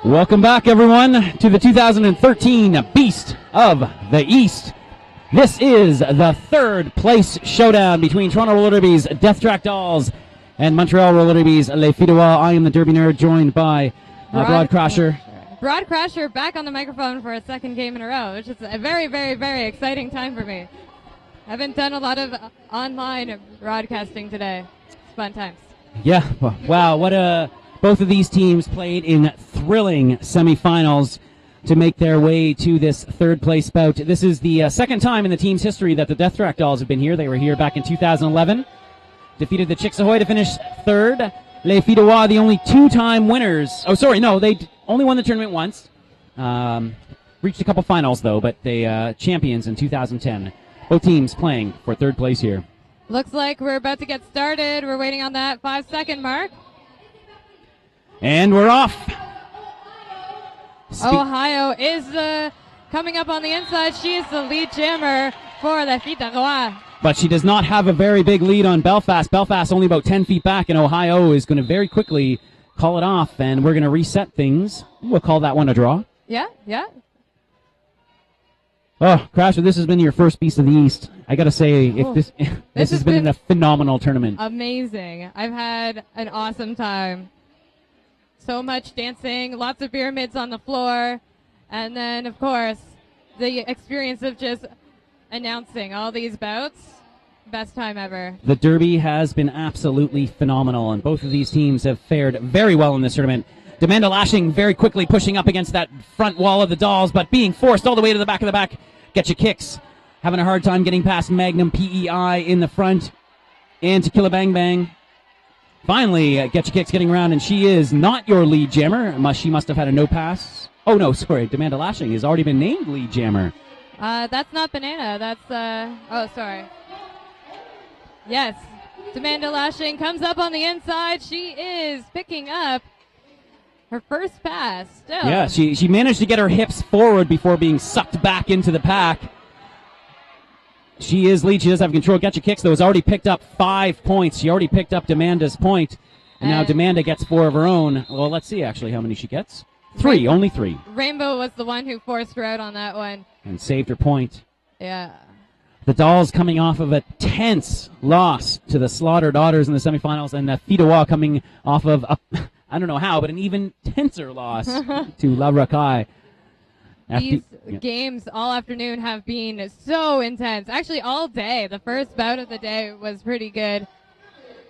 Welcome back, everyone, to the 2013 Beast of the East. This is the third place showdown between Toronto Roller Derby's Death Track Dolls and Montreal Roller Derby's Les Filles de Roi. I am the Derby Nerd, joined by Broad Crasher. Broad Crasher back on the microphone for a second game in a row, which is a very, very, very exciting time for me. I haven't done a lot of online broadcasting today. It's fun times. Yeah, wow, both of these teams played in thrilling semifinals to make their way to this third place bout. This is the second time in the team's history that the Death Track Dolls have been here. They were here back in 2011. Defeated the Chicks Ahoy to finish third. Les Filles de Roi, the only two-time winners. Oh, sorry, no, they only won the tournament once. Reached a couple finals, though, but they champions in 2010. Both teams playing for third place here. Looks like we're about to get started. We're waiting on that 5-second mark. And we're off. Ohio is coming up on the inside. She is the lead jammer for Les Filles de Roi. But she does not have a very big lead on Belfast. Belfast only about 10 feet back, and Ohio is going to very quickly call it off, and we're going to reset things. We'll call that one a draw. Yeah. Oh, Crasher, this has been your first Beast of the East. I got to say, this has been a phenomenal tournament. Amazing. I've had an awesome time. So much dancing, lots of pyramids on the floor, and then, of course, the experience of just announcing all these bouts. Best time ever. The Derby has been absolutely phenomenal, and both of these teams have fared very well in this tournament. Demanda Lashing very quickly pushing up against that front wall of the Dolls, but being forced all the way to the back of the back. Getcha Kicks having a hard time getting past Magnum PEI in the front, and Tequila Bang Bang. Finally, Getcha Kicks getting around, and she is not your lead jammer. She must have had a no pass. Oh, no, sorry. Demanda Lashing has already been named lead jammer. That's not Banana. That's, oh, sorry. Yes. Demanda Lashing comes up on the inside. She is picking up her first pass still. Yeah, she managed to get her hips forward before being sucked back into the pack. She is lead. She does have control. Getcha Kicks, though, has already picked up 5 points. She already picked up Demanda's point, and now Demanda gets 4 of her own. Well, let's see, actually, how many she gets. 3, only 3. Rainbow was the one who forced her out on that one. And saved her point. Yeah. The Dolls coming off of a tense loss to the Slaughter Daughters in the semifinals, and the Filles de Roi coming off of, I don't know how, but an even tenser loss to La Racaille. These games all afternoon have been so intense. Actually, all day. The first bout of the day was pretty good.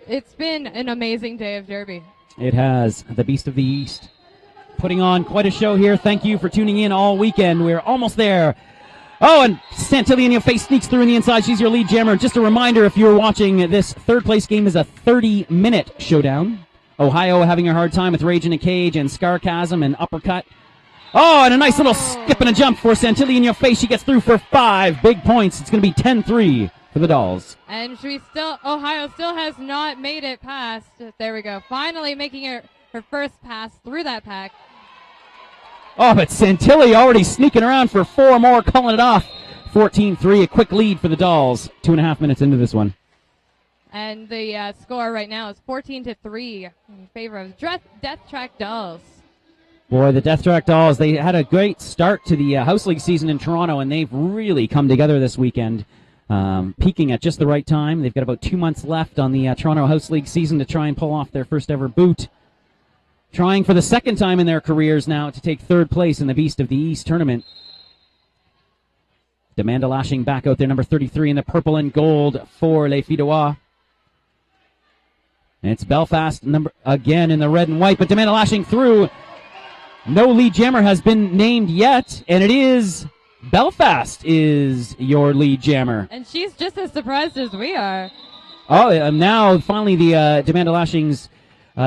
It's been an amazing day of Derby. It has. The Beast of the East putting on quite a show here. Thank you for tuning in all weekend. We're almost there. Oh, and Santilli in your face sneaks through in the inside. She's your lead jammer. Just a reminder, if you're watching, this third place game is a 30-minute showdown. Ohio having a hard time with Rage in a Cage and Scarcasm and Uppercut. Oh, and a nice little skip and a jump for Santilli in your face. She gets through for 5 big points. It's going to be 10-3 for the Dolls. And Ohio still has not made it past. There we go. Finally making her first pass through that pack. Oh, but Santilli already sneaking around for 4 more, calling it off. 14-3, a quick lead for the Dolls. 2.5 minutes into this one. And the score right now is 14-3 in favor of Death Track Dolls. Boy, the Death Track Dolls, they had a great start to the House League season in Toronto, and they've really come together this weekend, peaking at just the right time. They've got about 2 months left on the Toronto House League season to try and pull off their first ever boot. Trying for the second time in their careers now to take third place in the Beast of the East tournament. Demanda Lashing back out there, number 33 in the purple and gold for Les Filles de Roi. And it's Belfast again in the red and white, but Demanda Lashing through. No lead jammer has been named yet, and it is Belfast is your lead jammer. And she's just as surprised as we are. Oh, now finally the Demanda Lashing's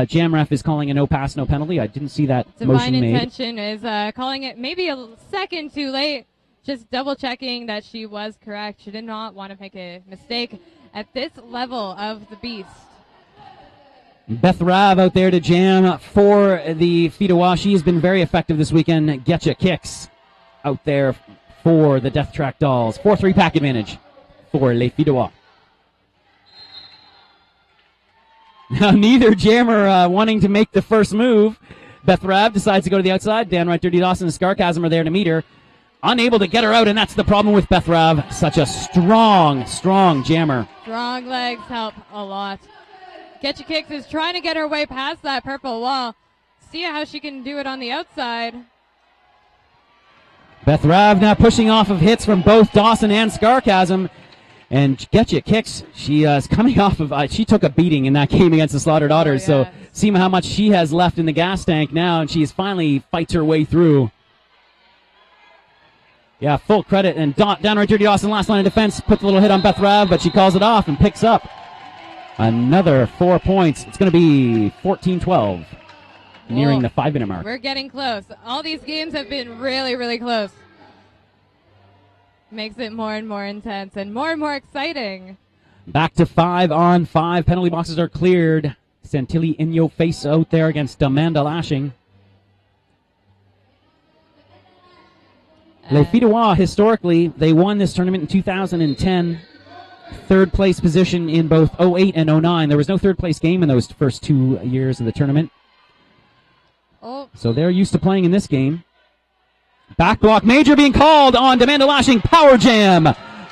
jam ref is calling a no pass, no penalty. I didn't see that motion made. Divine Intention is calling it maybe a second too late. Just double checking that she was correct. She did not want to make a mistake at this level of the Beast. Beth Rav out there to jam for the Filles de Roi. She has been very effective this weekend. Getcha Kicks out there for the Death Track Dolls. 4-3 pack advantage for Les Filles de Roi. Now, neither jammer wanting to make the first move. Beth Rav decides to go to the outside. Downright Dirty Dawson and Scarcasm are there to meet her. Unable to get her out, and that's the problem with Beth Rav. Such a strong jammer. Strong legs help a lot. Getcha Kicks is trying to get her way past that purple wall. See how she can do it on the outside. Beth Rav now pushing off of hits from both Dawson and Scarcasm. And Getcha Kicks, she is coming off of, she took a beating in that game against the Slaughter Daughters. Oh, yes. So see how much she has left in the gas tank now, and she finally fights her way through. Yeah, full credit. And downright Dirty Dawson, last line of defense, puts a little hit on Beth Rav, but she calls it off and picks up another 4 points. It's going to be 14-12, nearing the 5-minute mark. We're getting close. All these games have been really, really close. Makes it more and more intense and more exciting. Back to 5-on-5. Penalty boxes are cleared. Santilli in your face out there against Amanda Lashing. Les Filles du Roi, historically, they won this tournament in 2010. Third place position in both 08 and 09. There was no third place game in those first 2 years of the tournament. Oh. So they're used to playing in this game. Back block major being called on Amanda Lashing. Power jam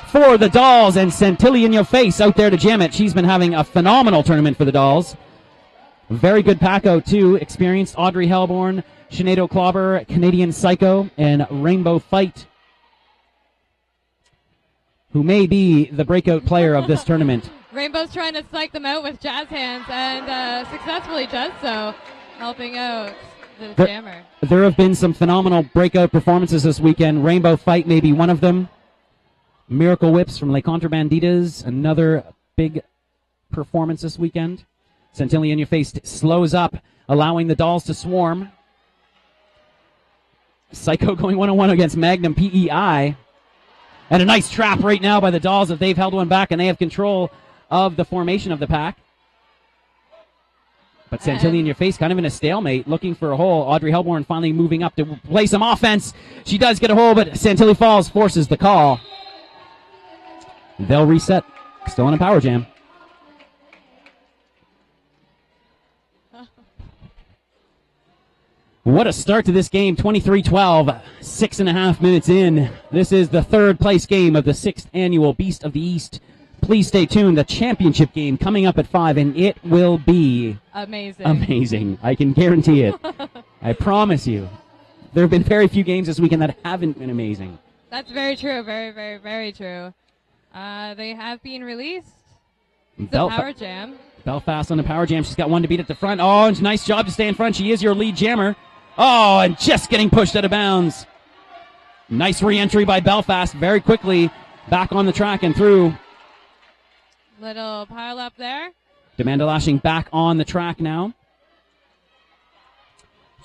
for the Dolls, and Santilli in your face out there to jam it. She's been having a phenomenal tournament for the Dolls. Very good pack out too. Experienced Audrey Hellborn, Sinead O'Clobber, Canadian Psycho, and Rainbow Fight, who may be the breakout player of this tournament. Rainbow's trying to psych them out with jazz hands and successfully does so, helping out the jammer. There have been some phenomenal breakout performances this weekend. Rainbow Fight may be one of them. Miracle Whips from Les Contrabanditas, another big performance this weekend. Santilli in your face slows up, allowing the Dolls to swarm. Psycho going one-on-one against Magnum PEI. And a nice trap right now by the Dolls if they've held one back and they have control of the formation of the pack. But Santilli in your face, kind of in a stalemate, looking for a hole. Audrey Hellborn finally moving up to play some offense. She does get a hole, but Santilli falls, forces the call. They'll reset. Still in a power jam. What a start to this game, 23-12, 6.5 minutes in. This is the third place game of the 6th annual Beast of the East. Please stay tuned. The championship game coming up at 5, and it will be amazing. I can guarantee it. I promise you. There have been very few games this weekend that haven't been amazing. That's very true. Very true. They have been released. It's a power jam. Belfast on the power jam. She's got one to beat at the front. Oh, nice job to stay in front. She is your lead jammer. Oh, and just getting pushed out of bounds. Nice re-entry by Belfast. Very quickly back on the track and through. Little pile up there. Amanda Lashing back on the track now.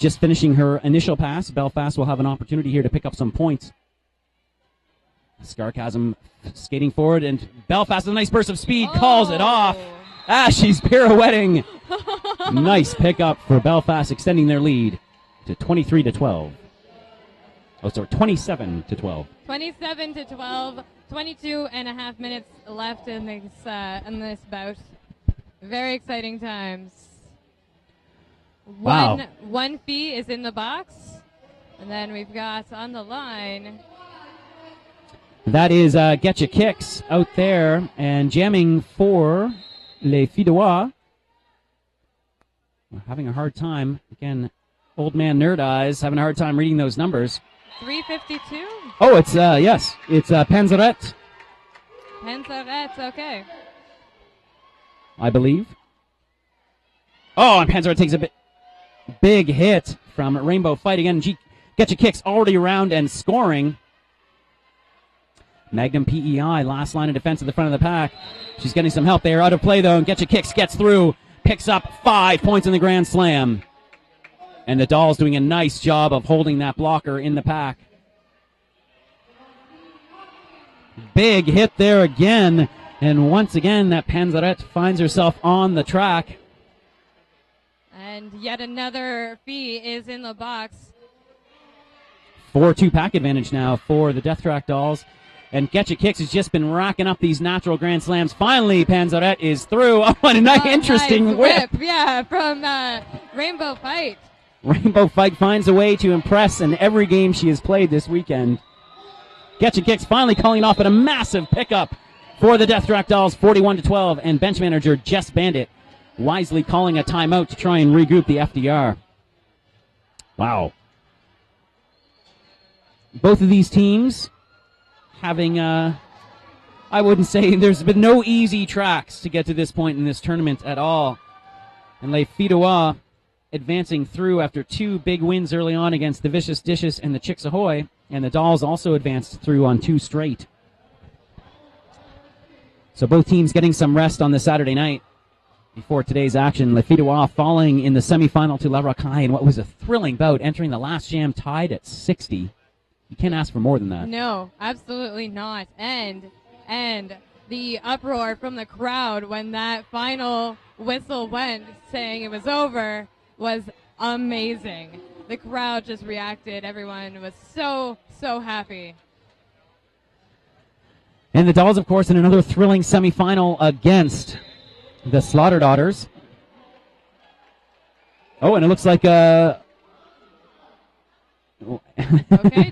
Just finishing her initial pass. Belfast will have an opportunity here to pick up some points. Scarcasm skating forward, and Belfast with a nice burst of speed calls it off. She's pirouetting. Nice pickup for Belfast, extending their lead to 23-12. Oh, sorry, 27-12. 27-12. 22 and a half minutes left in this bout. Very exciting times. Wow. One fee is in the box, and then we've got on the line. That is Getcha Kicks out there and jamming for Les Filles du Roi. We're having a hard time. Again, old man nerd eyes having a hard time reading those numbers. 352? Oh, it's, yes. It's Panzeret. Panzeret, okay. I believe. Oh, and Panzeret takes a big hit from Rainbow Fight. Again, Getcha Kicks already around and scoring. Magnum PEI, last line of defense at the front of the pack. She's getting some help there. Out of play, though, and Getcha Kicks gets through. Picks up 5 points in the Grand Slam. And the Dolls doing a nice job of holding that blocker in the pack. Big hit there again. And once again, that Panzeret finds herself on the track. And yet another fee is in the box. 4-2 pack advantage now for the Death Track Dolls. And Getcha Kicks has just been racking up these natural Grand Slams. Finally, Panzeret is through. Oh, and a nice, interesting nice whip. Yeah, from Rainbow Fight. Rainbow Fight finds a way to impress in every game she has played this weekend. Getcha Kicks finally calling off at a massive pickup for the Deathrock Dolls, 41-12, and bench manager Jess Bandit wisely calling a timeout to try and regroup the FDR. Wow. Both of these teams having, I wouldn't say, there's been no easy tracks to get to this point in this tournament at all. And Les Filles d'Oise advancing through after 2 big wins early on against the Vicious Dishes and the Chicks Ahoy, and the Dolls also advanced through on 2 straight. So both teams getting some rest on the Saturday night before today's action. Les Filles d'Oise falling in the semifinal to La Rocaille in what was a thrilling bout, entering the last jam tied at 60. You can't ask for more than that. No, absolutely not. And the uproar from the crowd when that final whistle went saying it was over was amazing. The crowd just reacted. Everyone was so happy. And the Dolls, of course, in another thrilling semifinal against the Slaughter Daughters. Oh, and it looks like Okay,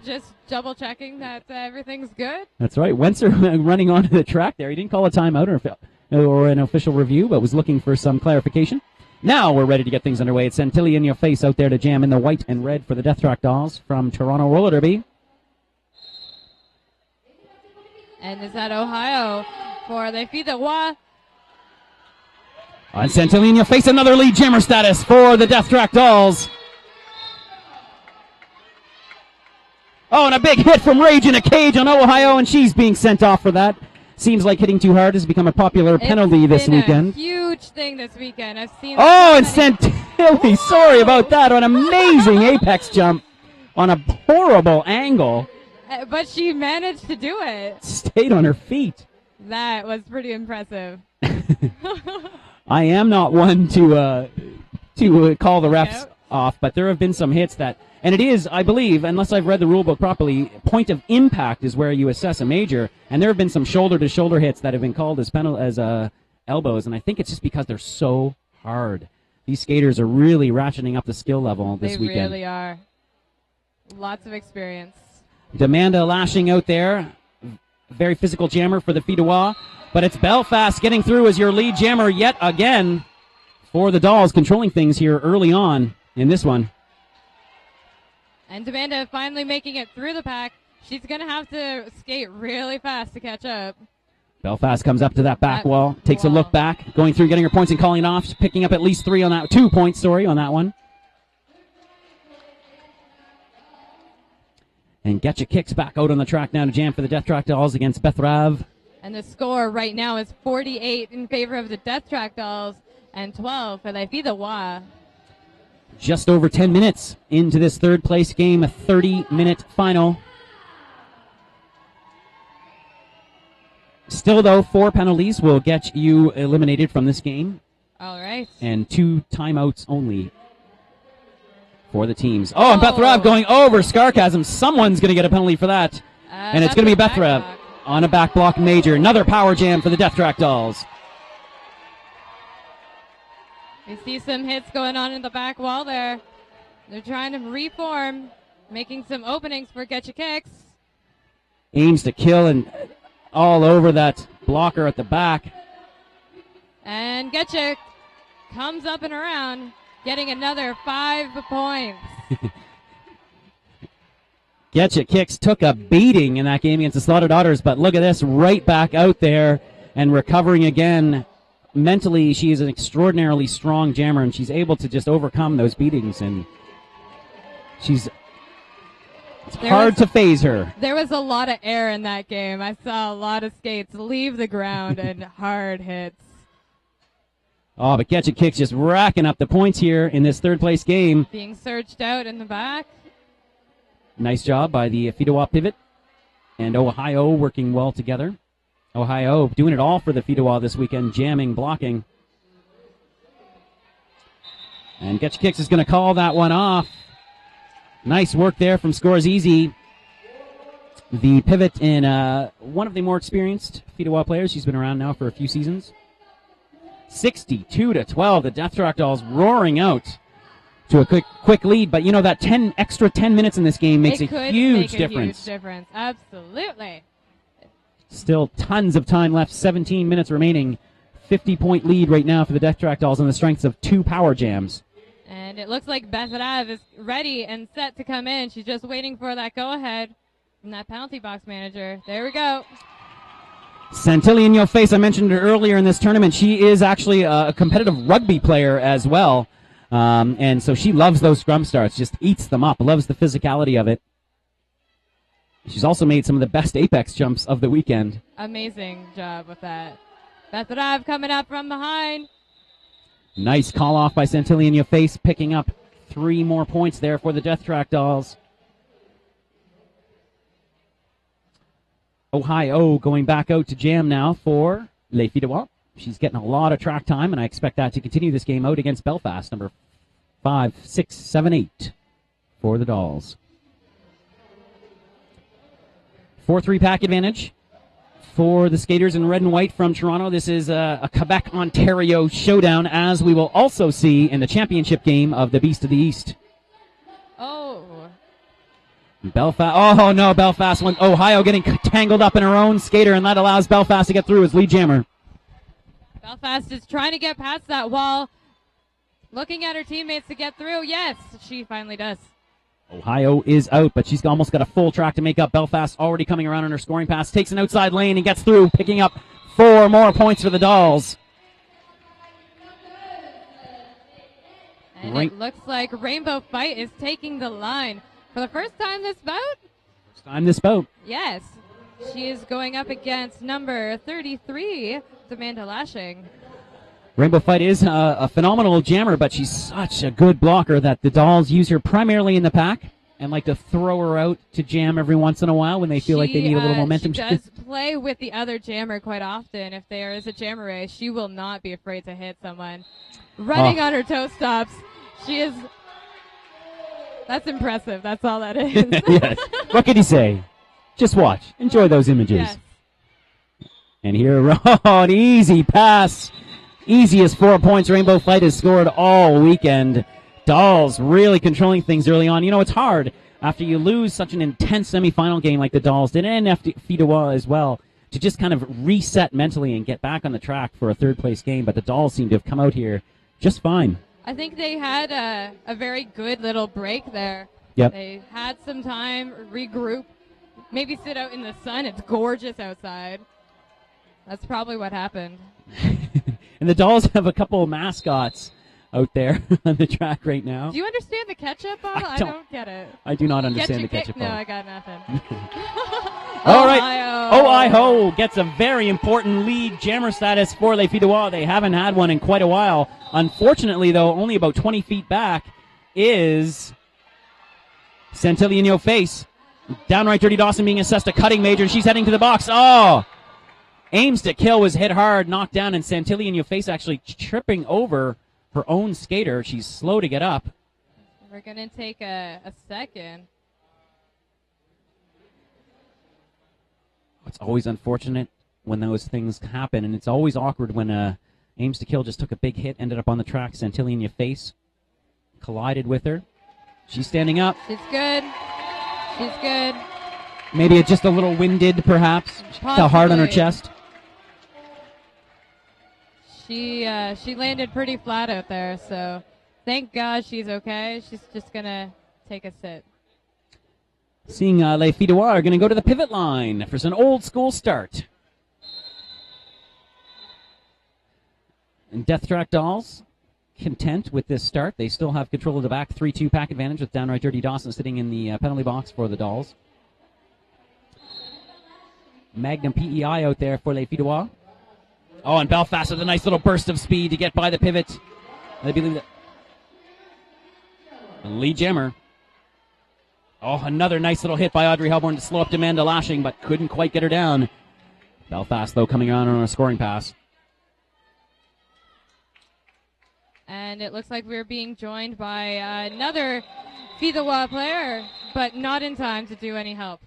just double checking that everything's good. That's right. Wentzer running onto the track there. He didn't call a timeout or an official review, but was looking for some clarification. Now we're ready to get things underway. It's Santilli in your face out there to jam in the white and red for the Deathrock Dolls from Toronto Roller Derby. And is that Ohio for Les Filles d'Oise? And Santilli in your face, another lead jammer status for the Deathrock Dolls. Oh, and a big hit from Rage in a Cage on Ohio, and she's being sent off for that. Seems like hitting too hard has become a popular penalty this weekend. It's been a huge thing this weekend. I've seen. Oh, and Santilli, sorry about that, an amazing apex jump on a horrible angle. But she managed to do it. Stayed on her feet. That was pretty impressive. I am not one to call the refs off, but there have been some hits that, and it is, I believe, unless I've read the rule book properly, point of impact is where you assess a major, and there have been some shoulder-to-shoulder hits that have been called as elbows, and I think it's just because they're so hard. These skaters are really ratcheting up the skill level this weekend. They really are. Lots of experience. Demanda lashing out there. Very physical jammer for the Filles d'Oise. But it's Belfast getting through as your lead jammer yet again for the Dolls, controlling things here early on in this one. And Demanda finally making it through the pack. She's going to have to skate really fast to catch up. Belfast comes up to that back wall, takes a look back, going through, getting her points and calling it off, picking up at least 2 points, on that one. And Getcha Kicks back out on the track now to jam for the Deathrock Dolls against Bethrav. And the score right now is 48 in favor of the Deathrock Dolls and 12 for Les Filles d'Oise. Just over 10 minutes into this third place game, a 30-minute final. Still, though, 4 penalties will get you eliminated from this game. All right. And 2 timeouts only for the teams. Oh, and Bethrav going over Scarcasm. Someone's going to get a penalty for that. And it's going to be Bethrav on a back block major. Another power jam for the Deathrock Dolls. We see some hits going on in the back wall there. They're trying to reform, making some openings for Getcha Kicks. Aims to kill and all over that blocker at the back. And Getcha comes up and around, getting another 5 points. Getcha Kicks took a beating in that game against the Slaughter Daughters, but look at this, right back out there and recovering again. Mentally, she is an extraordinarily strong jammer, and she's able to just overcome those beatings, and it's hard to phase her. There was a lot of air in that game. I saw a lot of skates leave the ground and hard hits. Oh, but Getcha Kicks just racking up the points here in this third place game. Being surged out in the back. Nice job by the Filles d'Oise pivot and Ohio working well together. Ohio doing it all for the Filles d'Oise this weekend, jamming, blocking. And Getcha Kicks is going to call that one off. Nice work there from Scores Easy. The pivot in one of the more experienced Filles d'Oise players. She's been around now for a few seasons. 62-12, the Deathrock Dolls roaring out to a quick lead. But, that extra 10 minutes in this game makes a huge difference. Huge difference. Absolutely. Still tons of time left, 17 minutes remaining. 50-point lead right now for the Death Track Dolls on the strengths of 2 power jams. And it looks like Beth Rav is ready and set to come in. She's just waiting for that go-ahead from that penalty box manager. There we go. Santilli in your face, I mentioned her earlier in this tournament. She is actually a competitive rugby player as well. And so she loves those scrum starts, just eats them up, loves the physicality of it. She's also made some of the best apex jumps of the weekend. Amazing job with that. Beth Rav coming up from behind. Nice call off by Santilli in your face, picking up 3 more points there for the Death Track Dolls. Ohio going back out to jam now for Les Filles de Bois. She's getting a lot of track time, and I expect that to continue this game out against Belfast, number 5, 6, 7, 8 for the Dolls. 4-3 pack advantage for the skaters in red and white from Toronto. This is a Quebec-Ontario showdown, as we will also see in the championship game of the Beast of the East. Oh. Belfast. Oh, no, Belfast. Ohio getting tangled up in her own skater, and that allows Belfast to get through as lead jammer. Belfast is trying to get past that wall, looking at her teammates to get through. Yes, she finally does. Ohio is out, but she's almost got a full track to make up. Belfast already coming around on her scoring pass. Takes an outside lane and gets through, picking up 4 more points for the Dolls. And it looks like Rainbow Fight is taking the line for the first time this bout. First time this bout. Yes. She is going up against number 33, Amanda Lashing. Rainbow Fight is a phenomenal jammer, but she's such a good blocker that the Dolls use her primarily in the pack and like to throw her out to jam every once in a while when they feel like they need a little momentum. She does play with the other jammer quite often. If there is a jammer race, she will not be afraid to hit someone. Running on her toe stops. She is... That's impressive. That's all that is. Yes. What can you say? Just watch. Enjoy those images. Yes. And here, an easy pass. Easiest 4 points Rainbow Fight has scored all weekend. Dolls really controlling things early on. It's hard after you lose such an intense semifinal game like the Dolls did, and Filles de Bois as well, to just kind of reset mentally and get back on the track for a third-place game. But the Dolls seem to have come out here just fine. I think they had a very good little break there. Yep. They had some time, regroup, maybe sit out in the sun. It's gorgeous outside. That's probably what happened. And the Dolls have a couple of mascots out there on the track right now. Do you understand the ketchup ball? I don't get it. I do not understand the ketchup ball. No, I got nothing. All right. Ohio gets a very important lead jammer status for Les Filles de Bois. They haven't had one in quite a while. Unfortunately, though, only about 20 feet back is Santilli in your face. Downright Dirty Dawson being assessed a cutting major, and she's heading to the box. Oh! Aims to kill, was hit hard, knocked down, and Santilli in your face actually tripping over her own skater. She's slow to get up. We're going to take a second. It's always unfortunate when those things happen, and it's always awkward when Aims to Kill just took a big hit, ended up on the track. Santilli in your face collided with her. She's standing up. She's good. She's good. Maybe just a little winded, perhaps. Fell hard on her chest. She landed pretty flat out there, so thank God she's okay. She's just going to take a sit. Seeing Les Filles de Bois are going to go to the pivot line for some old school start. And Death Track Dolls content with this start. They still have control of the back 3-2 pack advantage with Downright Dirty Dawson sitting in the penalty box for the Dolls. Magnum PEI out there for Les Filles de Bois. Oh, and Belfast with a nice little burst of speed to get by the pivot. I believe that. Lead jammer. Oh, another nice little hit by Audrey Helborn to slow up Amanda Lashing, but couldn't quite get her down. Belfast, though, coming around on a scoring pass. And it looks like we're being joined by another Filles de Bois player, but not in time to do any help.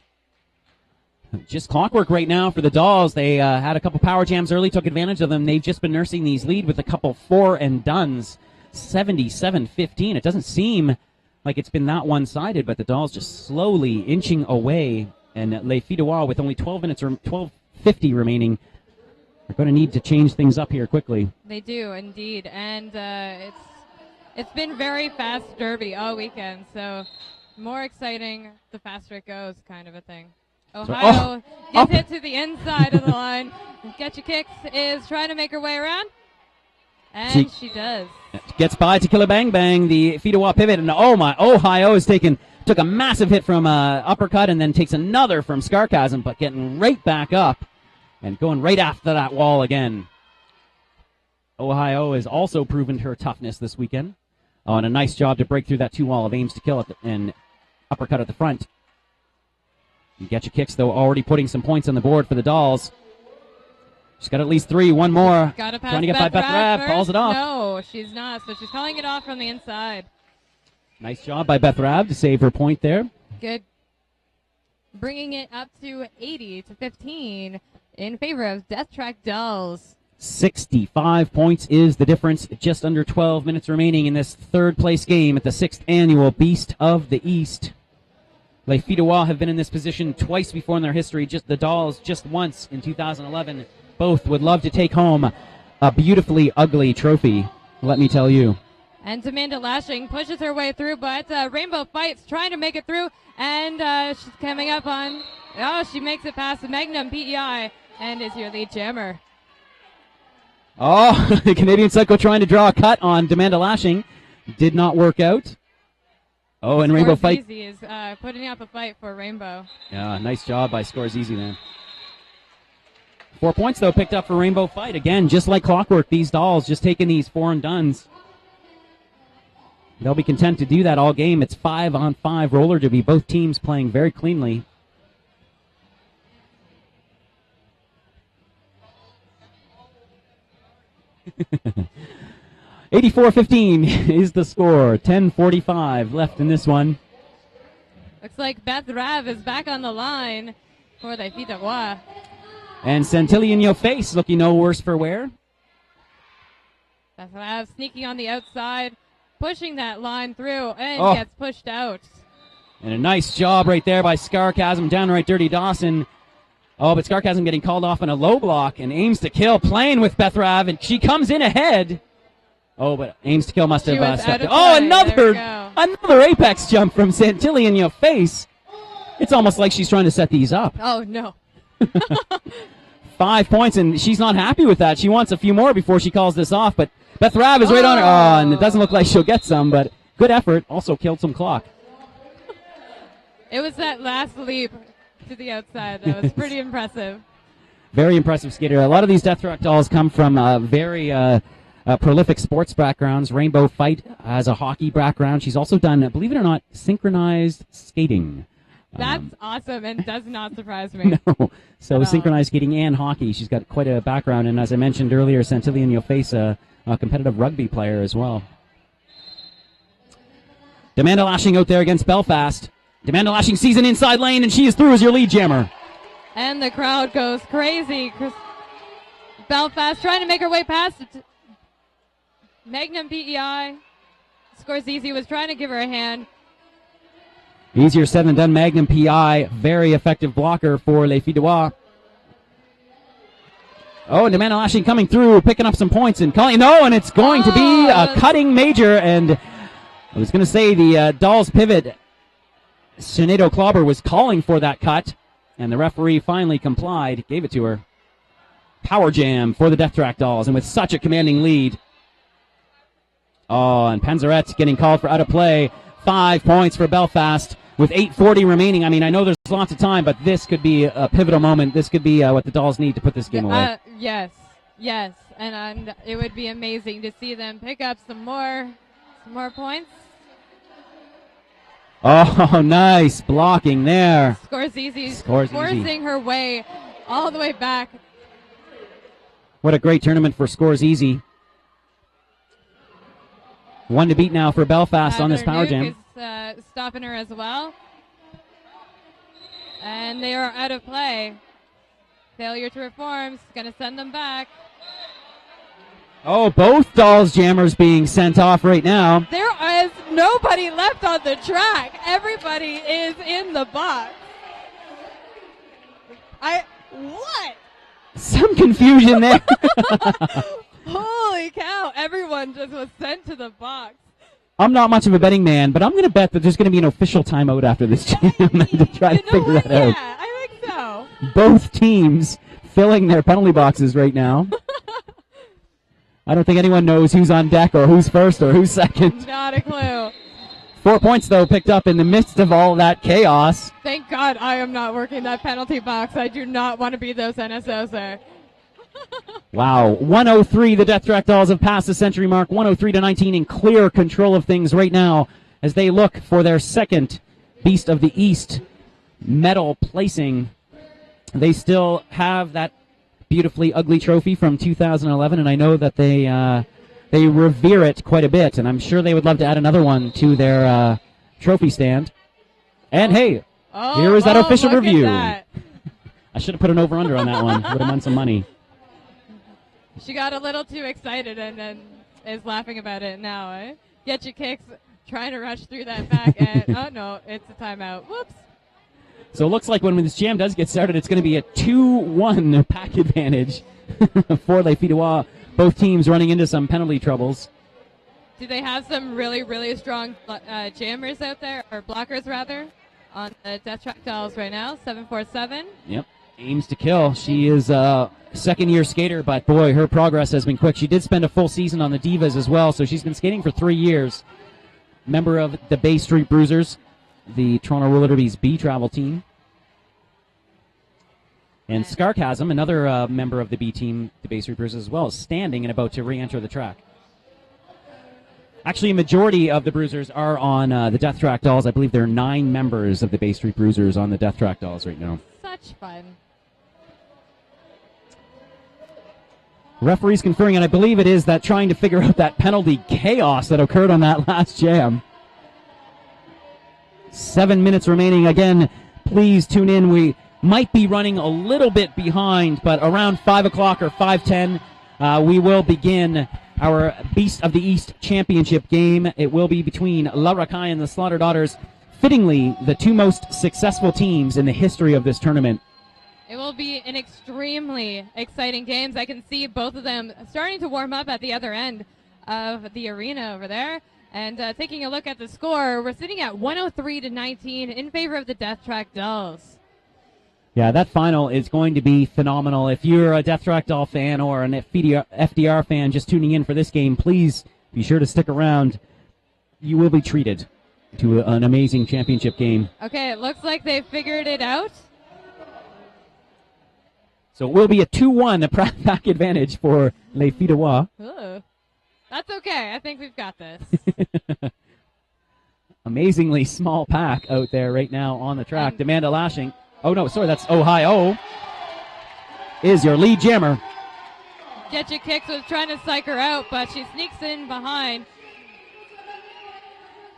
Just clockwork right now for the Dolls. They had a couple power jams early, took advantage of them. They've just been nursing these lead with a couple 4 and dones. 77-15. It doesn't seem like it's been that one-sided, but the Dolls just slowly inching away. And Les Filles de Roy, with only 12:50 remaining, are going to need to change things up here quickly. They do, indeed. And it's been very fast derby all weekend, so more exciting the faster it goes kind of a thing. Ohio gets hit to the inside of the line. Getcha Kicks is trying to make her way around, and she does. Gets by to Killer Bang Bang, the Filles de Roy pivot, and Ohio took a massive hit from uppercut and then takes another from Sarcasm, but getting right back up and going right after that wall again. Ohio has also proven her toughness this weekend. Oh, and a nice job to break through that 2-wall of Aims to Kill and uppercut at the front. Getcha Kicks, though, already putting some points on the board for the Dolls. She's got at least 3. One more. Gotta pass trying to get by Beth Raab. Calls it off. No, she's not. So she's calling it off from the inside. Nice job by Beth Raab to save her point there. Good. Bringing it up to 80-15 in favor of Death Track Dolls. 65 points is the difference. Just under 12 minutes remaining in this third-place game at the 6th annual Beast of the East. Les Filles de Roy have been in this position twice before in their history. Just the Dolls just once in 2011. Both would love to take home a beautifully ugly trophy, let me tell you. And Demanda Lashing pushes her way through, but Rainbow Fights trying to make it through, and she's coming up on... Oh, she makes it past the Magnum PEI and is your lead jammer. Oh, the Canadian Psycho trying to draw a cut on Demanda Lashing. Did not work out. Oh, and Rainbow Fight. Scorsese is putting up a fight for Rainbow. Yeah, nice job by Scorsese there. 4 points, though, picked up for Rainbow Fight. Again, just like clockwork, these Dolls just taking these 4-and-dones. They'll be content to do that all game. It's 5-on-5 roller derby. Both teams playing very cleanly. $84-15 is the score. 10:45 left in this one. Looks like Beth Raab is back on the line for Les Filles de Roy. And Santilli in your face, looking no worse for wear. Beth Raab sneaking on the outside, pushing that line through, and gets pushed out. And a nice job right there by Sarcasm, downright Dirty Dawson. Oh, but Sarcasm getting called off on a low block and Aims to Kill, playing with Beth Raab, and she comes in ahead. Oh, but Aims to Kill must have stepped in. Oh, another apex jump from Santilli in your face. It's almost like she's trying to set these up. Oh, no. 5 points, and she's not happy with that. She wants a few more before she calls this off, but Beth Raab is right on her. Oh, and it doesn't look like she'll get some, but good effort. Also killed some clock. It was that last leap to the outside that was pretty impressive. Very impressive skater. A lot of these Death Track Dolls come from very prolific sports backgrounds. Rainbow Fight has a hockey background. She's also done, believe it or not, synchronized skating. That's awesome and does not surprise me. No. So synchronized skating and hockey. She's got quite a background. And as I mentioned earlier, Santilli in your face, a competitive rugby player as well. Demanda Lashing out there against Belfast. Demanda Lashing sees an inside lane, and she is through as your lead jammer. And the crowd goes crazy. Belfast trying to make her way past it. Magnum PEI. Scorsese was trying to give her a hand. Easier said than done. Magnum PI, very effective blocker for Les Filles de Roy. Oh, and Demanda Lashing coming through, picking up some points and calling. No, and it's going to be a cutting major. And I was going to say the Dolls pivot, Sinead Clobber, was calling for that cut, and the referee finally complied, gave it to her. Power jam for the Death Track Dolls, and with such a commanding lead. Oh, and Panzerette getting called for out of play. 5 points for Belfast with 8:40 remaining. I mean, I know there's lots of time, but this could be a pivotal moment. This could be what the Dolls need to put this game away. Yes. And it would be amazing to see them pick up some more points. Oh, nice blocking there. Scorsese's forcing her way all the way back. What a great tournament for Scorsese. One to beat now for Belfast on this power jam. Is stopping her as well. And they are out of play. Failure to reform is going to send them back. Oh, both Dolls Jammers being sent off right now. There is nobody left on the track. Everybody is in the box. What? Some confusion there. Holy cow. Everyone just was sent to the box. I'm not much of a betting man, but I'm going to bet that there's going to be an official timeout after this jam to try to figure that out. Yeah, I think so. Both teams filling their penalty boxes right now. I don't think anyone knows who's on deck or who's first or who's second. Not a clue. 4 points, though, picked up in the midst of all that chaos. Thank God I am not working that penalty box. I do not want to be those NSOs there. Wow. 103, the Death Track Dolls have passed the century mark. 103-19 in clear control of things right now as they look for their second Beast of the East medal placing. They still have that beautifully ugly trophy from 2011, and I know that they revere it quite a bit, and I'm sure they would love to add another one to their trophy stand. And hey, here is that official review. I should have put an over-under on that one. Would have won some money. She got a little too excited and then is laughing about it now, eh? Get your kicks, trying to rush through that back, and oh no, it's a timeout. Whoops. So it looks like when this jam does get started, it's going to be a 2-1 pack advantage for Les Filles du Roi. Both teams running into some penalty troubles. Do they have some really, really strong jammers out there, or blockers rather, on the Death Track Dolls right now? 747. Yep. Aims to kill. She is a second-year skater, but boy, her progress has been quick. She did spend a full season on the Divas as well, so she's been skating for 3 years. Member of the Bay Street Bruisers, the Toronto Roller Derby's B travel team. And Scarchasm, another member of the B team, the Bay Street Bruisers as well, is standing and about to re-enter the track. Actually, a majority of the Bruisers are on the Death Track Dolls. I believe there are 9 members of the Bay Street Bruisers on the Death Track Dolls right now. Such fun. Referees conferring, and I believe it is that trying to figure out that penalty chaos that occurred on that last jam. 7 minutes remaining. Again, please tune in. We might be running a little bit behind, but around 5 o'clock or 5:10, we will begin our Beast of the East Championship game. It will be between La Racaille and the Slaughter Daughters, fittingly the 2 most successful teams in the history of this tournament. It will be an extremely exciting game. I can see both of them starting to warm up at the other end of the arena over there. And taking a look at the score, we're sitting at 103-19 in favor of the Death Track Dolls. Yeah, that final is going to be phenomenal. If you're a Death Track Doll fan or an FDR fan just tuning in for this game, please be sure to stick around. You will be treated to an amazing championship game. Okay, it looks like they've figured it out. So it will be a 2-1 pack advantage for Les Filles du Roi. Ooh. That's okay. I think we've got this. Amazingly small pack out there right now on the track. Demanda Lashing. Oh, no, sorry, that's Ohio. Is your lead jammer. Get Your Kicks was trying to psych her out, but she sneaks in behind,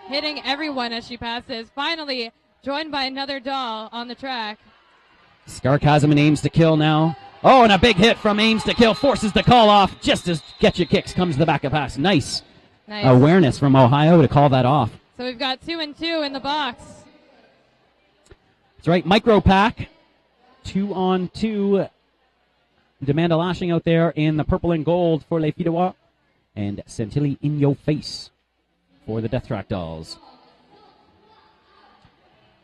hitting everyone as she passes. Finally, joined by another doll on the track. Scarchasm and Aims to Kill now. Oh, and a big hit from Aims to Kill forces the call off just as Get Your Kicks comes to the back of pass. Nice awareness from Ohio to call that off. So we've got 2 and 2 in the box. That's right, micro pack. 2-on-2. Demanda Lashing out there in the purple and gold for Les Filles du Roi. And Centilli in your face for the Death Track Dolls.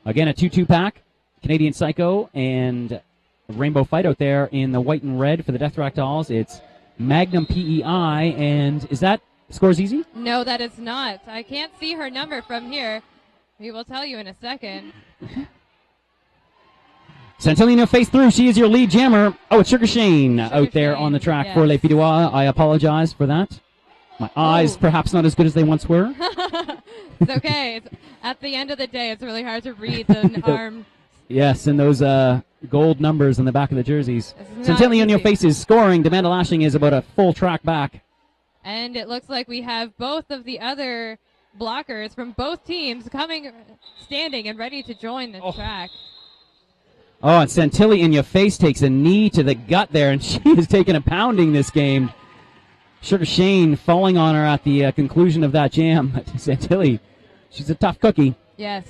Again, a 2-2 pack. Canadian Psycho and Rainbow Fight out there in the white and red for the Death Track Dolls. It's Magnum PEI, and is that Scores Easy? No, that is not. I can't see her number from here. We will tell you in a second. Santilina face through. She is your lead jammer. Oh, it's Sugar Shane out there on the track for Les Filles du Roi. I apologize for that. My eyes perhaps not as good as they once were. It's okay. At the end of the day, it's really hard to read the arm. Yes, and those gold numbers in the back of the jerseys. Centennial on your face is scoring. Demanda Lashing is about a full track back. And it looks like we have both of the other blockers from both teams standing and ready to join the track. Oh, and Centilli in your face takes a knee to the gut there, and she is taking a pounding this game. Sugar Shane falling on her at the conclusion of that jam. Santilli, she's a tough cookie. Yes.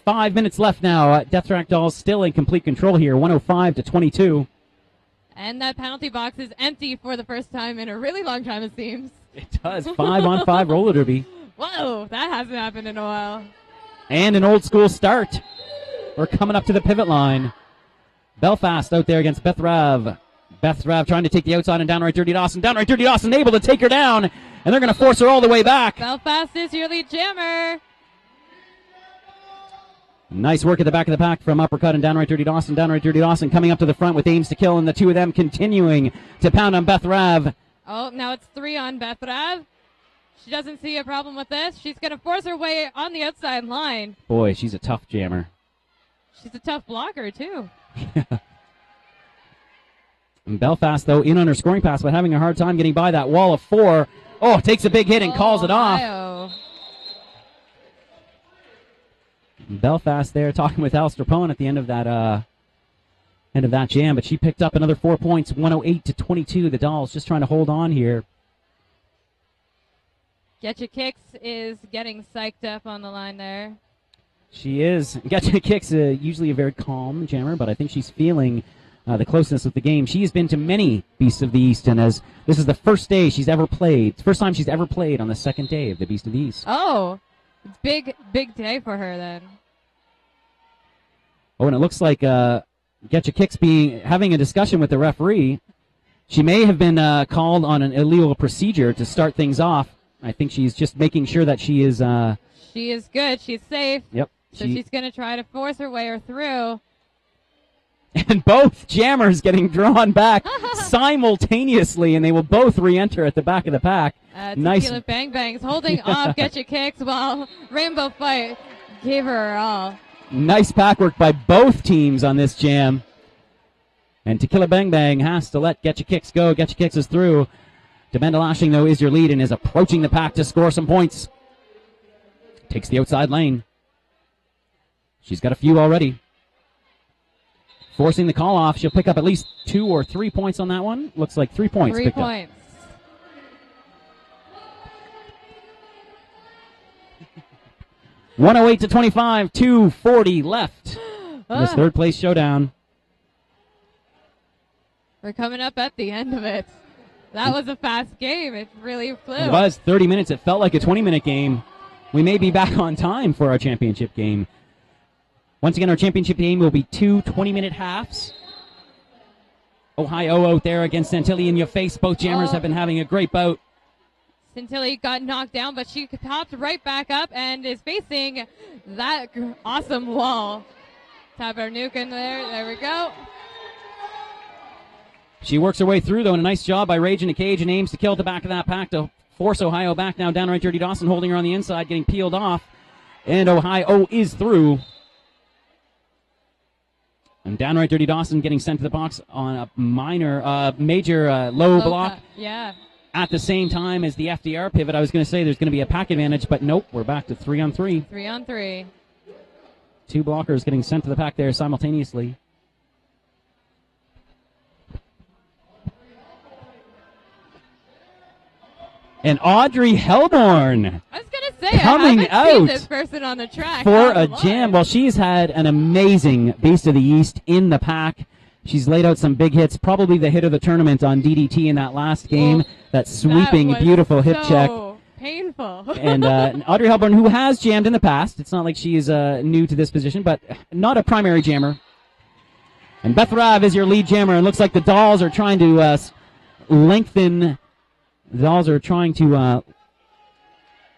5 minutes left now. Deathtrack Dolls still in complete control here, 105-22. And that penalty box is empty for the first time in a really long time, it seems. It does. 5-on-5 roller derby. Whoa, that hasn't happened in a while. And an old school start. We're coming up to the pivot line. Belfast out there against Beth Rav. Beth Rav trying to take the outside and downright Dirty Dawson. Downright Dirty Dawson able to take her down. And they're going to force her all the way back. Belfast is your lead jammer. Nice work at the back of the pack from Uppercut and Downright Dirty Dawson. Downright Dirty Dawson coming up to the front with aims to kill, and the two of them continuing to pound on Beth Rav. Oh, now it's 3 on Beth Rav. She doesn't see a problem with this. She's going to force her way on the outside line. Boy, she's a tough jammer. She's a tough blocker, too. And Belfast, though, in on her scoring pass, but having a hard time getting by that wall of 4. Oh, takes a big hit and calls it off. Ohio. Belfast there talking with Alistair Poen at the end of that jam, but she picked up another 4 points, 108-22. The Dolls just trying to hold on here. Getcha Kicks is getting psyched up on the line there. She is. Getcha Kicks usually a very calm jammer, but I think she's feeling the closeness of the game. She has been to many Beasts of the East, and as this is the first day she's ever played, it's the first time she's ever played on the second day of the Beast of the East. Oh, it's big day for her then. Oh, and it looks like Getcha Kicks having a discussion with the referee. She may have been called on an illegal procedure to start things off. I think she's just making sure that she is... she is good. She's safe. Yep. So she's going to try to force her way through. And both jammers getting drawn back simultaneously, and they will both re-enter at the back of the pack. Nice. Tequila Bang Bangs holding off Getcha Kicks while Rainbow Fight gave her all. Nice pack work by both teams on this jam. And Tequila Bang Bang has to let Getcha Kicks go. Getcha Kicks is through. Demanda Lashing, though, is your lead and is approaching the pack to score some points. Takes the outside lane. She's got a few already. Forcing the call off. She'll pick up at least 2 or 3 points on that one. Looks like 3 points. 3 points. Up. 108-25, 2:40 left. In this third place showdown. We're coming up at the end of it. That was a fast game. It really flew. It was 30 minutes. It felt like a 20-minute game. We may be back on time for our championship game. Once again, our championship game will be 2 20-minute halves. Ohio out there against Santilli in your face. Both jammers have been having a great bout. Santilli got knocked down, but she popped right back up and is facing that awesome wall. Tabarnukin there. There we go. She works her way through, though, and a nice job by Rage in the Cage and aims to kill at the back of that pack to force Ohio back. Now Downright Dirty Dawson holding her on the inside, getting peeled off. And Ohio is through. And Downright Dirty Dawson getting sent to the box on a major low block. Yeah. At the same time as the FDR pivot. I was going to say there's going to be a pack advantage, but nope, we're back to 3-on-3. 3-on-3. 2 blockers getting sent to the pack there simultaneously. And Audrey Hellborn. I was going to say, coming I haven't out seen this person on the track for a jam. Well, she's had an amazing Beast of the East in the pack. She's laid out some big hits, probably the hit of the tournament on DDT in that last game. That sweeping, beautiful hip check. Painful. And Audrey Hellborn, who has jammed in the past. It's not like she is new to this position, but not a primary jammer. And Beth Rav is your lead jammer. And looks like the Dolls are trying to lengthen. The Dolls are trying to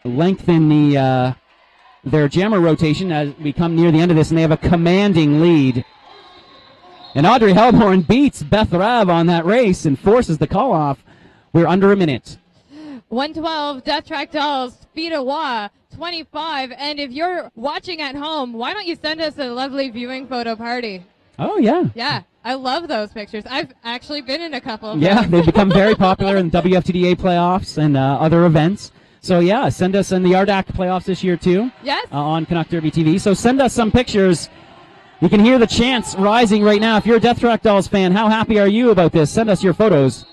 lengthen their jammer rotation as we come near the end of this, and they have a commanding lead. And Audrey Hellborn beats Beth Rav on that race and forces the call off. We're under a minute. 112, Deathtrack Dolls, Fita Wah, 25. And if you're watching at home, why don't you send us a lovely viewing photo party? Oh, yeah. Yeah, I love those pictures. I've actually been in a couple of Yeah, those. they've become very popular in WFTDA playoffs and other events. So, yeah, send us in the RDAC playoffs this year, too. Yes. On Canuck Derby TV. So send us some pictures. You can hear the chants rising right now. If you're a Deathtrack Dolls fan, how happy are you about this? Send us your photos.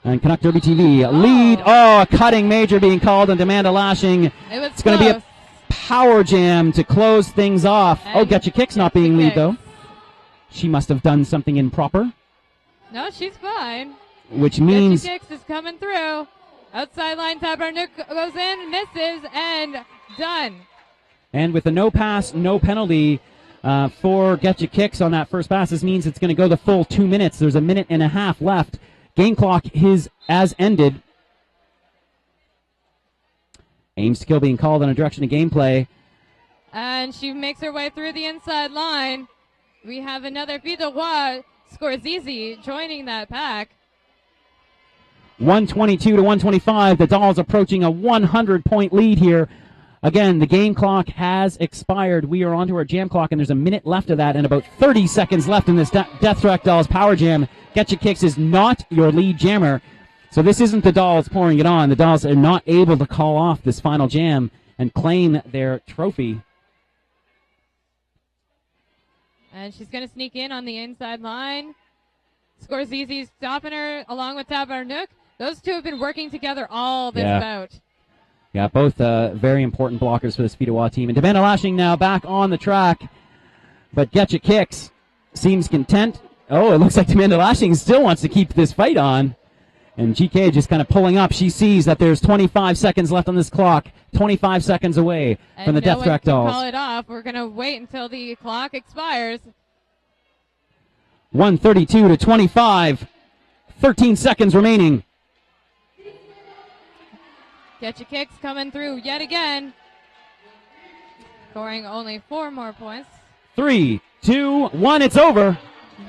And Canuck Derby TV lead. Oh, a cutting major being called on Amanda Lashing. It's going to be a power jam to close things off. And Get Your Kicks not being lead, though. She must have done something improper. No, she's fine. Which means... Get Your Kicks is coming through. Outside line, Tabarnuk goes in, misses, and done. And with a no pass, no penalty for Get Your Kicks on that first pass, this means it's going to go the full 2 minutes. There's a minute and a half left. Game clock is as ended. Aim skill being called on a direction of gameplay. And she makes her way through the inside line. We have another Vidois Scorsese joining that pack. 122 to 125. The Dolls approaching a 100-point lead here. Again, the game clock has expired. We are onto our jam clock, and there's a minute left of that and about 30 seconds left in this Deathtrack Dolls Power Jam. Get Your Kicks is not your lead jammer. So this isn't the Dolls pouring it on. The Dolls are not able to call off this final jam and claim their trophy. And she's going to sneak in on the inside line. Scorsese's stopping her along with Tabarnuk. Those two have been working together all this bout. Yeah, both very important blockers for this Vidois team. And Amanda Lashing now back on the track. But Get Your Kicks seems content. Oh, it looks like Amanda Lashing still wants to keep this fight on. And GK just kind of pulling up. She sees that there's 25 seconds left on this clock. 25 seconds away from the Deathtrack Dolls. Call it off. We're going to wait until the clock expires. 132 to 25. 13 seconds remaining. Get Your Kicks coming through yet again. Scoring only 4 more points. 3, 2, 1. It's over.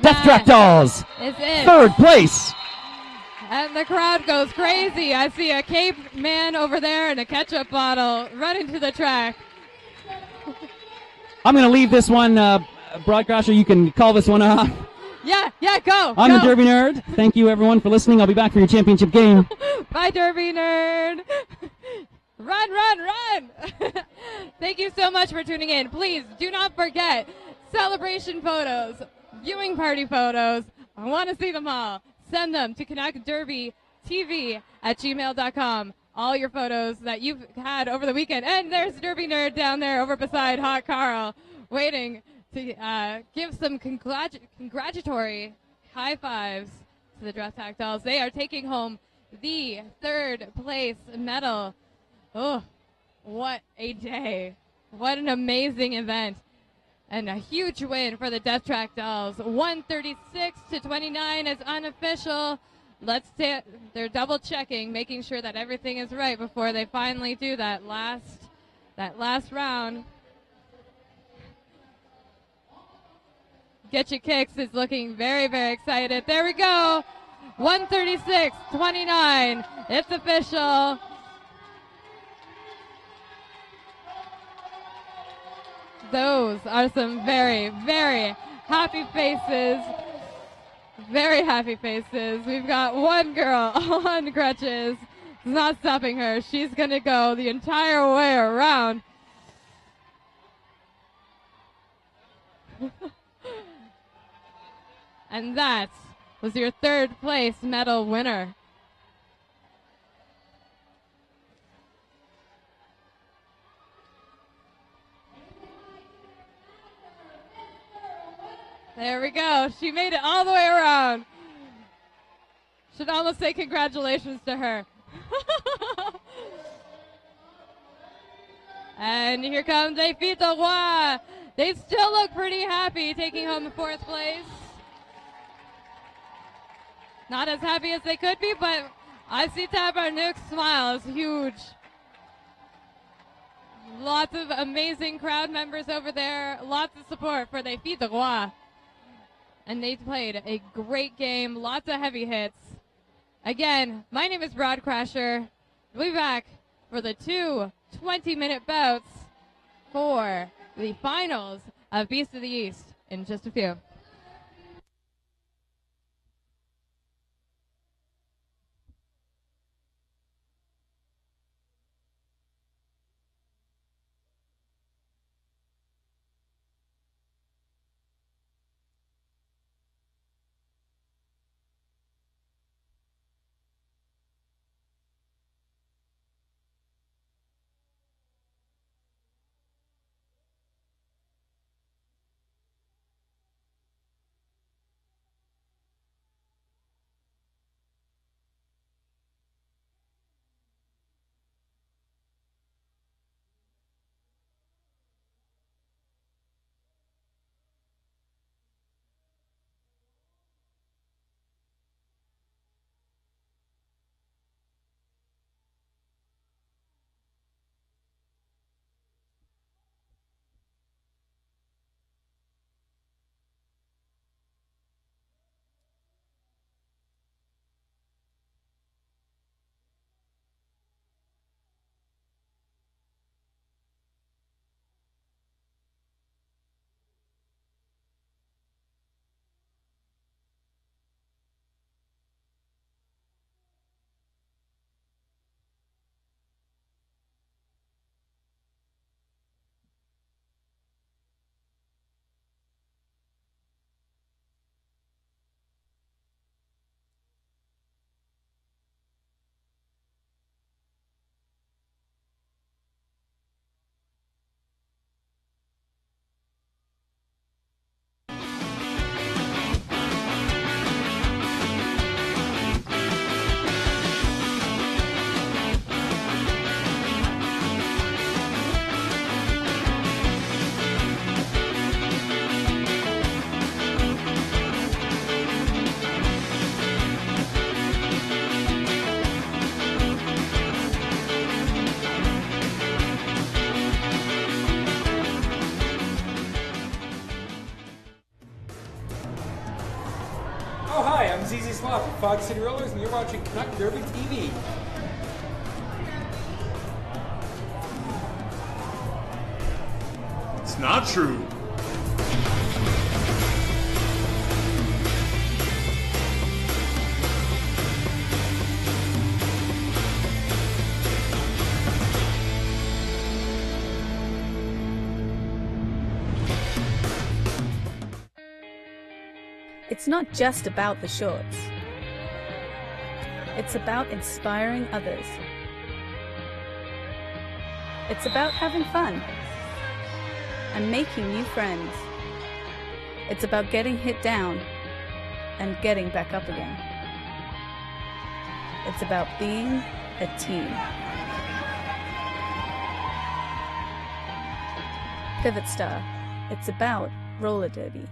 Deathtrack Dolls. Is it. Third place. And the crowd goes crazy. I see a caveman over there and a ketchup bottle running to the track. I'm going to leave this one. Broadcaster, you can call this one off. Yeah, go. I'm the Derby Nerd. Thank you, everyone, for listening. I'll be back for your championship game. Bye, Derby Nerd. Run. Thank you so much for tuning in. Please do not forget celebration photos, viewing party photos. I want to see them all. Send them to CanuckDerbyTV@gmail.com. All your photos that you've had over the weekend. And there's Derby Nerd down there over beside Hot Carl waiting to give some congratulatory high fives to the Deathtrack Dolls. They are taking home the 3rd place medal. Oh, what a day. What an amazing event. And a huge win for the Deathtrack Dolls. 136 to 29 is unofficial. They're double checking, making sure that everything is right before they finally do that last round. Get Your Kicks is looking very, very excited. There we go. 136-29. It's official. Those are some very, very happy faces. Very happy faces. We've got one girl on crutches. It's not stopping her. She's going to go the entire way around. And that was your 3rd place medal winner. There we go. She made it all the way around. Should almost say congratulations to her. And here comes Les Filles de Roi. They still look pretty happy taking home the 4th place. Not as happy as they could be, but I see Tabarnuk's smile is huge. Lots of amazing crowd members over there. Lots of support for Les Filles de Roi. And they played a great game. Lots of heavy hits. Again, my name is Broad Crasher. We'll be back for the 2 20-minute bouts for the finals of Beast of the East in just a few. I'm ZZ Slop with Fog City Rollers, and you're watching Canuck Derby TV. It's not true. It's not just about the shorts. It's about inspiring others. It's about having fun and making new friends. It's about getting hit down and getting back up again. It's about being a team. Pivot Star. It's about roller derby.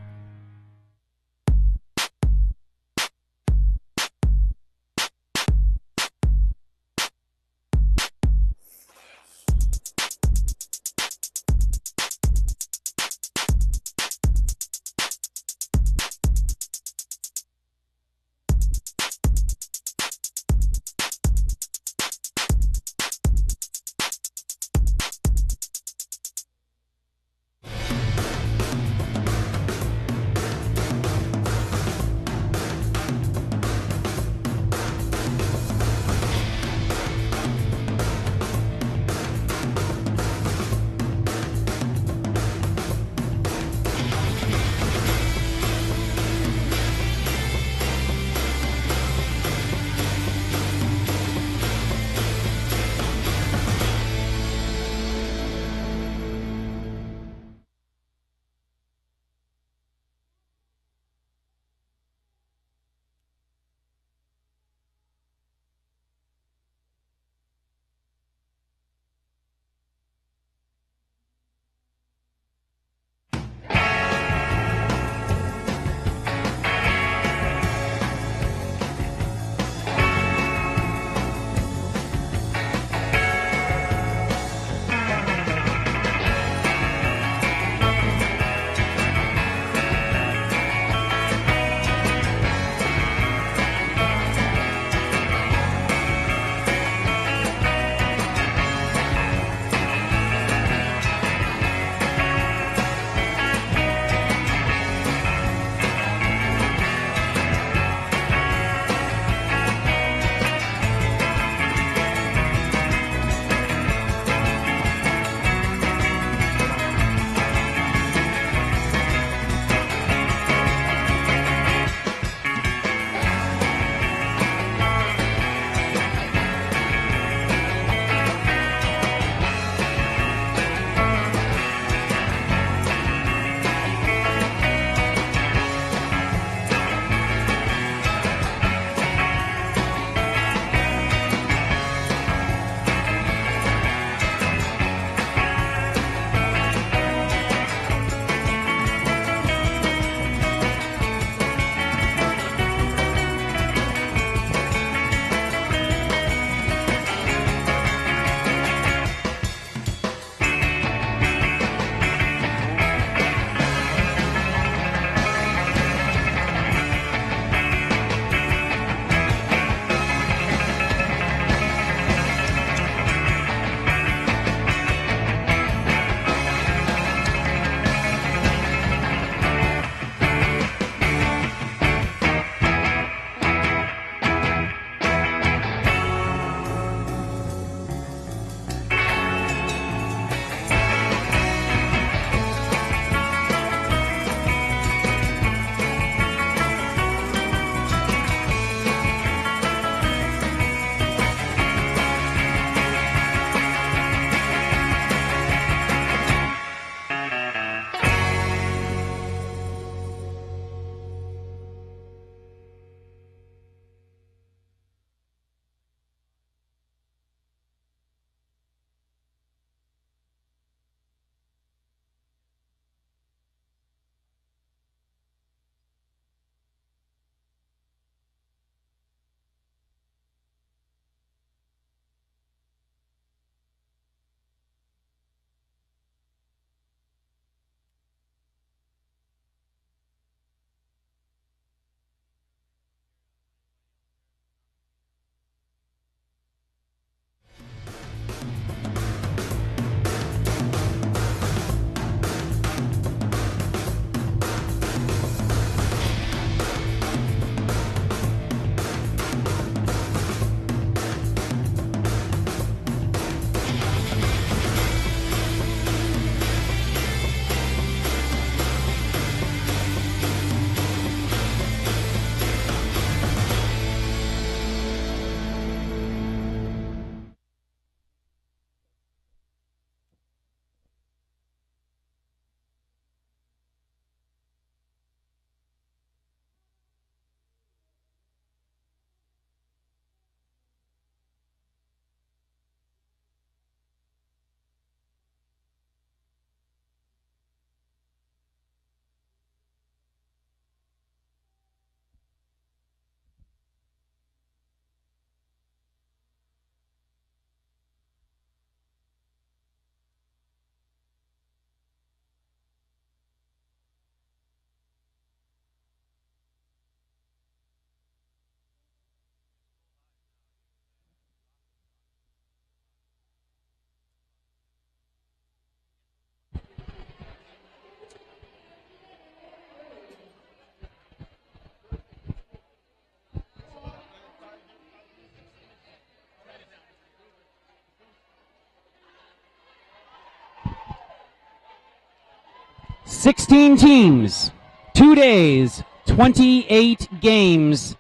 16 teams, 2 days, 28 games,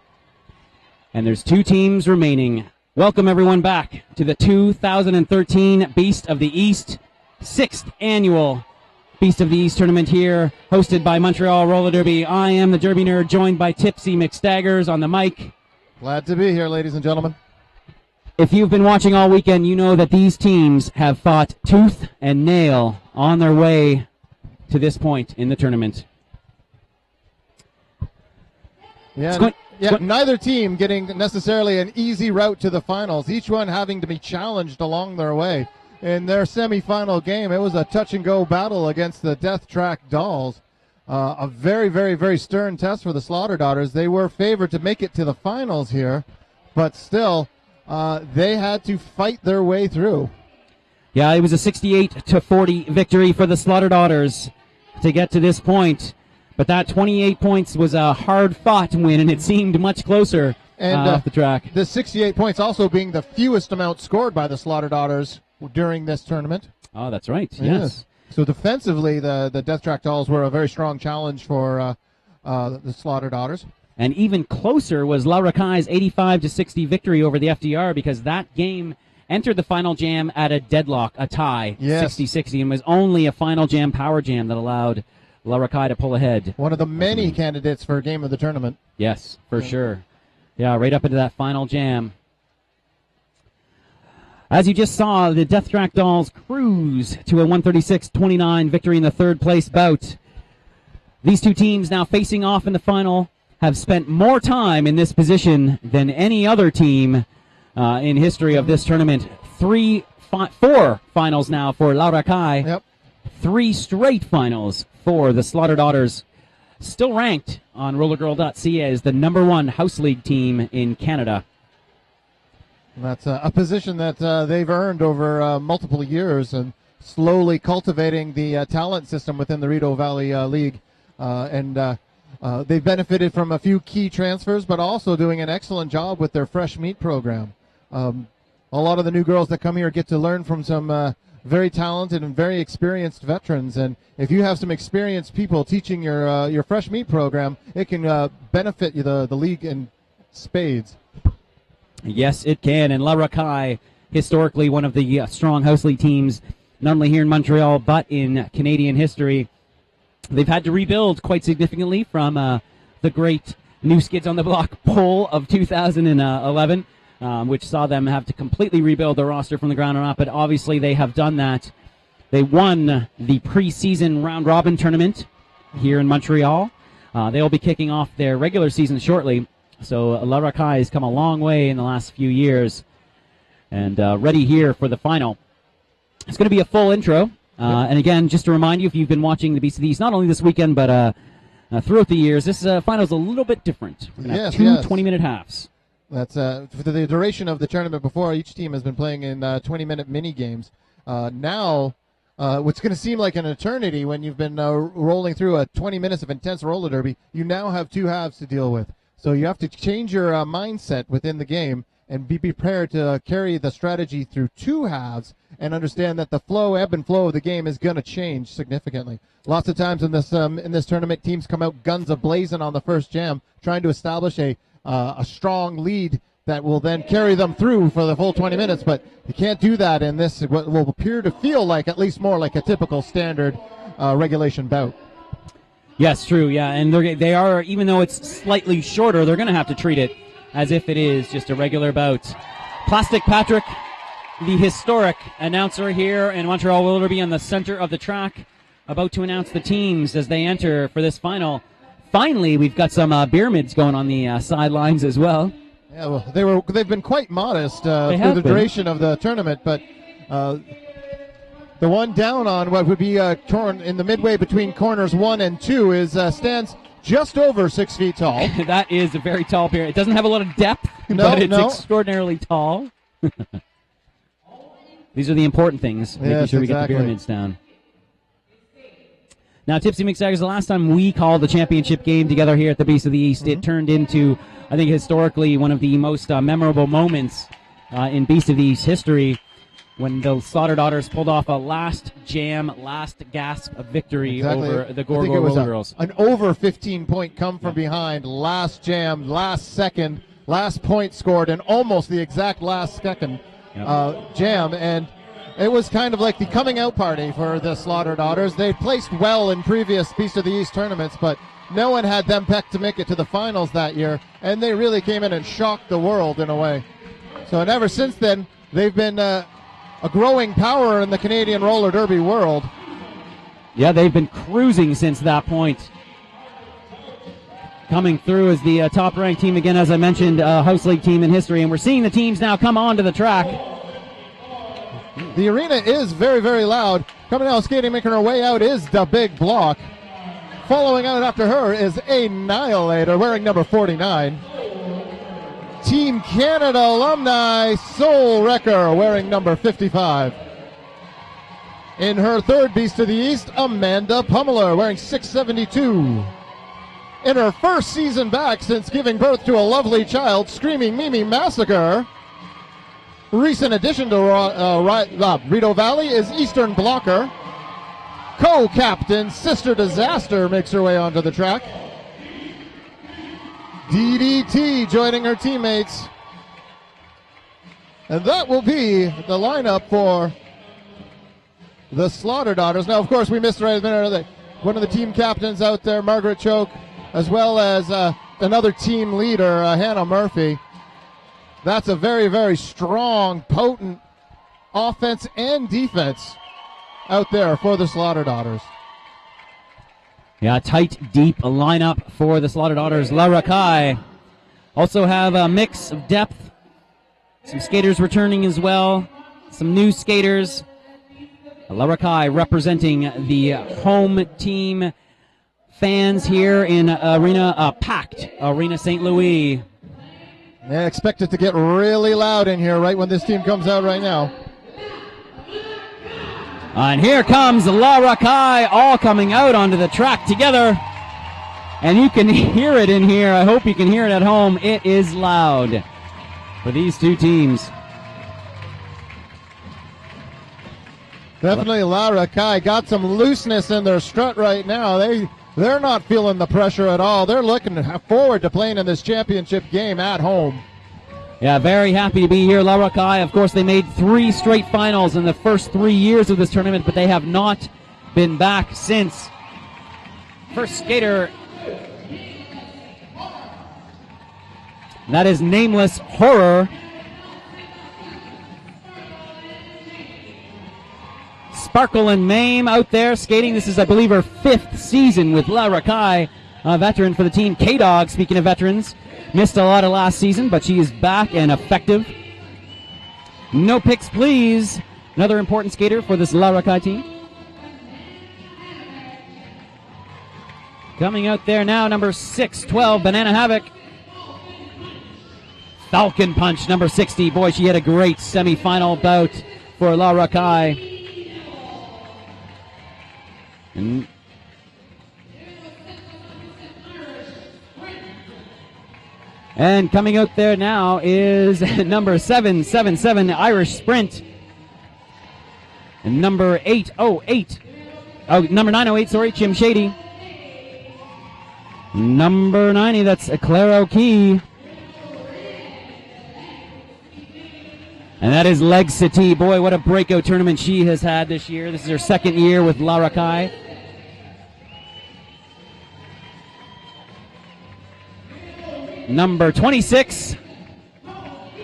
and there's 2 teams remaining. Welcome everyone back to the 2013 Beast of the East, 6th annual Beast of the East tournament here, hosted by Montreal Roller Derby. I am the Derby Nerd, joined by Tipsy McStaggers on the mic. Glad to be here, ladies and gentlemen. If you've been watching all weekend, you know that these teams have fought tooth and nail on their way to this point in the tournament. Neither team getting necessarily an easy route to the finals, each one having to be challenged along their way. In their semifinal game, it was a touch-and-go battle against the Death Track Dolls. A very, very, very stern test for the Slaughter Daughters. They were favored to make it to the finals here, but still, they had to fight their way through. Yeah, it was a 68-40 victory for the Slaughter Daughters to get to this point. But that 28 points was a hard-fought win, and it seemed much closer off the track. The 68 points also being the fewest amount scored by the Slaughter Daughters during this tournament. Oh, that's right, yes. So defensively, the Death Track Dolls were a very strong challenge for the Slaughter Daughters. And even closer was La Racaille's 85-60 victory over the FDR, because that game entered the final jam at a deadlock, a tie, 60-60, and was only a final jam power jam that allowed La Racaille to pull ahead. One of the many candidates for game of the tournament. Yes, for sure. Yeah, right up into that final jam. As you just saw, the Death Track Dolls cruise to a 136-29 victory in the third place bout. These 2 teams now facing off in the final have spent more time in this position than any other team in history of this tournament. 4 finals now for La Racaille. Yep. 3 straight finals for the Slaughter Daughters. Still ranked on rollergirl.ca as the #1 house league team in Canada. And that's a position that they've earned over multiple years, and slowly cultivating the talent system within the Rideau Valley League. They've benefited from a few key transfers, but also doing an excellent job with their fresh meat program. A lot of the new girls that come here get to learn from some very talented and very experienced veterans. And if you have some experienced people teaching your fresh meat program, it can benefit the league in spades. Yes, it can. And La Racaille, historically one of the strong house league teams, not only here in Montreal, but in Canadian history. They've had to rebuild quite significantly from the great New Skids on the Block poll of 2011, which saw them have to completely rebuild their roster from the ground up. But obviously they have done that. They won the preseason round-robin tournament here in Montreal. They'll be kicking off their regular season shortly. So La Racaille has come a long way in the last few years and ready here for the final. It's going to be a full intro. And again, just to remind you, if you've been watching the Beast of the East, not only this weekend, but throughout the years, this final is a little bit different. We're going to have 2 20-minute halves. That's for the duration of the tournament before, each team has been playing in 20-minute mini games. Now, what's going to seem like an eternity when you've been rolling through 20 minutes of intense roller derby, you now have 2 halves to deal with. So you have to change your mindset within the game and be prepared to carry the strategy through 2 halves and understand that the ebb and flow of the game is going to change significantly. Lots of times in this tournament, teams come out guns a-blazing on the first jam, trying to establish a strong lead that will then carry them through for the full 20 minutes. But you can't do that in this, what will appear to feel like at least more like a typical standard regulation bout. Yes, true, yeah. And they are, even though it's slightly shorter, they're going to have to treat it as if it is just a regular bout. Plastic Patrick, the historic announcer here in Montreal Roller Derby on the center of the track, about to announce the teams as they enter for this final. Finally, we've got some beer mids going on the sidelines as well. Yeah, well, they've been quite modest through the duration of the tournament, but the one down on what would be in the midway between corners 1 and 2 stands just over 6 feet tall. That is a very tall beer. It doesn't have a lot of depth, but it's extraordinarily tall. These are the important things, making sure we get the pyramids down. Now, Tipsy McStaggers, the last time we called the championship game together here at the Beast of the East, it turned into, I think, historically one of the most memorable moments in Beast of the East history. when the Slaughter Daughters pulled off a last gasp of victory over the Gorgor Roller Girls. An over 15-point come from behind, last jam, last second, last point scored, and almost the exact last second jam. And it was kind of like the coming out party for the Slaughter Daughters. They placed well in previous Beast of the East tournaments, but no one had them pegged to make it to the finals that year, and they really came in and shocked the world in a way. So, and ever since then, they've been a growing power in the Canadian roller derby world. Yeah, they've been cruising since that point. Coming through as the top-ranked team again, as I mentioned, house league team in history, and we're seeing the teams now come onto the track. The arena is very, very loud. Coming out skating, making her way out is the Big Block. Following out after her is Annihilator, wearing number 49. Team Canada alumni, Soul Wrecker, wearing number 55. In her third Beast of the East, Amanda Pummeler, wearing 672. In her first season back since giving birth to a lovely child, Screaming Mimi Massacre. Recent addition to Rideau Valley is Eastern Blocker. Co-captain Sister Disaster makes her way onto the track. DDT joining her teammates. And that will be the lineup for the Slaughter Daughters. Now, of course, we missed right at the minute one of the team captains out there, Margaret Choke, as well as another team leader, Hannah Murphy. That's a very, very strong, potent offense and defense out there for the Slaughter Daughters. Yeah, tight, deep lineup for the Slaughter Daughters. La Rakai also have a mix of depth. Some skaters returning as well. Some new skaters. La Rakai representing the home team fans here in packed Arena St. Louis. Yeah, expect it to get really loud in here right when this team comes out right now. And here comes La Rakai, all coming out onto the track together. And you can hear it in here. I hope you can hear it at home. It is loud for these two teams. Definitely La Rakai got some looseness in their strut right now. They're not feeling the pressure at all. They're looking forward to playing in this championship game at home. Yeah, very happy to be here. La Rakai, of course, they made 3 straight finals in the first 3 years of this tournament, but they have not been back since. First skater, that is Nameless Horror. Sparkle and Mame out there skating. This is, I believe, her 5th season with La Rakai, a veteran for the team. K-Dog, speaking of veterans, missed a lot of last season, but she is back and effective. No picks, please. Another important skater for this La Rakai team. Coming out there now, number 612, Banana Havoc. Falcon Punch, number 60. Boy, she had a great semifinal bout for La Rakai. And coming out there now is number 777, Irish Sprint. And number 808. Number 908, sorry, Chim Shady. Number 90, that's Claire O'Key. And that is Leg City. Boy, what a breakout tournament she has had this year. This is her 2nd year with La Rakai. Number 26,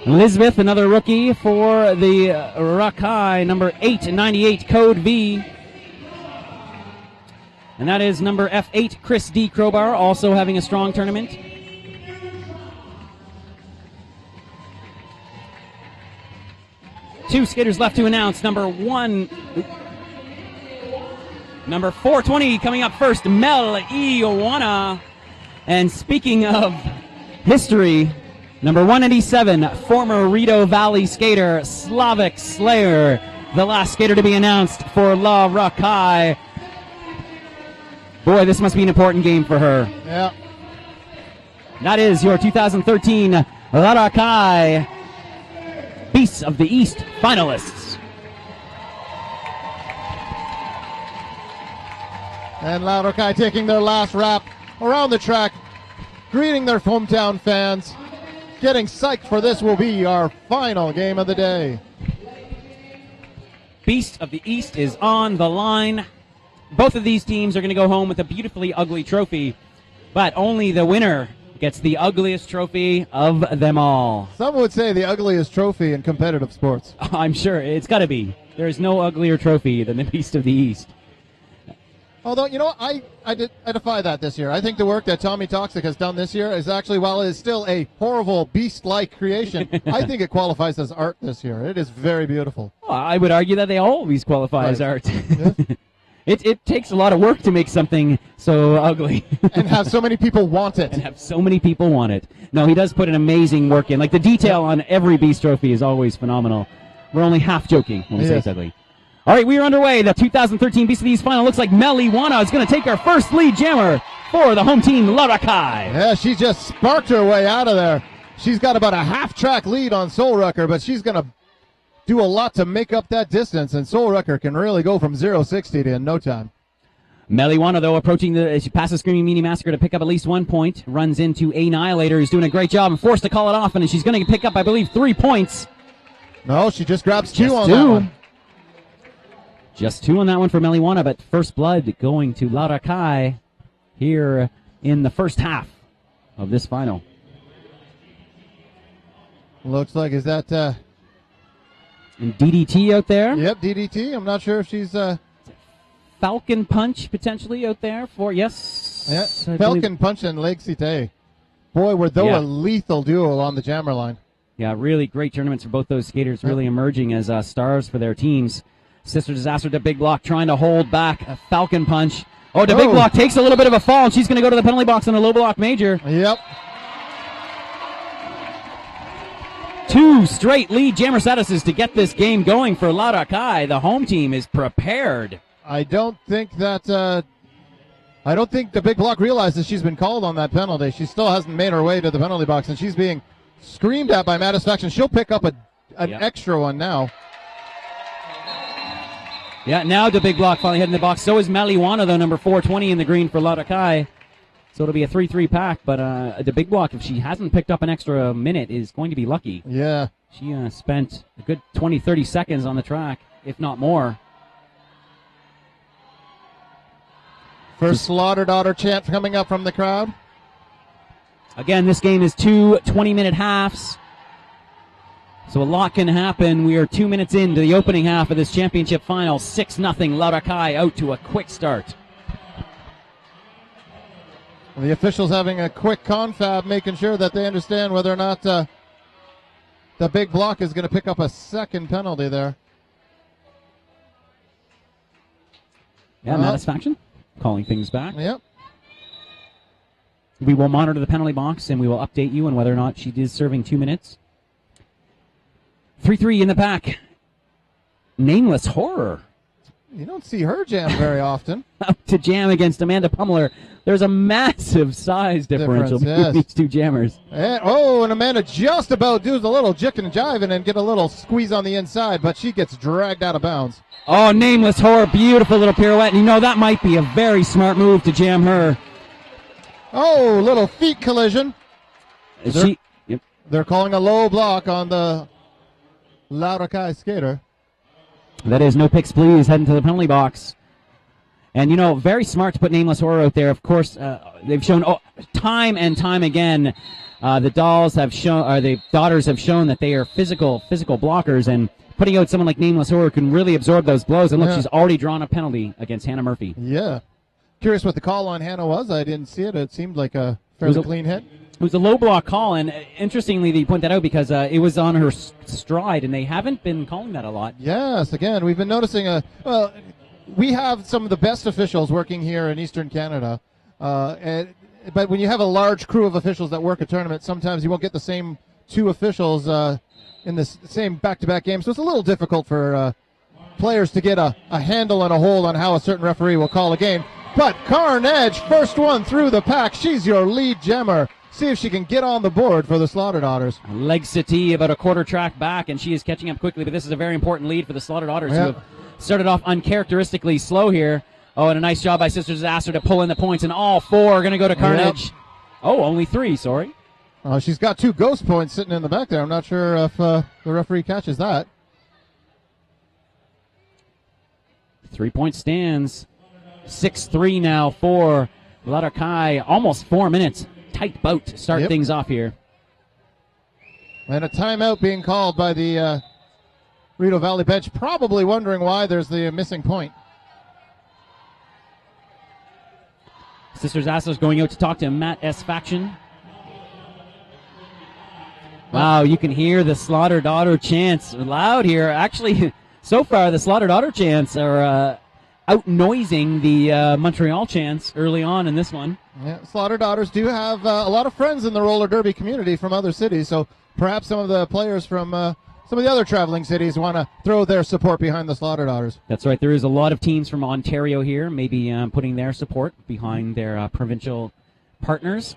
Elizabeth, another rookie for the Rakai. Number 898, Code V. And that is number F8, Chris D. Crowbar, also having a strong tournament. Two skaters left to announce. Number 420 coming up first, Mel Ioana. And speaking of history, number 187, former Rideau Valley skater, Slavic Slayer, the last skater to be announced for La Rakai. Boy, this must be an important game for her. Yeah. That is your 2013 La Rakai Beasts of the East finalists. And Lauderkai taking their last wrap around the track, greeting their hometown fans, getting psyched for this will be our final game of the day. Beast of the East is on the line. Both of these teams are going to go home with a beautifully ugly trophy, but only the winner gets the ugliest trophy of them all. Some would say the ugliest trophy in competitive sports. I'm sure it's got to be. There is no uglier trophy than the Beast of the East. Although, you know, I defy that this year. I think the work that Tommy Toxic has done this year is actually, while it is still a horrible beast-like creation, I think it qualifies as art this year. It is very beautiful. Well, I would argue that they always qualify as art. Yeah. It takes a lot of work to make something so ugly. And have so many people want it. And have so many people want it. No, he does put an amazing work in. Like, the detail on every Beast trophy is always phenomenal. We're only half joking when we say it's ugly. All right, we are underway. The 2013 Beast of the East final looks like Meliwana is going to take her first lead jammer for the home team, Lauderkai. Yeah, she just sparked her way out of there. She's got about a half-track lead on Solrucker, but she's going to do a lot to make up that distance, and Solrucker can really go from 0-60 in no time. Meliwana, though, approaching she passes Screaming Meanie Massacre to pick up at least 1 point, runs into Annihilator, who's doing a great job and forced to call it off, and she's going to pick up, I believe, 3 points. No, she just grabs two on two. that one. Just 2 on that one for Meliwana, but first blood going to Lauderkai here in the first half of this final. Looks like, is that... And DDT out there. Yep, DDT. I'm not sure if she's... Falcon Punch potentially out there for... Yes. Yeah, Falcon Punch and Leg Cite. Boy, were they a lethal duo on the jammer line. Yeah, really great tournaments for both those skaters, really emerging as stars for their teams. Sister Disaster to Big Block trying to hold back a Falcon Punch. Oh, Big Block takes a little bit of a fall, and she's going to go to the penalty box on a low block major. Yep. 2 straight lead jammer statuses to get this game going for Lauderkai. The home team is prepared. I don't think the Big Block realizes she's been called on that penalty. She still hasn't made her way to the penalty box, and she's being screamed at by Matisfaction. She'll pick up an extra one now. Yeah, now the Big Block finally heading the box. So is Meliwana, though, number 420 in the green for Lauderkai. So it'll be a 3-3 pack, but the Big Block, if she hasn't picked up an extra minute, is going to be lucky. Yeah. She spent a good 20, 30 seconds on the track, if not more. First Slaughter Daughter chant coming up from the crowd. Again, this game is 2 20-minute halves. So a lot can happen. We are 2 minutes into the opening half of this championship final. 6-0, Lauderkai out to a quick start. The officials having a quick confab, making sure that they understand whether or not the Big Block is going to pick up a second penalty there. Yeah, Matisfaction calling things back. Yep. We will monitor the penalty box, and we will update you on whether or not she is serving 2 minutes. 3-3 in the pack. Nameless Horror. You don't see her jam very often. Out to jam against Amanda Pummeler. There's a massive size differential between these two jammers. And Amanda just about does a little jick and jiving and get a little squeeze on the inside, but she gets dragged out of bounds. Oh, Nameless Horror, beautiful little pirouette. And you know, that might be a very smart move to jam her. Oh, little feet collision. They're calling a low block on the Lauderkai skater. That is no picks, please. Heading to the penalty box. And, you know, very smart to put Nameless Horror out there. Of course, they've shown time and time again, the daughters have shown that they are physical blockers, and putting out someone like Nameless Horror can really absorb those blows. And look, she's already drawn a penalty against Hannah Murphy. Yeah. Curious what the call on Hannah was. I didn't see it. It seemed like a fairly clean hit. It was a low block call, and interestingly, they point that out because it was on her stride, and they haven't been calling that a lot. Yes, again, we've been noticing we have some of the best officials working here in Eastern Canada, but when you have a large crew of officials that work a tournament, sometimes you won't get the same 2 officials in the same back-to-back game, so it's a little difficult for players to get a handle and a hold on how a certain referee will call a game. But Carnage, first one through the pack. She's your lead jammer. See if she can get on the board for the Slaughter Daughters. Leg City about a quarter track back, and she is catching up quickly, but this is a very important lead for the Slaughter Daughters who have started off uncharacteristically slow here. Oh, and a nice job by Sister Disaster to pull in the points, and all 4 are going to go to Carnage. Yep. Oh, only 3, sorry. She's got 2 ghost points sitting in the back there. I'm not sure if the referee catches that. 3-point stands. 6-3 now for Larakai. Almost 4 minutes. Tight bout to start things off here. And a timeout being called by the Rideau Valley bench, probably wondering why there's the missing point. Sisters Asler's going out to talk to Matt S. Faction. Wow, you can hear the Slaughter Daughter chants loud here. Actually, so far the Slaughter Daughter chants are out-noising the Montreal chants early on in this one. Yeah, Slaughter Daughters do have a lot of friends in the roller derby community from other cities, so perhaps some of the players from some of the other traveling cities want to throw their support behind the Slaughter Daughters. That's right. There is a lot of teams from Ontario here, maybe putting their support behind their provincial partners.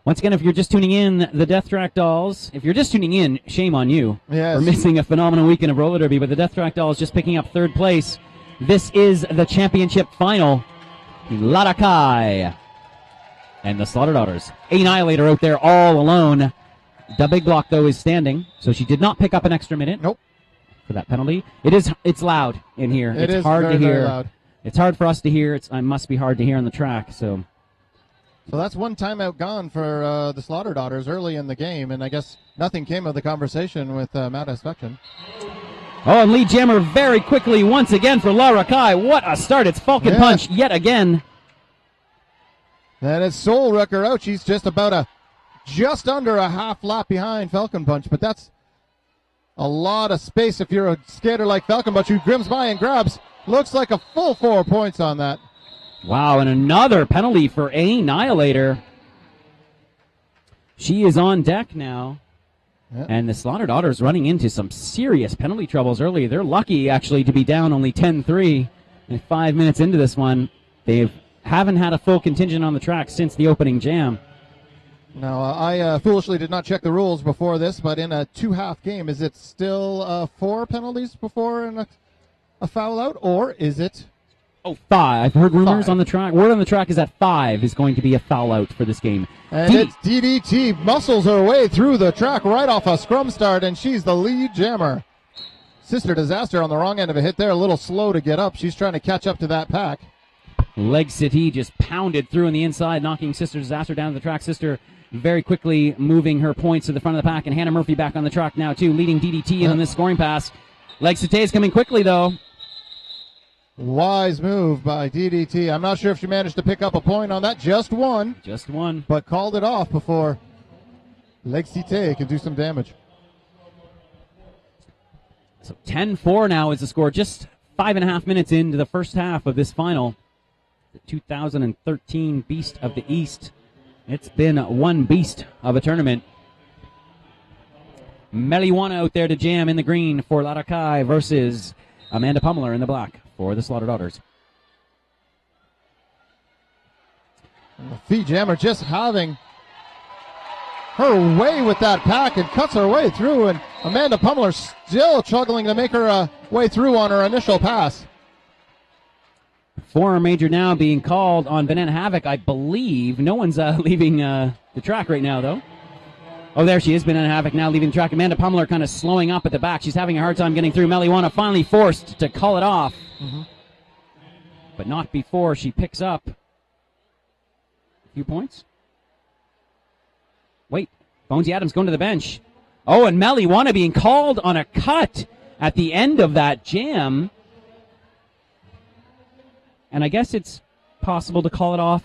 Once again, if you're just tuning in, the Death Track Dolls, if you're just tuning in, shame on you for missing a phenomenal weekend of roller derby, but the Death Track Dolls just picking up 3rd place. This is the championship final. Larakai and the Slaughter Daughters. Annihilator out there all alone. The Big Block, though, is standing, so she did not pick up an extra minute. Nope. For that penalty. It's loud in here. It's hard very, to hear. very loud. It's hard for us to hear. It must be hard to hear on the track, so... So that's one timeout gone for the Slaughter Daughters early in the game, and I guess nothing came of the conversation with Matt Espection. Oh, and lead jammer very quickly once again for Larakai. What a start. It's Falcon Punch yet again. That is Soul Wrecker out. She's just under a half lap behind Falcon Punch, but that's a lot of space if you're a skater like Falcon Punch who grims by and grabs. Looks like a full 4 points on that. Wow, and another penalty for Annihilator. She is on deck now. Yep. And the Slaughter Daughters running into some serious penalty troubles early. They're lucky, actually, to be down only 10-3. And 5 minutes into this one, they haven't had a full contingent on the track since the opening jam. Now, I foolishly did not check the rules before this, but in a 2-half game, is it still 4 penalties before a foul out, or is it... Oh, 5. I've heard rumors on the track. Word on the track is that 5 is going to be a foul out for this game. And it's DDT muscles her way through the track right off a scrum start, and she's the lead jammer. Sister Disaster on the wrong end of a hit there, a little slow to get up. She's trying to catch up to that pack. Leg City just pounded through on the inside, knocking Sister Disaster down to the track. Sister very quickly moving her points to the front of the pack, and Hannah Murphy back on the track now, too, leading DDT in on this scoring pass. Leg City is coming quickly, though. Wise move by DDT. I'm not sure if she managed to pick up a point on that. Just one. Just one. But called it off before Lexite can do some damage. So 10-4 now is the score. Just 5.5 minutes into the first half of this final. The 2013 Beast of the East. It's been one beast of a tournament. Meliwana out there to jam in the green for Larakai versus Amanda Pummeler in the black for the Slaughter Daughters. And the Fee Jammer just having her way with that pack and cuts her way through, and Amanda Pummeler still struggling to make her way through on her initial pass. Forearm major now being called on Banana Havoc, I believe. No one's leaving the track right now, though. Oh, there she is, Banana Havoc now leaving the track. Amanda Pummeler kind of slowing up at the back. She's having a hard time getting through. Meliwana finally forced to call it off. But not before she picks up a few points. Wait, Bonesy Adams going to the bench. Oh, and Meliwana being called on a cut at the end of that jam. And I guess it's possible to call it off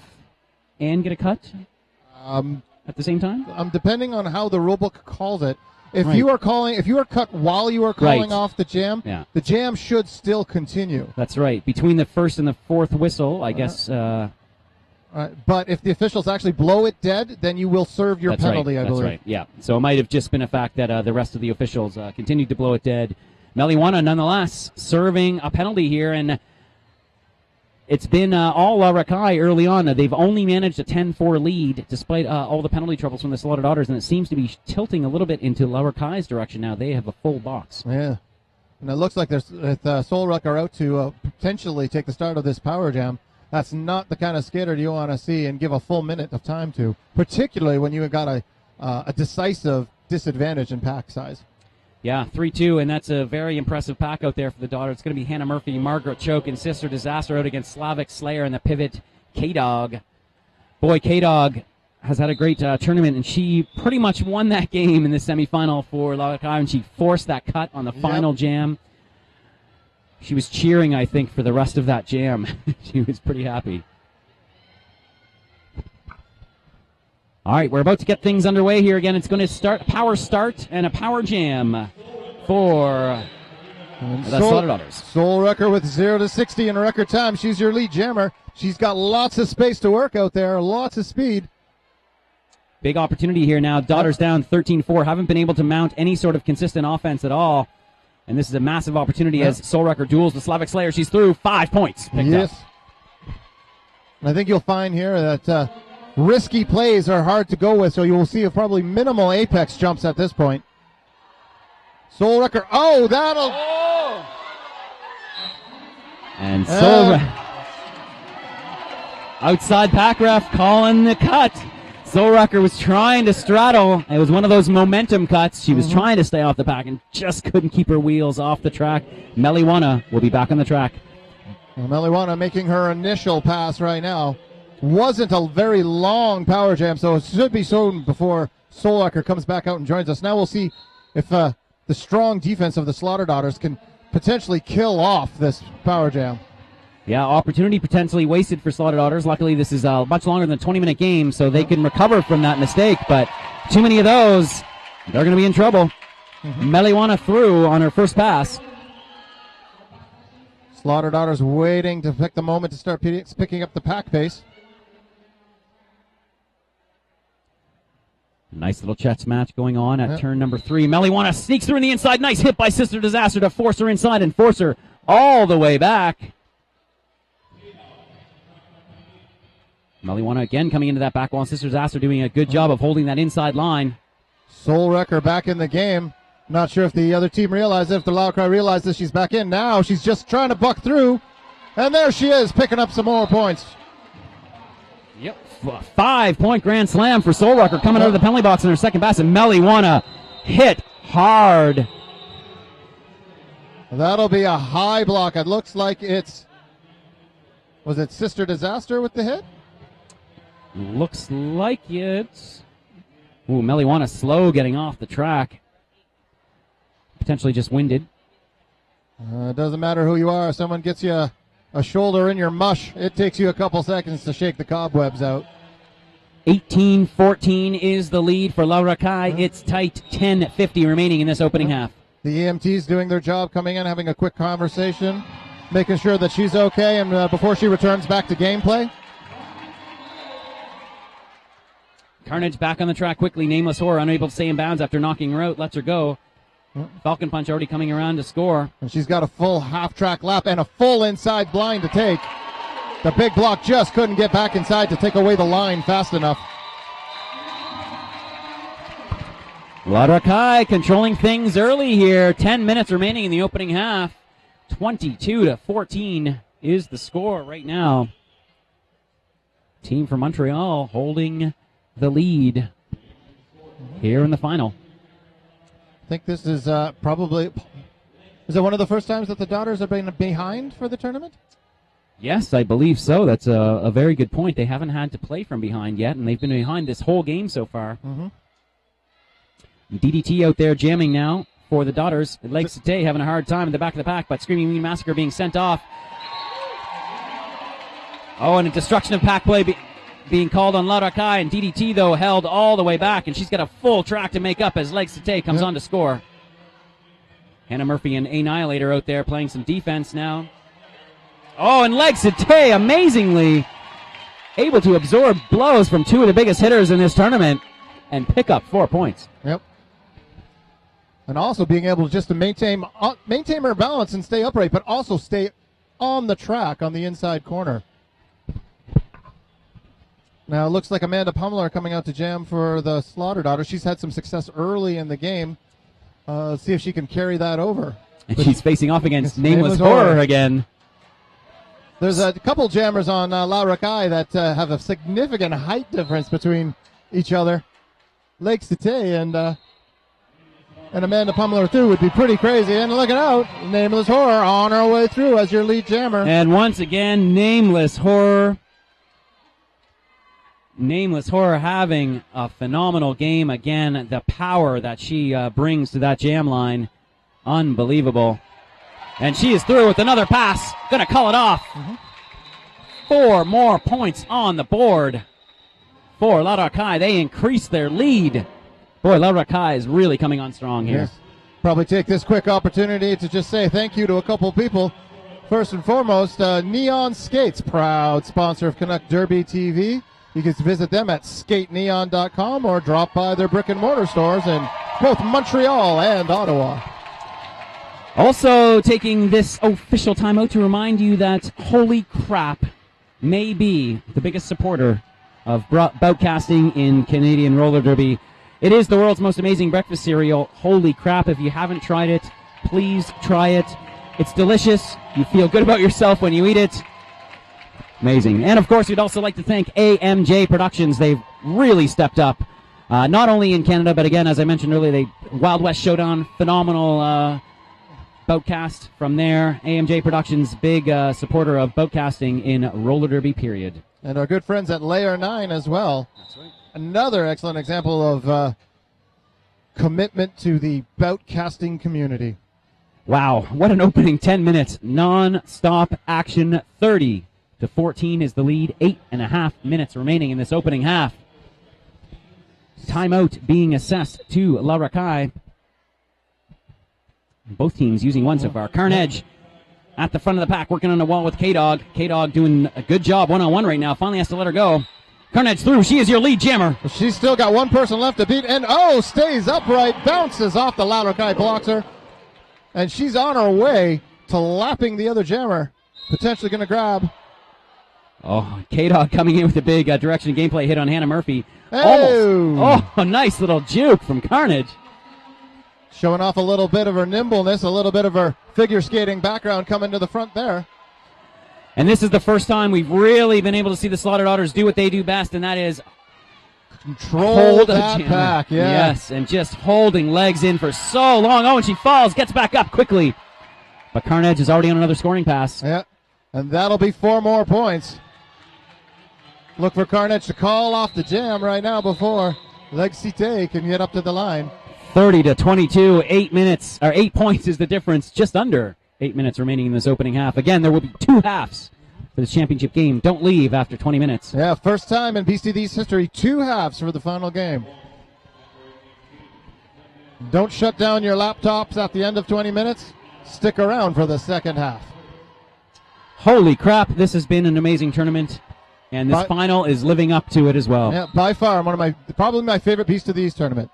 and get a cut at the same time? Depending on how the rulebook calls it. If you are cut while you are calling off the jam, the jam should still continue. That's right. Between the first and the fourth whistle, I guess. But if the officials actually blow it dead, then you will serve your penalty, I believe. That's right, yeah. So it might have just been a fact that the rest of the officials continued to blow it dead. Meliwana, nonetheless, serving a penalty here, and it's been all Larakai early on. They've only managed a 10-4 lead despite all the penalty troubles from the Slaughter Daughters, and it seems to be tilting a little bit into Larakai's direction now. They have a full box. Yeah. And it looks like there's with Solruck are out to potentially take the start of this power jam. That's not the kind of skater you want to see and give a full minute of time to, particularly when you've got a decisive disadvantage in pack size. Yeah, 3-2, and that's a very impressive pack out there for the daughter. It's going to be Hannah Murphy, Margaret Choke, and Sister Disaster out against Slavic Slayer and the pivot K-Dog. Boy, K-Dog has had a great tournament, and she pretty much won that game in the semifinal for Laurakai, and she forced that cut on the final jam. She was cheering, I think, for the rest of that jam. She was pretty happy. All right, we're about to get things underway here again. It's going to start a power start and a power jam for the Slaughter Daughters. Solrucker with 0 to 60 in record time. She's your lead jammer. She's got lots of space to work out there, lots of speed. Big opportunity here now. Daughters down 13-4. Haven't been able to mount any sort of consistent offense at all. And this is a massive opportunity as Solrucker duels the Slavic Slayer. She's through 5 points. Picked up. And I think you'll find here that risky plays are hard to go with, so you will see probably minimal apex jumps at this point. Solrucker, that'll... And Solrucker... Outside pack ref calling the cut. Solrucker was trying to straddle. It was one of those momentum cuts. She was trying to stay off the pack and just couldn't keep her wheels off the track. Meliwana will be back on the track. Well, Meliwana making her initial pass right now. Wasn't a very long power jam, so it should be soon before Solrucker comes back out and joins us. Now we'll see if the strong defense of the Slaughter Daughters can potentially kill off this power jam. Yeah, opportunity potentially wasted for Slaughter Daughters. Luckily, this is much longer than a 20-minute game, so they can recover from that mistake. But too many of those, they're going to be in trouble. Meliwana through on her first pass. Slaughter Daughters waiting to pick the moment to start picking up the pack pace. Nice little chess match going on at turn number 3. Meliwana sneaks through in the inside. Nice hit by Sister Disaster to force her inside and force her all the way back. Meliwana again coming into that back wall. Sister Disaster doing a good job of holding that inside line. Solrucker back in the game. Not sure if the other team realized it, if the Laurakai realized that she's back in. Now she's just trying to buck through. And there she is, picking up some more points. Yep. 5-point grand slam for Solrucker coming out of the penalty box in her second pass. And Meliwana hit hard. That'll be a high block. It looks like was it Sister Disaster with the hit? Looks like it. Ooh, Meliwana slow getting off the track. Potentially just winded. It doesn't matter who you are. If someone gets you a shoulder in your mush, it takes you a couple seconds to shake the cobwebs out. 18-14 is the lead for Laurakai. It's tight. 10:50 remaining in this opening half. The EMT's doing their job, coming in, having a quick conversation, making sure that she's okay, and before she returns back to gameplay. Carnage back on the track quickly. Nameless Horror unable to stay in bounds after knocking her out. Lets her go. Falcon Punch already coming around to score. And she's got a full half-track lap and a full inside blind to take. The big block just couldn't get back inside to take away the line fast enough. Laurakai controlling things early here. 10 minutes remaining in the opening half. 22-14 is the score right now. Team from Montreal holding the lead here in the final. I think this is probably... Is it one of the first times that the Daughters have been behind for the tournament? Yes, I believe so. That's a very good point. They haven't had to play from behind yet, and they've been behind this whole game so far. DDT out there jamming now for the Daughters. Lake Cité having a hard time in the back of the pack, but Screaming Mean Massacre being sent off. Oh, and a destruction of pack play being called on Laurakai, and DDT, though, held all the way back, and she's got a full track to make up as Lake Cité comes on to score. Hannah Murphy and Annihilator out there playing some defense now. Oh, and Lake Cité amazingly able to absorb blows from two of the biggest hitters in this tournament and pick up 4 points. Yep. And also being able just to maintain her balance and stay upright, but also stay on the track on the inside corner. Now it looks like Amanda Pummeler coming out to jam for the Slaughter Daughters. She's had some success early in the game. Let's see if she can carry that over. And she's facing off against Nameless Nameless Horror Horror. again. There's a couple jammers on Laura Kai that have a significant height difference between each other. Lake Cite and Amanda Pummeler through would be pretty crazy. And looking out, Nameless Horror on her way through as your lead jammer. And once again, Nameless Horror. Nameless Horror having a phenomenal game. Again, the power that she brings to that jam line, unbelievable. And she is through with another pass. Gonna call it off. 4 more points on the board for Laura Kai. They increase their lead. Boy, Laura Kai is really coming on strong here. Yes. Probably take this quick opportunity to just say thank you to a couple people. First and foremost, Neon Skates, proud sponsor of Canuck Derby TV. You can visit them at skateneon.com or drop by their brick and mortar stores in both Montreal and Ottawa. Also taking this official timeout to remind you that Holy Crap may be the biggest supporter of boutcasting in Canadian roller derby. It is the world's most amazing breakfast cereal, Holy Crap. If you haven't tried it, please try it. It's delicious. You feel good about yourself when you eat it. Amazing. And of course, we'd also like to thank AMJ Productions. They've really stepped up, not only in Canada, but again, as I mentioned earlier, Wild West Showdown, phenomenal boutcast from there. AMJ Productions, big supporter of boutcasting in roller derby, period. And our good friends at Layer 9 as well. That's right. Another excellent example of commitment to the boutcasting community. Wow, what an opening 10 minutes. Non-stop action. 30-14 is the lead. 8.5 minutes remaining in this opening half. Timeout being assessed to Laura Kai. Both teams using one so far. Carnage at the front of the pack, working on the wall with K-Dog. K-Dog doing a good job one-on-one right now. Finally has to let her go. Carnage through. She is your lead jammer. She's still got one person left to beat, and stays upright, bounces off the Laura Kai, blocks her, and she's on her way to lapping the other jammer. Potentially going to grab. Oh, K-Dog coming in with a big direction and gameplay hit on Hannah Murphy. Oh. Almost. Oh, a nice little juke from Carnage. Showing off a little bit of her nimbleness, a little bit of her figure skating background coming to the front there. And this is the first time we've really been able to see the Slaughter Daughters do what they do best, and that is Control hold that a jammer. pack, yeah. Yes, and just holding legs in for so long. Oh, and she falls, gets back up quickly. But Carnage is already on another scoring pass. Yeah, and that'll be 4 more points. Look for Carnage to call off the jam right now before Leg Cite can get up to the line. 30-22, 8 points is the difference, just under 8 minutes remaining in this opening half. Again, there will be 2 halves for this championship game. Don't leave after 20 minutes. Yeah, first time in BCD's history, 2 halves for the final game. Don't shut down your laptops at the end of 20 minutes. Stick around for the second half. Holy crap, this has been an amazing tournament, and this final is living up to it as well. Yeah, by far, probably my favorite piece to these tournament.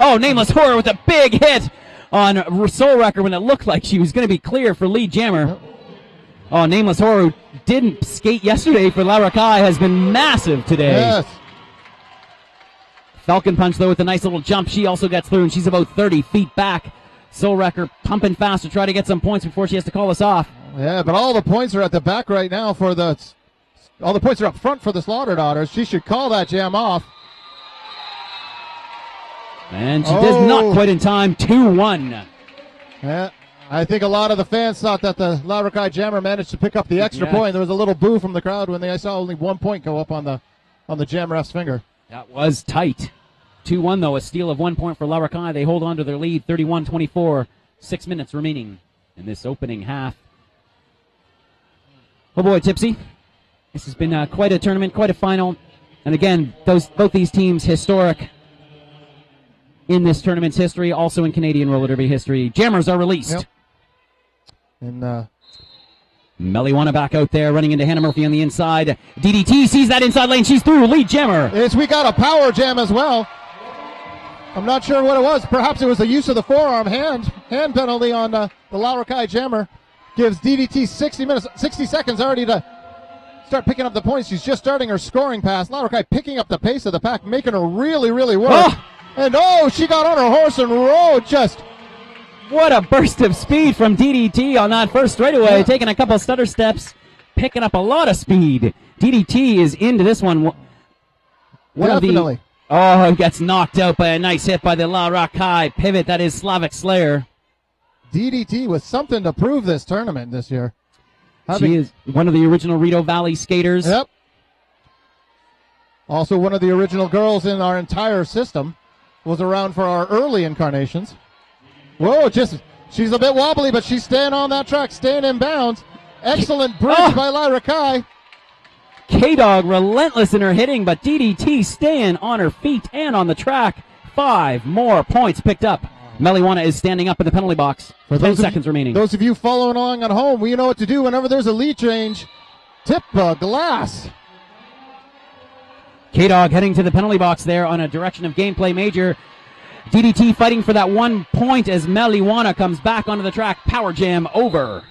Oh, Nameless Horror with a big hit on Soul Wrecker when it looked like she was going to be clear for lead jammer. Oh, Nameless Horror, who didn't skate yesterday for Laura Kai, has been massive today. Yes. Falcon Punch, though, with a nice little jump. She also gets through, and she's about 30 feet back. Soul Wrecker pumping fast to try to get some points before she has to call us off. Yeah, but all the points are at the back right now all the points are up front for the Slaughter Daughters. She should call that jam off. And she does not quite in time. 2-1. Yeah, I think a lot of the fans thought that the Laura Kai jammer managed to pick up the extra point. There was a little boo from the crowd when they saw only 1 point go up on the jam ref's finger. That was tight. 2-1, though, a steal of 1 point for Laura Kai. They hold on to their lead, 31-24. 6 minutes remaining in this opening half. Oh, boy, Tipsy. This has been quite a tournament, quite a final. And again, both these teams historic in this tournament's history, also in Canadian roller derby history. Jammers are released. Yep. And Meliwana back out there, running into Hannah Murphy on the inside. DDT sees that inside lane. She's through. Lead jammer. we got a power jam as well. I'm not sure what it was. Perhaps it was the use of the forearm hand penalty on the Laura Kai jammer. Gives DDT 60 seconds already to start picking up the points. She's just starting her scoring pass. Laura Kai picking up the pace of the pack, making her really, really work. Oh! And she got on her horse and rode just What a burst of speed from DDT on that first straightaway, taking a couple stutter steps, picking up a lot of speed. DDT is into this one. Definitely. He gets knocked out by a nice hit by the La Rakai pivot. That is Slavic Slayer. DDT with something to prove this tournament this year. She is one of the original Rideau Valley skaters. Yep. Also one of the original girls in our entire system. Was around for our early incarnations. Whoa, she's a bit wobbly, but she's staying on that track, staying in bounds. Excellent bridge by Lyra Kai. K-Dog relentless in her hitting, but DDT staying on her feet and on the track. 5 more points picked up. Meliwana is standing up in the penalty box. 10 seconds remaining. Those of you following along at home, you know what to do whenever there's a lead change. Tip a glass. K-Dog heading to the penalty box there on a direction of gameplay major. DDT fighting for that 1 point as Meliwana comes back onto the track. Power jam over.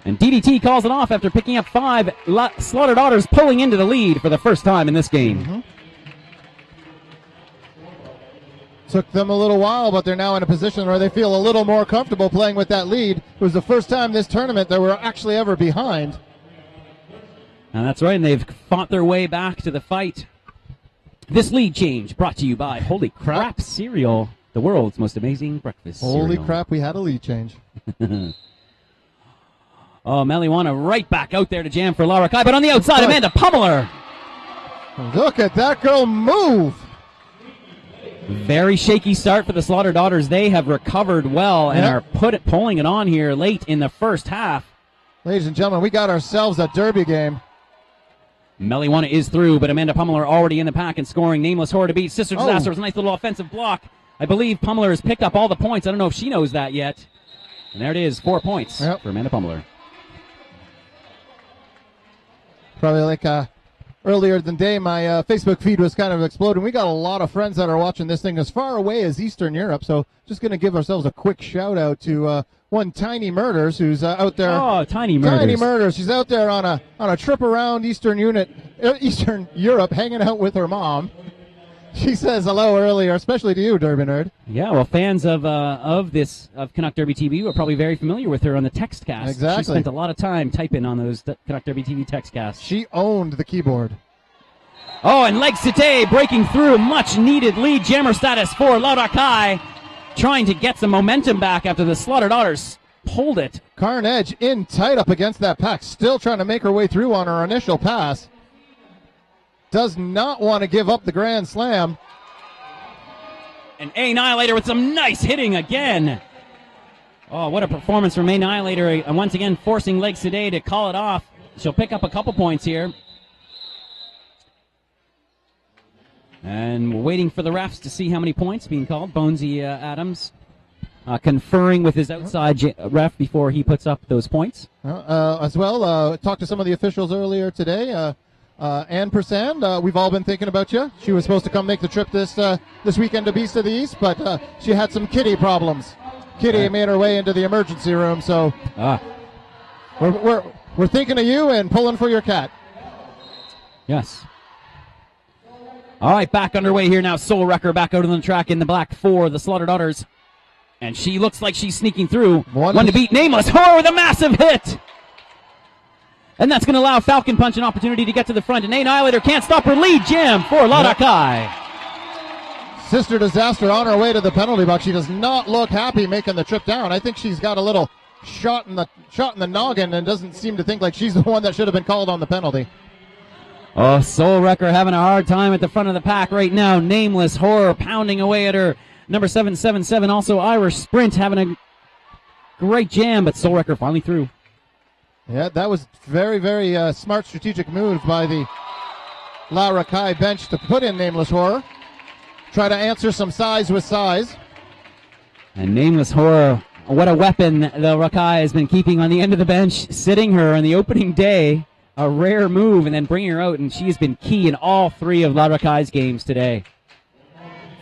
And DDT calls it off after picking up 5. Slaughter Daughters pulling into the lead for the first time in this game. Mm-hmm. Took them a little while, but they're now in a position where they feel a little more comfortable playing with that lead. It was the first time this tournament they were actually ever behind. And that's right, and they've fought their way back to the fight. This lead change brought to you by Holy Crap Cereal, the world's most amazing breakfast cereal. Holy crap, we had a lead change. Meliwana right back out there to jam for Lara Kai, but on the outside, Amanda Pummeler. Look at that girl move. Very shaky start for the Slaughter Daughters. They have recovered well and are pulling it on here late in the first half. Ladies and gentlemen, we got ourselves a derby game. Meliwana is through, but Amanda Pummeler already in the pack and scoring. Nameless Horror to beat. Sister Disaster was a nice little offensive block. I believe Pummeler has picked up all the points. I don't know if she knows that yet. And there it is, 4 points for Amanda Pummeler. Probably like earlier than day, my Facebook feed was kind of exploding. We got a lot of friends that are watching this thing as far away as Eastern Europe. So just going to give ourselves a quick shout out to one Tiny Murders who's out there. Oh, Tiny Murders. Tiny Murders. She's out there on a trip around Eastern Europe, hanging out with her mom. She says hello earlier, especially to you, Derby Nerd. Yeah, well, fans of Canuck Derby TV are probably very familiar with her on the text cast. Exactly. She spent a lot of time typing on those Canuck Derby TV text casts. She owned the keyboard. Oh, and Leg Cité breaking through. Much needed lead jammer status for Laurakai. Trying to get some momentum back after the Slaughter Daughters pulled it. Carnage in tight up against that pack. Still trying to make her way through on her initial pass. Does not want to give up the Grand Slam. And Annihilator with some nice hitting again. Oh, what a performance from Annihilator. And once again forcing Leg Cité to call it off. She'll pick up a couple points here. And we're waiting for the refs to see how many points being called. Bonesy Adams conferring with his outside ref before he puts up those points. As well, talked to some of the officials earlier today. Ann Persand, we've all been thinking about you. She was supposed to come make the trip this weekend to Beast of the East, but she had some kitty problems. Kitty made her way into the emergency room, so we're thinking of you and pulling for your cat. Yes. All right, back underway here now. Soul Wrecker back out on the track in the black for the Slaughter Daughters. And she looks like she's sneaking through. One to beat. Nameless Horror with a massive hit. And that's going to allow Falcon Punch an opportunity to get to the front. And Annihilator can't stop her lead jam for Laurakai. Sister Disaster on her way to the penalty box. She does not look happy making the trip down. I think she's got a little shot in the noggin and doesn't seem to think like she's the one that should have been called on the penalty. Oh, Soul Wrecker having a hard time at the front of the pack right now. Nameless Horror pounding away at her. Number 777, also Irish Sprint having a great jam, but Soul Wrecker finally through. Yeah, that was very, very smart strategic move by the Laura Kai bench to put in Nameless Horror. Try to answer some size with size. And Nameless Horror, what a weapon the Rakai has been keeping on the end of the bench, sitting her on the opening day. A rare move, and then bringing her out, and she has been key in all three of La Rakai's games today.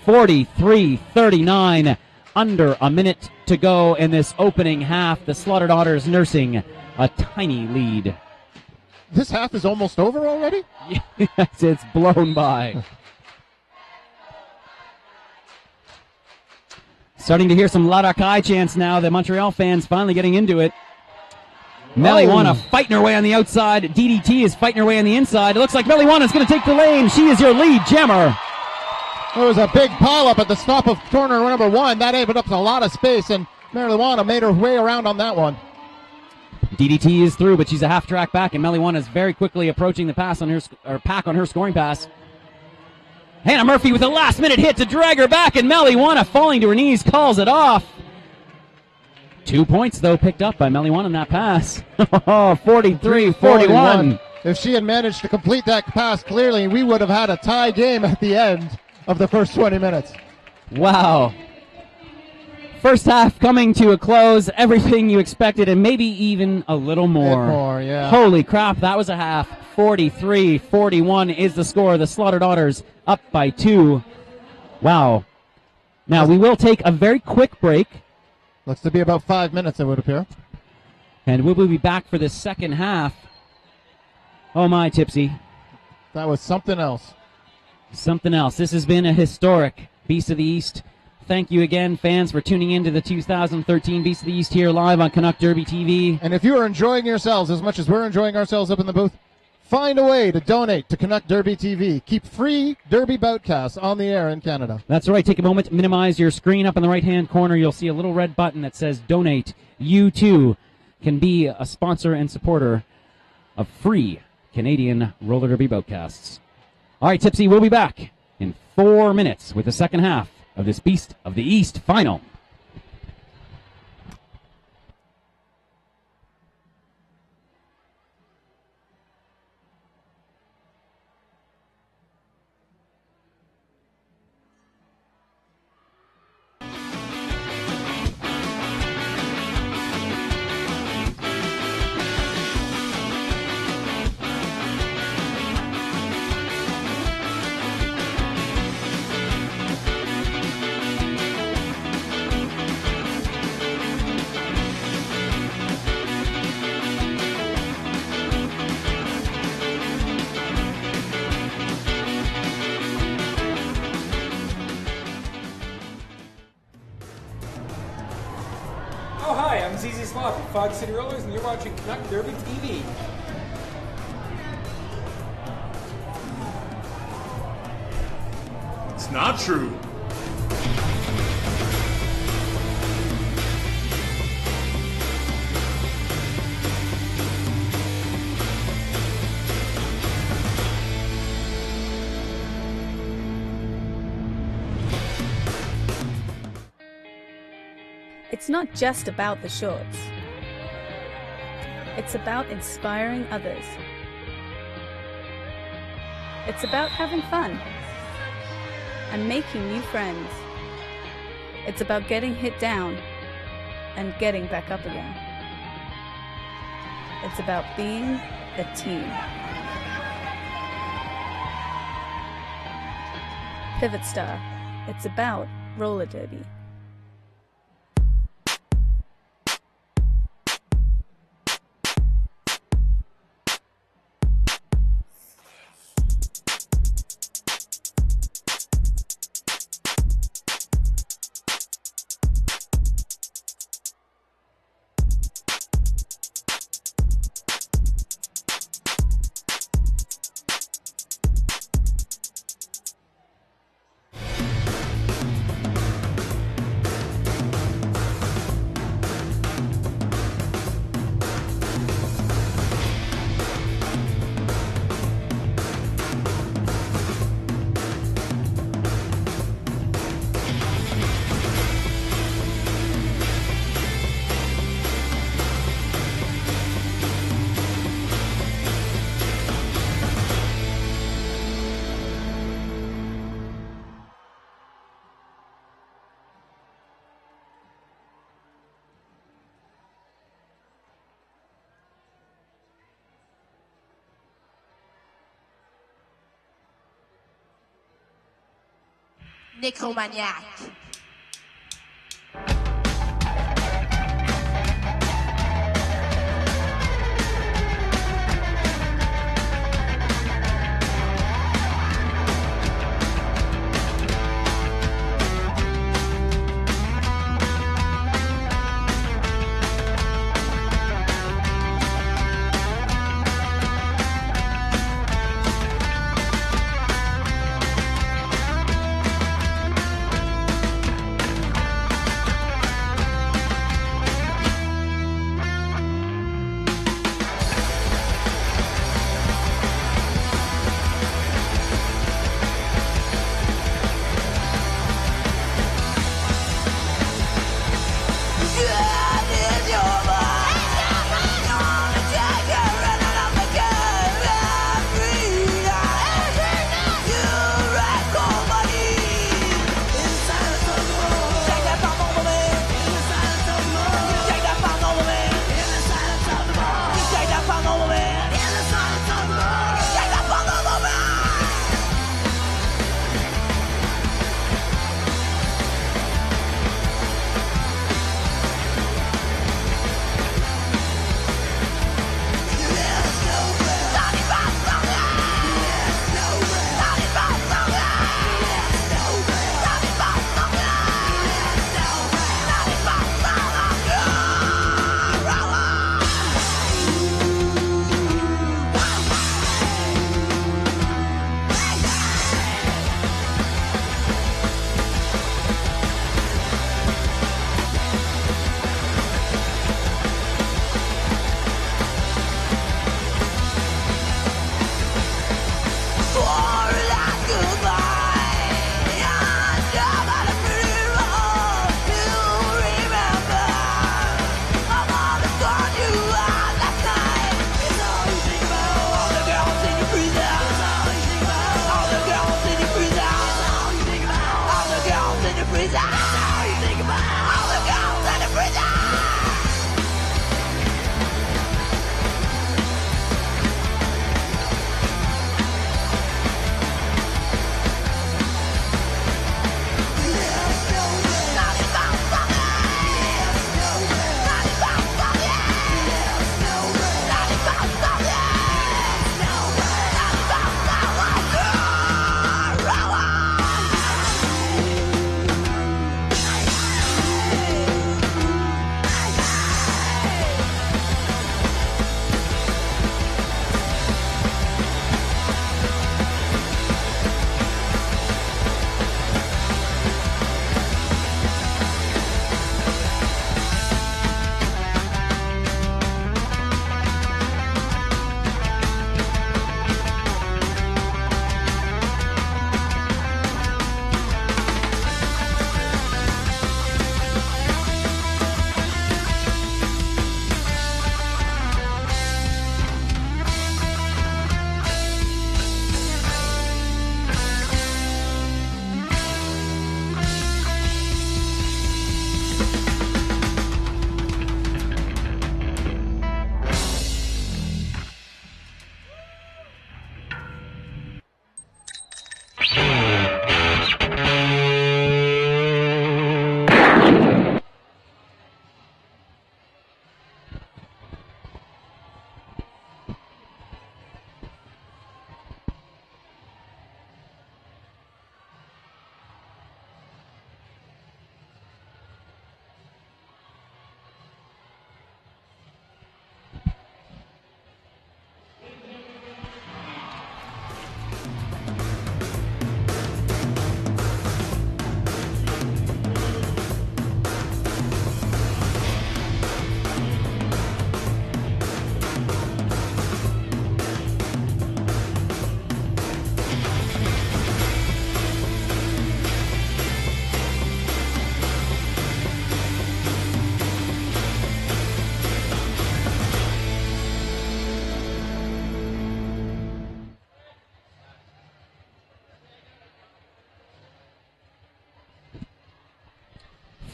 43-39, under a minute to go in this opening half. The Slaughter Daughters nursing a tiny lead. This half is almost over already? Yes, it's blown by. Starting to hear some Larakai chants now. The Montreal fans finally getting into it. Meliwana fighting her way on the outside. DDT is fighting her way on the inside. It looks like Meliwana's going to take the lane. She is your lead jammer. There was a big pile-up at the stop of corner number 1. That opened up a lot of space, and Meliwana made her way around on that one. DDT is through, but she's a half track back, and Meliwana is very quickly approaching the pass on her pack on her scoring pass. Hannah Murphy with a last-minute hit to drag her back, and Meliwana falling to her knees calls it off. 2 points, though, picked up by Meliwana on that pass. 43-41. If she had managed to complete that pass clearly, we would have had a tie game at the end of the first 20 minutes. Wow. First half coming to a close. Everything you expected, and maybe even a little more. Yeah. Holy crap, that was a half. 43-41 is the score. The Slaughter Daughters up by 2. Wow. Now, we will take a very quick break. Looks to be about 5 minutes, it would appear. And we will be back for the second half. Oh my, Tipsy. That was something else. Something else. This has been a historic Beast of the East. Thank you again, fans, for tuning in to the 2013 Beast of the East here live on Canuck Derby TV. And if you are enjoying yourselves as much as we're enjoying ourselves up in the booth, find a way to donate to Canuck Derby TV. Keep free Derby boutcasts on the air in Canada. That's right. Take a moment, minimize your screen. Up in the right-hand corner, you'll see a little red button that says Donate. You, too, can be a sponsor and supporter of free Canadian roller derby boutcasts. All right, Tipsy, we'll be back in 4 minutes with the second half of this Beast of the East final. Oh, hi, I'm ZZ Slop with Fog City Rollers, and you're watching Canuck Derby TV. It's not true. It's not just about the shorts. It's about inspiring others. It's about having fun and making new friends. It's about getting hit down and getting back up again. It's about being a team. Pivot Star. It's about roller derby. Necromaniac.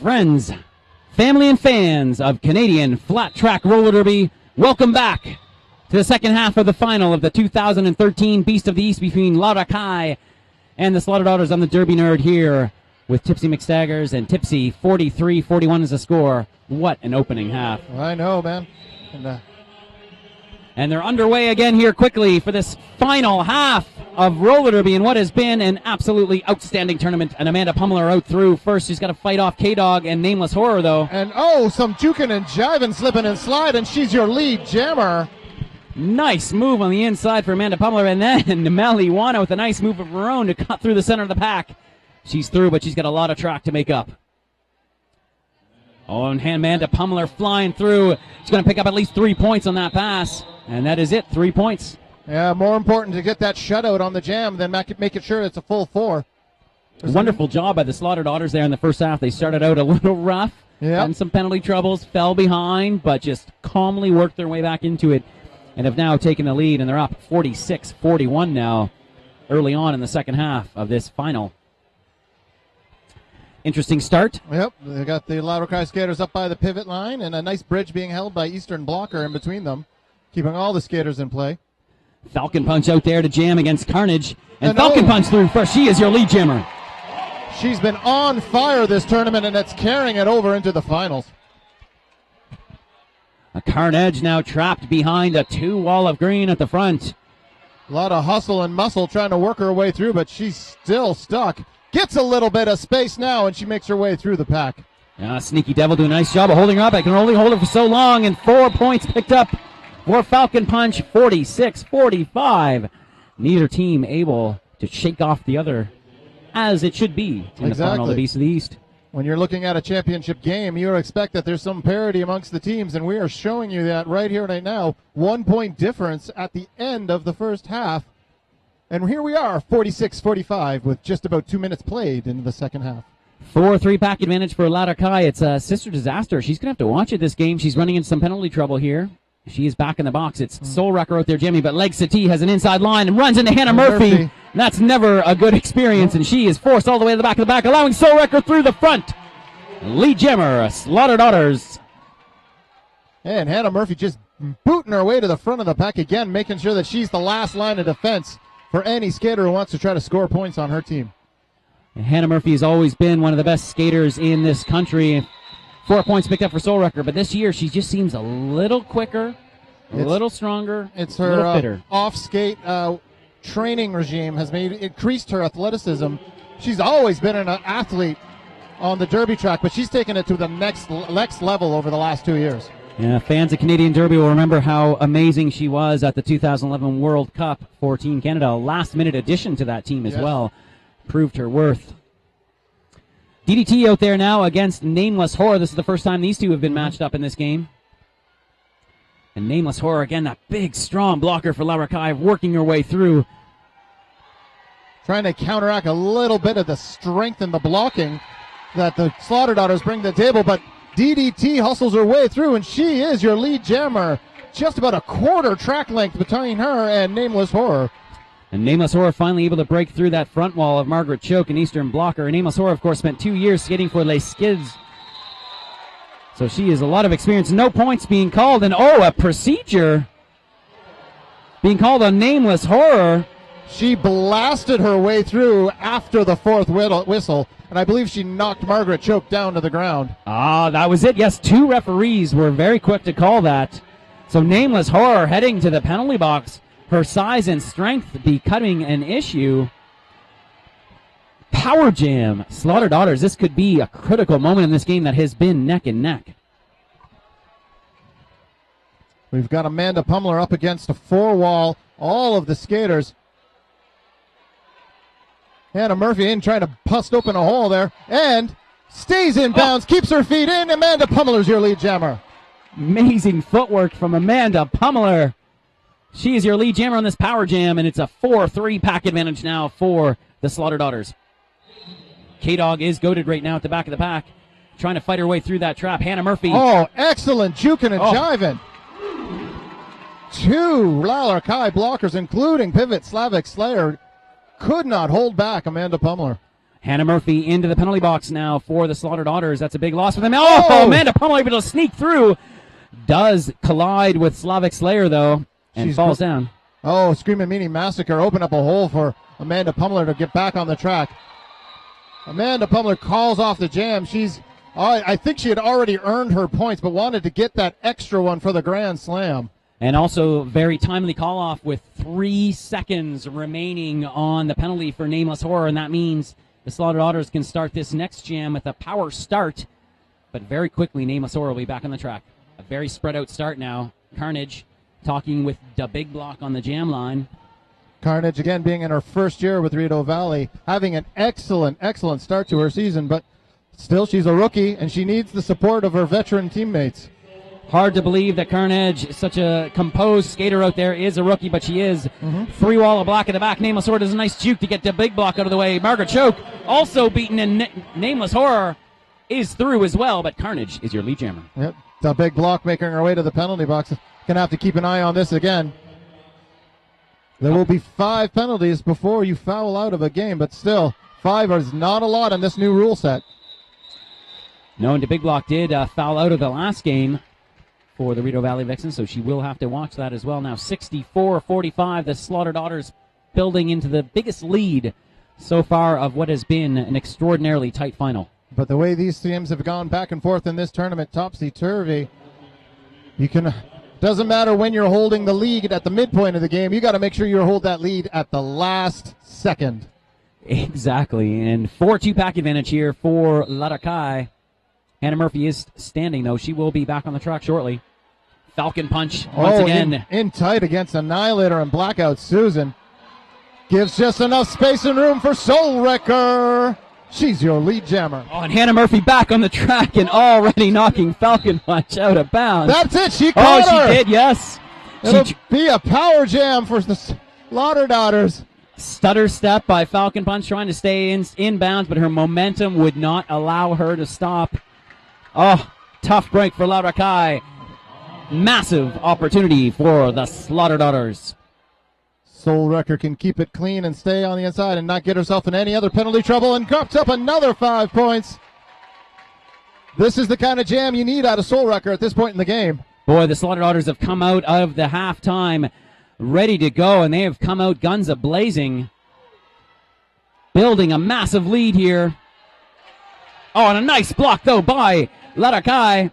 Friends, family, and fans of Canadian Flat Track Roller Derby, welcome back to the second half of the final of the 2013 Beast of the East between Laura Kai and the Slaughter Daughters. I'm the Derby Nerd here with Tipsy McStaggers, and Tipsy, 43-41 is the score. What an opening half. I know, man. And they're underway again here quickly for this final half of roller derby in what has been an absolutely outstanding tournament. And Amanda Pummeler out through first. She's got to fight off K-Dog and Nameless Horror, though. And, some juking and jiving, slipping and slide, and she's your lead jammer. Nice move on the inside for Amanda Pummeler. And then Maliwana with a nice move of her own to cut through the center of the pack. She's through, but she's got a lot of track to make up. Oh, and Amanda Pummeler flying through. She's going to pick up at least 3 points on that pass. And that is it, 3 points. Yeah, more important to get that shutout on the jam than make it sure it's a full 4. Wonderful job by the Slaughter Daughters there in the first half. They started out a little rough, had some penalty troubles, fell behind, but just calmly worked their way back into it and have now taken the lead, and they're up 46-41 now early on in the second half of this final. Interesting start. Yep, they got the Laura Kai skaters up by the pivot line, and a nice bridge being held by Eastern Blocker in between them, keeping all the skaters in play. Falcon Punch out there to jam against Carnage. And Falcon Punch through first. She is your lead jammer. She's been on fire this tournament, and it's carrying it over into the finals. A Carnage now trapped behind a 2-wall of green at the front. A lot of hustle and muscle trying to work her way through, but she's still stuck. Gets a little bit of space now, and she makes her way through the pack. Sneaky Devil doing a nice job of holding her up. I can only hold her for so long, and 4 points picked up for Falcon Punch, 46-45. Neither team able to shake off the other, as it should be in the final of the Beast of the East. When you're looking at a championship game, you expect that there's some parity amongst the teams, and we are showing you that right here, right now. 1 point difference at the end of the first half. And here we are, 46-45, with just about 2 minutes played in the second half. 4-3 pack advantage for Laura Kai. It's Sister Disaster. She's going to have to watch it this game. She's running into some penalty trouble here. She is back in the box. It's Soul Wrecker out there, Jimmy, but Leg Sati has an inside line and runs into Hannah Murphy. That's never a good experience, and she is forced all the way to the back, allowing Soul Wrecker through the front. Lead jammer, Slaughter Daughters. And Hannah Murphy just booting her way to the front of the pack again, making sure that she's the last line of defense for any skater who wants to try to score points on her team. And Hannah Murphy has always been one of the best skaters in this country. 4 points picked up for Soul Wrecker, but this year she just seems a little quicker, a little stronger, it's a little fitter. Off-skate training regime has increased her athleticism. She's always been an athlete on the derby track, but she's taken it to the next level over the last 2 years. Yeah, fans of Canadian Derby will remember how amazing she was at the 2011 World Cup for Team Canada. A last-minute addition to that team as well. Proved her worth. DDT out there now against Nameless Horror. This is the first time these two have been matched up in this game. And Nameless Horror, again, that big, strong blocker for Laura Kai, working her way through. Trying to counteract a little bit of the strength and the blocking that the Slaughter Daughters bring to the table, but DDT hustles her way through, and she is your lead jammer. Just about a quarter track length between her and Nameless Horror. And Nameless Horror finally able to break through that front wall of Margaret Choke and Eastern Blocker. And Nameless Horror, of course, spent 2 years skating for Les Skids. So she has a lot of experience. No points being called. And a procedure being called on Nameless Horror. She blasted her way through after the fourth whistle, and I believe she knocked Margaret Choke down to the ground. That was it. Yes, 2 referees were very quick to call that. So Nameless Horror heading to the penalty box. Her size and strength becoming an issue. Power jam. Slaughter Daughters, this could be a critical moment in this game that has been neck and neck. We've got Amanda Pummeler up against a 4-wall. All of the skaters Hannah Murphy in trying to bust open a hole there. And stays in bounds, keeps her feet in. Amanda Pummeler's your lead jammer. Amazing footwork from Amanda Pummeler. She is your lead jammer on this power jam, and it's a 4-3 pack advantage now for the Slaughter Daughters. K-Dog is goated right now at the back of the pack, trying to fight her way through that trap. Hannah Murphy. Oh, excellent juking and jiving. 2 Lalakai blockers, including pivot Slavic Slayer, could not hold back Amanda Pummeler. Hannah Murphy into the penalty box now for the Slaughter Daughters. That's a big loss for them. Oh, Amanda Pummeler able to sneak through. Does collide with Slavic Slayer, though, and falls down. Oh, Screaming Meanie Massacre opened up a hole for Amanda Pummeler to get back on the track. Amanda Pummeler calls off the jam. I think she had already earned her points, but wanted to get that extra one for the Grand Slam. And also very timely call off with 3 seconds remaining on the penalty for Nameless Horror, and that means the Slaughter Daughters can start this next jam with a power start, but very quickly Nameless Horror will be back on the track. A very spread out start now. Carnage talking with the big block on the jam line. Carnage, again, being in her first year with Rideau Valley, having an excellent start to her season, but still she's a rookie, and she needs the support of her veteran teammates. Hard to believe that Carnage, such a composed skater out there, is a rookie, but she is. 3 wall of block in the back. Nameless Horror does a nice juke to get the big block out of the way. Margaret Choke also beaten, and Nameless Horror is through as well, but Carnage is your lead jammer. Yep, the big block making her way to the penalty box. Gonna have to keep an eye on this again. There will be 5 penalties before you foul out of a game, but still, 5 is not a lot in this new rule set. No, and the big block did foul out of the last game for the Rideau Valley Vixens, so she will have to watch that as well. Now 64-45, the Slaughter Daughters building into the biggest lead so far of what has been an extraordinarily tight final. But the way these teams have gone back and forth in this tournament, topsy-turvy, doesn't matter when you're holding the lead at the midpoint of the game, you got to make sure you hold that lead at the last second. Exactly, and 4-2 pack advantage here for Larakai. Hannah Murphy is standing, though. She will be back on the track shortly. Falcon Punch once again. In tight against Annihilator and Blackout Susan. Gives just enough space and room for Soul Wrecker. She's your lead jammer. Oh, and Hannah Murphy back on the track and already knocking Falcon Punch out of bounds. That's it. She caught her. She did, yes. It'll be a power jam for the Slaughter Daughters. Stutter step by Falcon Punch, trying to stay in bounds, but her momentum would not allow her to stop. Oh, tough break for Laura Kai. Massive opportunity for the Slaughter Daughters. Soul Wrecker can keep it clean and stay on the inside and not get herself in any other penalty trouble, and drops up another 5 points. This is the kind of jam you need out of Soul Wrecker at this point in the game. Boy, the Slaughter Daughters have come out of the halftime ready to go, and they have come out guns a-blazing, building a massive lead here. Oh, and a nice block, though, by Larakai.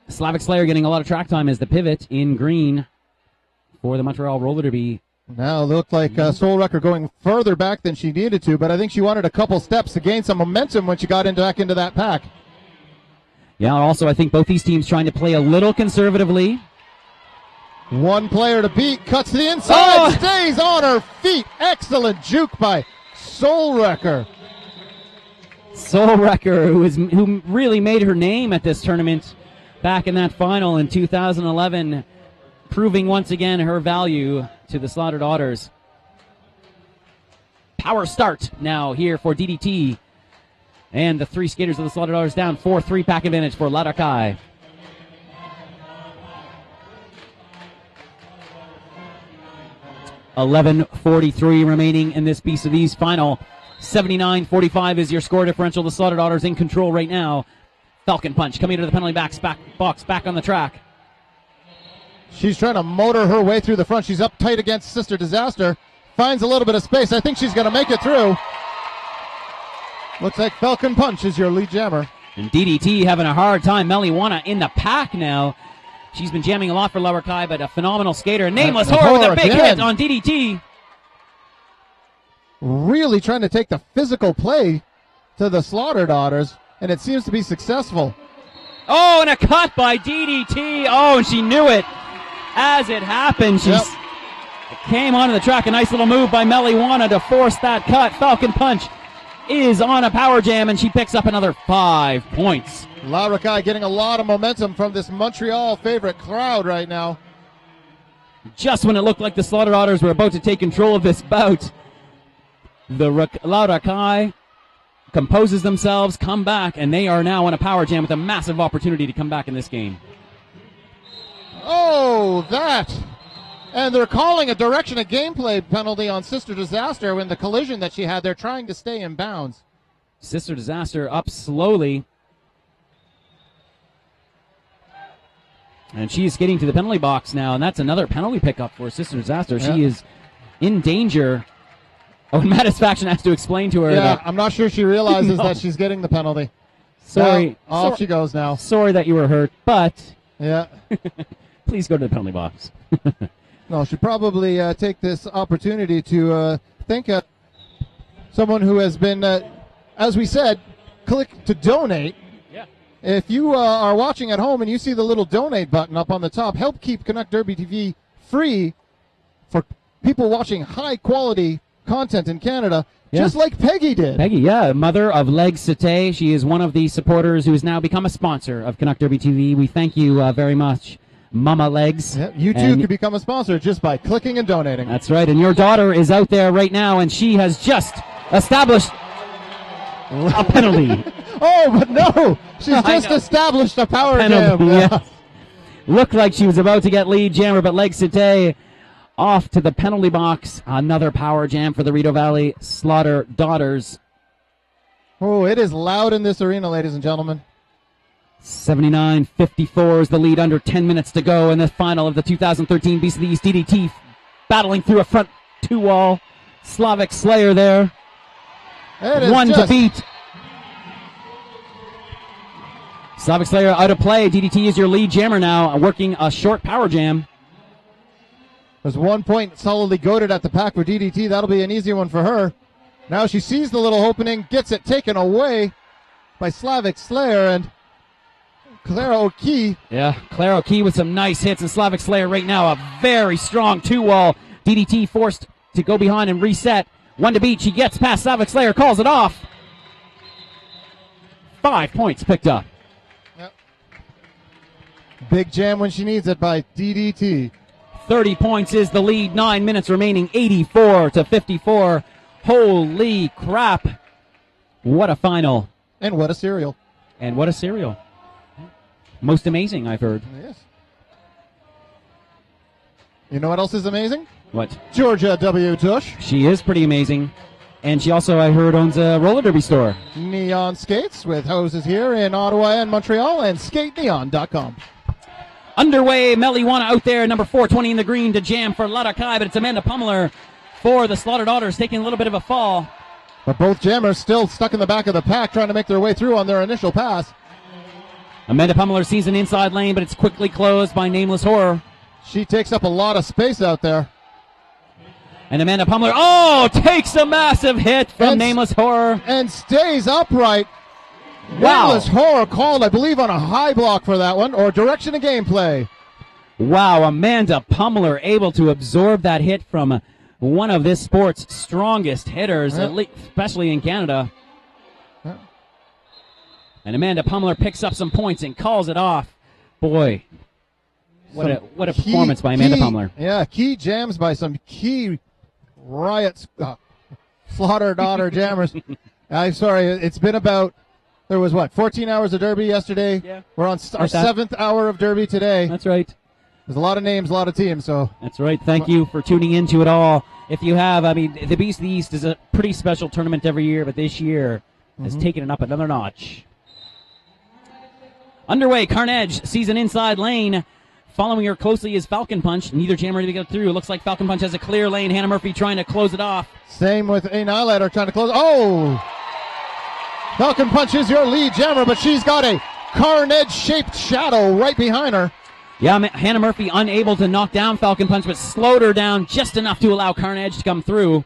Slavic Slayer getting a lot of track time as the pivot in green for the Montreal Roller Derby. Now it looked like Soul Wrecker going further back than she needed to, but I think she wanted a couple steps to gain some momentum when she got back into that pack. Yeah, also I think both these teams trying to play a little conservatively. 1 player to beat, cuts to the inside, stays on her feet. Excellent juke by Soul Wrecker. Soul Wrecker, who really made her name at this tournament back in that final in 2011, proving once again her value to the Slaughter Daughters. Power start now here for DDT. And the 3 skaters of the Slaughter Daughters down. 4-3 pack advantage for Larakai. $11:43 remaining in this Beast of These final. 79-45 is your score differential. The Slaughter Daughters in control right now. Falcon Punch coming to the penalty box, back on the track. She's trying to motor her way through the front. She's up tight against Sister Disaster. Finds a little bit of space. I think she's going to make it through. Looks like Falcon Punch is your lead jammer. And DDT having a hard time. Meliwana in the pack now. She's been jamming a lot for Lower Kai, but a phenomenal skater. Nameless Horror with a big hit on DDT. Really trying to take the physical play to the Slaughter Daughters, and it seems to be successful. Oh, and a cut by DDT. Oh, and she knew it as it happened. came onto the track. A nice little move by Meliwana to force that cut. Falcon Punch is on a power jam, and she picks up another 5 points. Laura Kai getting a lot of momentum from this Montreal favorite crowd right now. Just when it looked like the Slaughter Daughters were about to take control of this bout, the Laura Kai composes themselves, come back, and they are now on a power jam with a massive opportunity to come back in this game. Oh, that. And they're calling a direction of gameplay penalty on Sister Disaster when the collision that she had. They're trying to stay in bounds. Sister Disaster up slowly. And she's getting to the penalty box now, and that's another penalty pickup for Sister Disaster. Yeah. She is in danger. Oh, and Satisfaction has to explain to her that... I'm not sure she realizes No. that she's getting the penalty. Sorry. Now, off she goes now. Sorry that you were hurt, but Yeah. please go to the penalty box. No, should probably take this opportunity to thank someone who has been, as we said, click to donate. Yeah. If you are watching at home and you see the little donate button up on the top, help keep Canuck Derby TV free for people watching high-quality content in Canada, Yeah. just like Peggy did. Peggy, yeah, mother of Leg Sate. She is one of the supporters who has now become a sponsor of Canuck Derby TV. We thank you very much, Mama Legs. Yeah, you too And- can become a sponsor just by clicking and donating. That's right, and your daughter is out there right now, and she has just established a penalty. Oh, but no! She's I just know. established a power Penalty, jam. yeah. Looked like she was about to get lead jammer, but Leg Sate off to the penalty box. Another power jam for the Rideau Valley Slaughter Daughters. Oh, it is loud in this arena, ladies and gentlemen. 79-54 is the lead, under 10 minutes to go in the final of the 2013 Beast of the East DDT, battling through a front two wall. Slavic Slayer there. It is One to just- beat. Slavic Slayer out of play. DDT is your lead jammer now, working a short power jam. There's 1 point solidly goaded at the pack for DDT. That'll be an easy one for her. Now she sees the little opening, gets it taken away by Slavic Slayer, and Clara O'Kee. Yeah, Claire O'Kee with some nice hits, and Slavic Slayer right now a very strong two-wall. DDT forced to go behind and reset. One to beat. She gets past Slavic Slayer, calls it off. 5 points picked up. Big jam when she needs it by DDT. 30 points is the lead. 9 minutes remaining. 84-54. Holy crap. What a final. And what a serial. And what a serial. Most amazing, I've heard. Yes. You know what else is amazing? What? Georgia W. Tush. She is pretty amazing. And she also, I heard, owns a roller derby store. Neon Skates with hoses here in Ottawa and Montreal, and skateneon.com. Underway, Meliwana out there, number 420 in the green to jam for Laura Kai, but it's Amanda Pummeler for the Slaughter Daughters, taking a little bit of a fall. But both jammers still stuck in the back of the pack, trying to make their way through on their initial pass. Amanda Pummeler sees an inside lane, but it's quickly closed by Nameless Horror. She takes up a lot of space out there. And Amanda Pummeler, takes a massive hit from Nameless Horror. And stays upright. Wow. Nameless Horror called, I believe, on a high block for that one, or direction of gameplay. Wow, Amanda Pummeler able to absorb that hit from one of this sport's strongest hitters, especially in Canada. Yeah. And Amanda Pummeler picks up some points and calls it off. Boy, what a performance by Amanda Pummeler. Yeah, key jams by some key riots, Slaughter Daughter jammers. I'm sorry, it's been about, there was 14 hours of Derby yesterday. Yeah. We're on our 7th hour of Derby today. That's right. There's a lot of names, a lot of teams, so. That's right. Thank you for tuning into it all. If you have, the Beast of the East is a pretty special tournament every year, but this year has taken it up another notch. Underway, Carnage sees an inside lane. Following her closely is Falcon Punch. Neither jammer to get through. Looks like Falcon Punch has a clear lane. Hannah Murphy trying to close it off. Same with Annihilator trying to close. Oh! Falcon Punch is your lead jammer, but she's got a Carnage-shaped shadow right behind her. Yeah, Hannah Murphy unable to knock down Falcon Punch, but slowed her down just enough to allow Carnage to come through.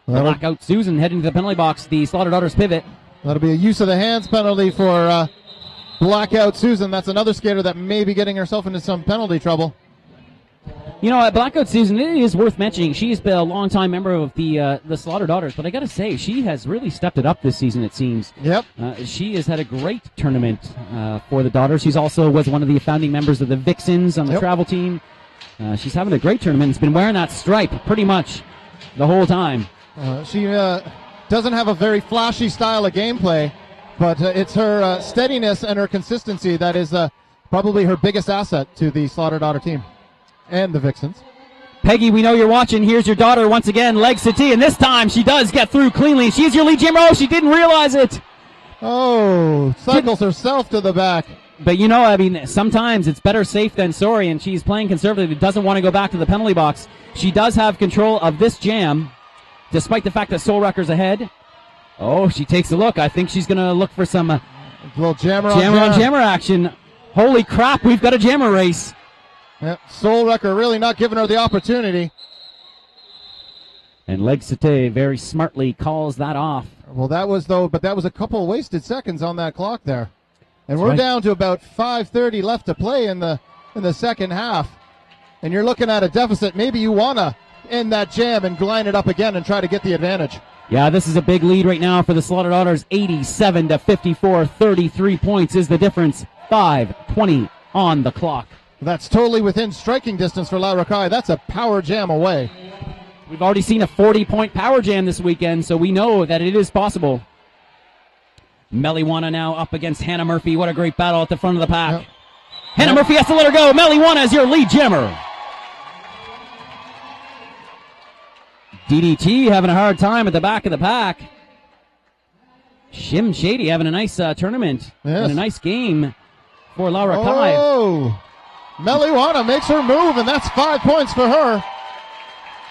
Blackout Susan heading to the penalty box. The Slaughter Daughters pivot. That'll be a use of the hands penalty for Blackout Susan. That's another skater that may be getting herself into some penalty trouble. You know, Blackout Susan, it is worth mentioning. She's been a longtime member of the Slaughter Daughters, but I got to say, she has really stepped it up this season, it seems. Yep. She has had a great tournament for the Daughters. She's also was one of the founding members of the Vixens on the travel team. She's having a great tournament. Has been wearing that stripe pretty much the whole time. She doesn't have a very flashy style of gameplay, but it's her steadiness and her consistency that is probably her biggest asset to the Slaughter Daughter team. And the Vixens. Peggy, we know you're watching. Here's your daughter once again, legs to tee, and this time she does get through cleanly. She's your lead jammer. Oh, she didn't realize it. Oh, cycles herself to the back. But you know, I mean, sometimes it's better safe than sorry, and she's playing conservatively, doesn't want to go back to the penalty box. She does have control of this jam, despite the fact that Soul Wrecker's ahead. Oh, she takes a look. I think she's going to look for some little jammer on jammer action. Holy crap, we've got a jammer race. Yep, Soul Wrecker really not giving her the opportunity. And Leg Sate very smartly calls that off. Well, that was a couple wasted seconds on that clock there. And we're down to about 5:30 left to play in the second half. And you're looking at a deficit. Maybe you want to end that jam and line it up again and try to get the advantage. Yeah, this is a big lead right now for the Slaughter Daughters. 87-54, 33 points is the difference. 5:20 on the clock. That's totally within striking distance for La Racaille. That's a power jam away. We've already seen a 40-point power jam this weekend, so we know that it is possible. Meliwana now up against Hannah Murphy. What a great battle at the front of the pack. Yep. Hannah Murphy has to let her go. Meliwana is your lead jammer. DDT having a hard time at the back of the pack. Shim Shady having a nice tournament and a nice game for La Racaille. Oh! Meliwana makes her move, and that's 5 points for her.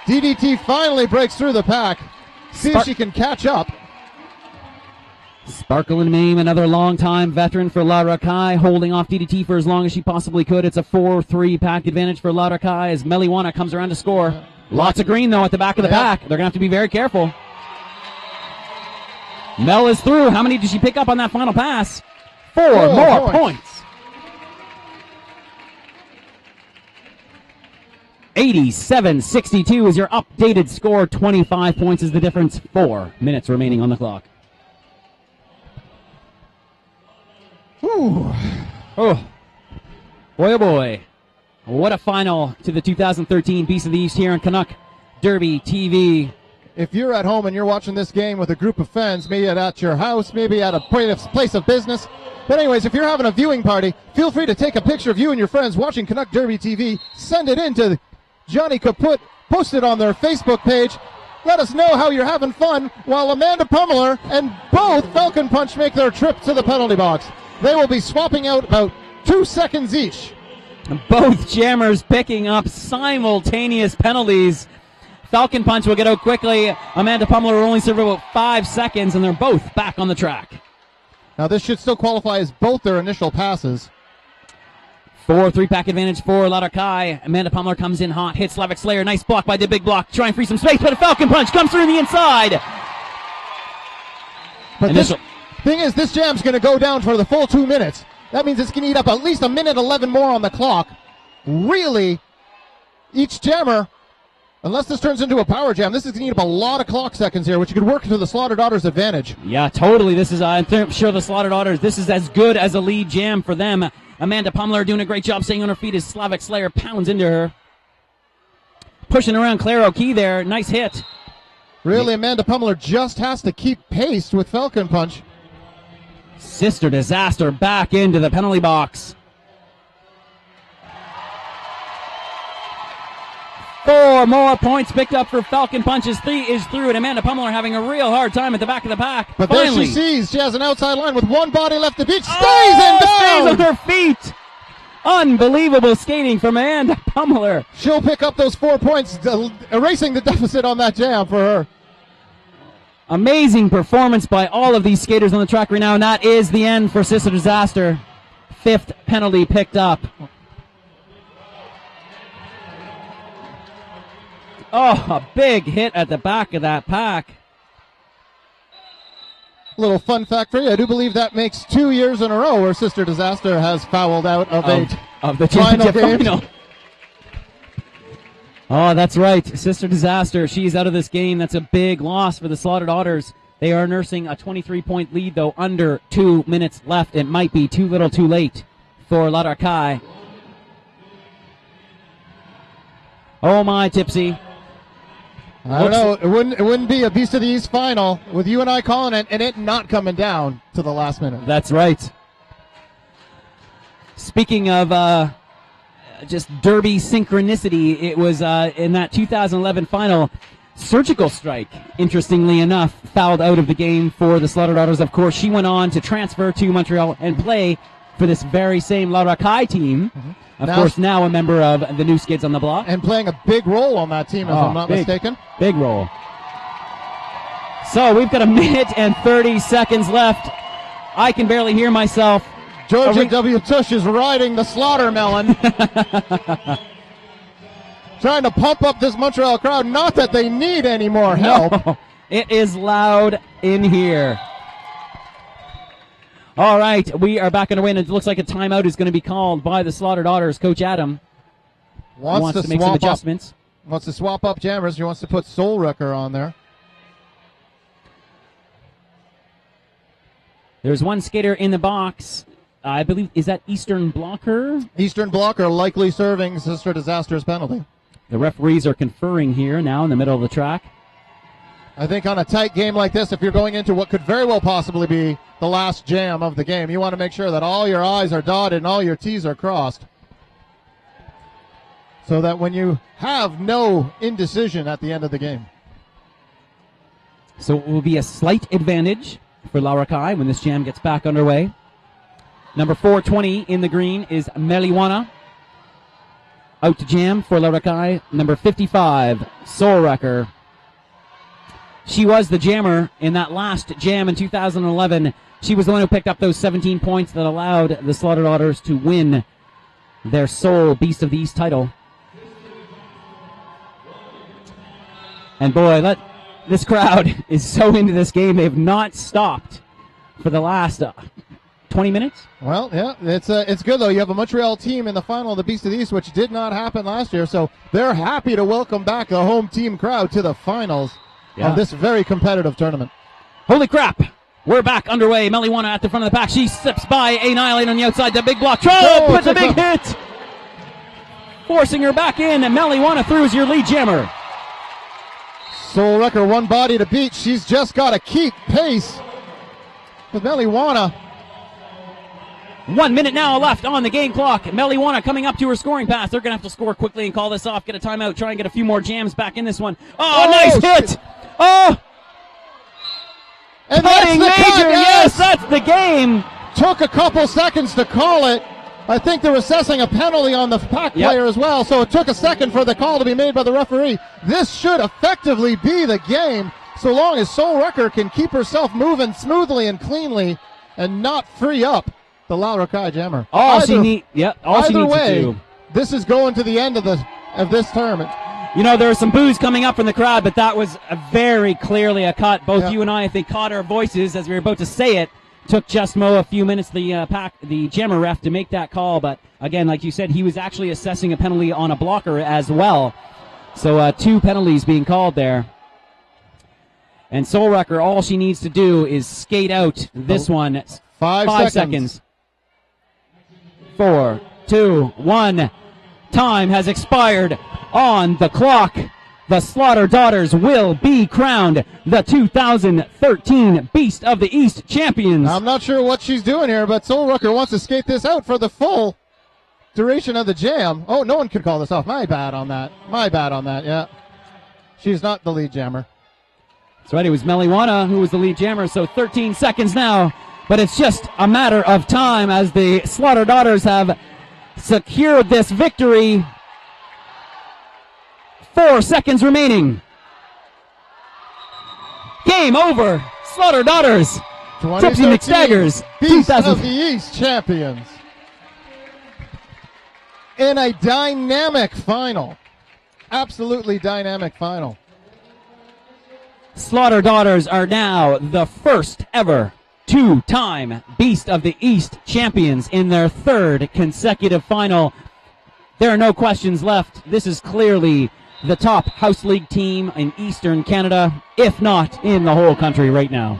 DDT finally breaks through the pack. See if she can catch up. Sparkle and Mame, another long-time veteran for La Racaille, holding off DDT for as long as she possibly could. It's a 4-3 pack advantage for La Racaille as Meliwana comes around to score. Lots of green, though, at the back of the pack. They're going to have to be very careful. Mel is through. How many did she pick up on that final pass? Four more points. 87-62 is your updated score. 25 points is the difference. 4 minutes remaining on the clock. Ooh. Oh, boy, oh boy. What a final to the 2013 Beast of the East here on Canuck Derby TV. If you're at home and you're watching this game with a group of friends, maybe at your house, maybe at a place of business. But anyways, if you're having a viewing party, feel free to take a picture of you and your friends watching Canuck Derby TV. Send it in to Johnny Kaput. Post it on their Facebook page. Let us know how you're having fun while Amanda Pummeler and both Falcon Punch make their trip to the penalty box. They will be swapping out about 2 seconds each. Both jammers picking up simultaneous penalties. Falcon Punch will get out quickly. Amanda Pummeler will only serve about 5 seconds, and they're both back on the track. Now this should still qualify as both their initial passes. 4-3 pack advantage for La Racaille. Amanda Pummeler comes in hot, hits Slavic Slayer. Nice block by the big block. Try and free some space, but a Falcon Punch comes through the inside. But this thing is, this jam's going to go down for the full 2 minutes. That means it's going to eat up at least 1:11 more on the clock. Really, each jammer, unless this turns into a power jam, this is going to eat up a lot of clock seconds here, which could work to the Slaughter Daughters' advantage. Yeah, totally. This is, I'm sure the Slaughter Daughters, this is as good as a lead jam for them. Amanda Pummeler doing a great job staying on her feet as Slavic Slayer pounds into her. Pushing around Claire O'Key there. Nice hit. Really, Amanda Pummeler just has to keep pace with Falcon Punch. Sister Disaster back into the penalty box. 4 more points picked up for Falcon Punch. 3 is through, and Amanda Pummeler having a real hard time at the back of the pack. But finally, there she sees. She has an outside line with one body left to beat. Stays on her feet. Unbelievable skating from Amanda Pummeler. She'll pick up those 4 points, erasing the deficit on that jam for her. Amazing performance by all of these skaters on the track right now, and that is the end for Sister Disaster. 5th penalty picked up. Oh, a big hit at the back of that pack. Little fun fact for you, I do believe that makes 2 years in a row where Sister Disaster has fouled out of the championship final. Oh, that's right. Sister Disaster, she's out of this game. That's a big loss for the Slaughtered Otters. They are nursing a 23-point lead, though, under 2 minutes left. It might be too little too late for Laraka'i. Oh, my, Tipsy. I don't know. It wouldn't be a Beast of the East final with you and I calling it and it not coming down to the last minute. That's right. Speaking of just derby synchronicity, it was in that 2011 final, Surgical Strike, interestingly enough, fouled out of the game for the Slaughtered Otters. Of course, she went on to transfer to Montreal and play for this very same Laraka'i team. Mm-hmm. Of course, now a member of the New Skids on the Block. And playing a big role on that team, if I'm not mistaken. Big role. So we've got 1 minute and 30 seconds left. I can barely hear myself. Georgia W. Tush is riding the slaughter melon. Trying to pump up this Montreal crowd. Not that they need any more help. No, it is loud in here. All right, we are back underway, and it looks like a timeout is going to be called by the Slaughtered Otters. Coach Adam wants to make some adjustments. Wants to swap up jammers. He wants to put Soul Wrecker on there. There's one skater in the box. I believe, is that Eastern Blocker? Eastern Blocker likely serving Sister Disaster's penalty. The referees are conferring here now in the middle of the track. I think on a tight game like this, if you're going into what could very well possibly be the last jam of the game, you want to make sure that all your I's are dotted and all your T's are crossed. So that when you have no indecision at the end of the game. So it will be a slight advantage for Laraka'i when this jam gets back underway. Number 420 in the green is Meliwana. Out to jam for Laraka'i. Number 55, Soul Wrecker. She was the jammer in that last jam in 2011. She was the one who picked up those 17 points that allowed the Slaughtered Otters to win their sole Beast of the East title. And boy, this crowd is so into this game. They have not stopped for the last 20 minutes. Well, yeah, it's good, though. You have a Montreal team in the final of the Beast of the East, which did not happen last year, so they're happy to welcome back the home team crowd to the finals of this very competitive tournament. Holy crap! We're back underway. Meliwana at the front of the pack. She slips by Annihilate on the outside. The big block. Puts a big hit! Forcing her back in, and Meliwana through as your lead jammer. Soul Wrecker, one body to beat. She's just got to keep pace with Meliwana. 1 minute now left on the game clock. Meliwana coming up to her scoring pass. They're going to have to score quickly and call this off, get a timeout, try and get a few more jams back in this one. Oh, nice hit! Oh! And Putting major, yes, that's the game. Took a couple seconds to call it. I think they're assessing a penalty on the pack player as well, so it took a second for the call to be made by the referee. This should effectively be the game, so long as Soul Wrecker can keep herself moving smoothly and cleanly and not free up the Laraka'i jammer. All she needs to do. This is going to the end of this tournament. You know, there was some boos coming up from the crowd, but that was very clearly a cut. Both you and I think, caught our voices as we were about to say it. Took just Mo a few minutes, the jammer ref, to make that call. But again, like you said, he was actually assessing a penalty on a blocker as well. So 2 penalties being called there. And Soul Wrecker, all she needs to do is skate out this one. 5 seconds. 4, 2, 1. Time has expired on the clock. The Slaughter Daughters will be crowned the 2013 Beast of the East champions. I'm not sure what she's doing here, but Soul Wrecker wants to skate this out for the full duration of the jam. Oh, no one could call this off. My bad on that. Yeah. She's not the lead jammer. That's right. It was Meliwana who was the lead jammer, so 13 seconds now. But it's just a matter of time as the Slaughter Daughters have secured this victory. 4 seconds remaining. Game over. Slaughter Daughters. Tipsy McStaggers. Beast of the East champions. In a dynamic final. Absolutely dynamic final. Slaughter Daughters are now the first ever 2-time Beast of the East champions in their 3rd consecutive final. There are no questions left. This is clearly the top House League team in Eastern Canada, if not in the whole country right now.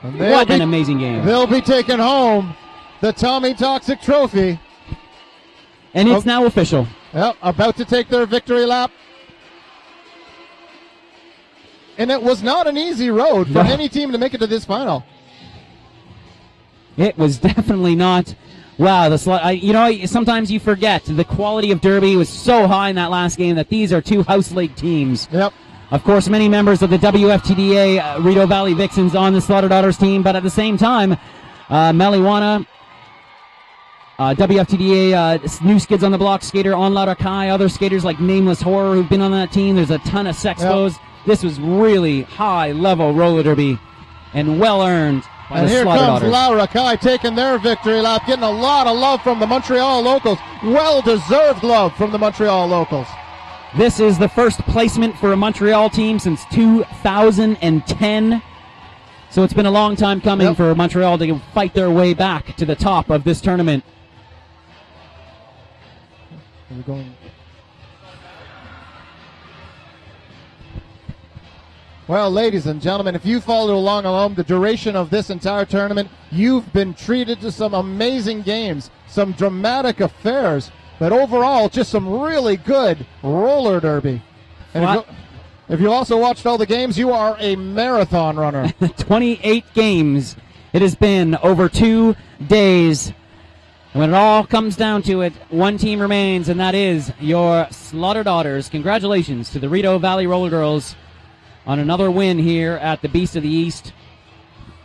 What an amazing game. They'll be taking home the Tommy Toxic Trophy. And it's now official. Yep, about to take their victory lap. And it was not an easy road for any team to make it to this final. It was definitely not. Wow, sometimes you forget the quality of Derby was so high in that last game that these are two House League teams. Yep. Of course, many members of the WFTDA Rideau Valley Vixens on the Slaughter Daughters team, but at the same time, Meliwana, WFTDA New Skids on the Block skater on Kai, other skaters like Nameless Horror who've been on that team. There's a ton of Sexpos. Yep. This was really high-level roller derby and well-earned by the Slaughter Daughters. And here comes Laura Kai taking their victory lap, getting a lot of love from the Montreal locals. Well-deserved love from the Montreal locals. This is the first placement for a Montreal team since 2010. So it's been a long time coming for Montreal to fight their way back to the top of this tournament. We're going. Well, ladies and gentlemen, if you followed along the duration of this entire tournament, you've been treated to some amazing games, some dramatic affairs, but overall, just some really good roller derby. And if you also watched all the games, you are a marathon runner. 28 games. It has been over 2 days. And when it all comes down to it, one team remains, and that is your Slaughter Daughters. Congratulations to the Rideau Valley Roller Girls on another win here at the Beast of the East.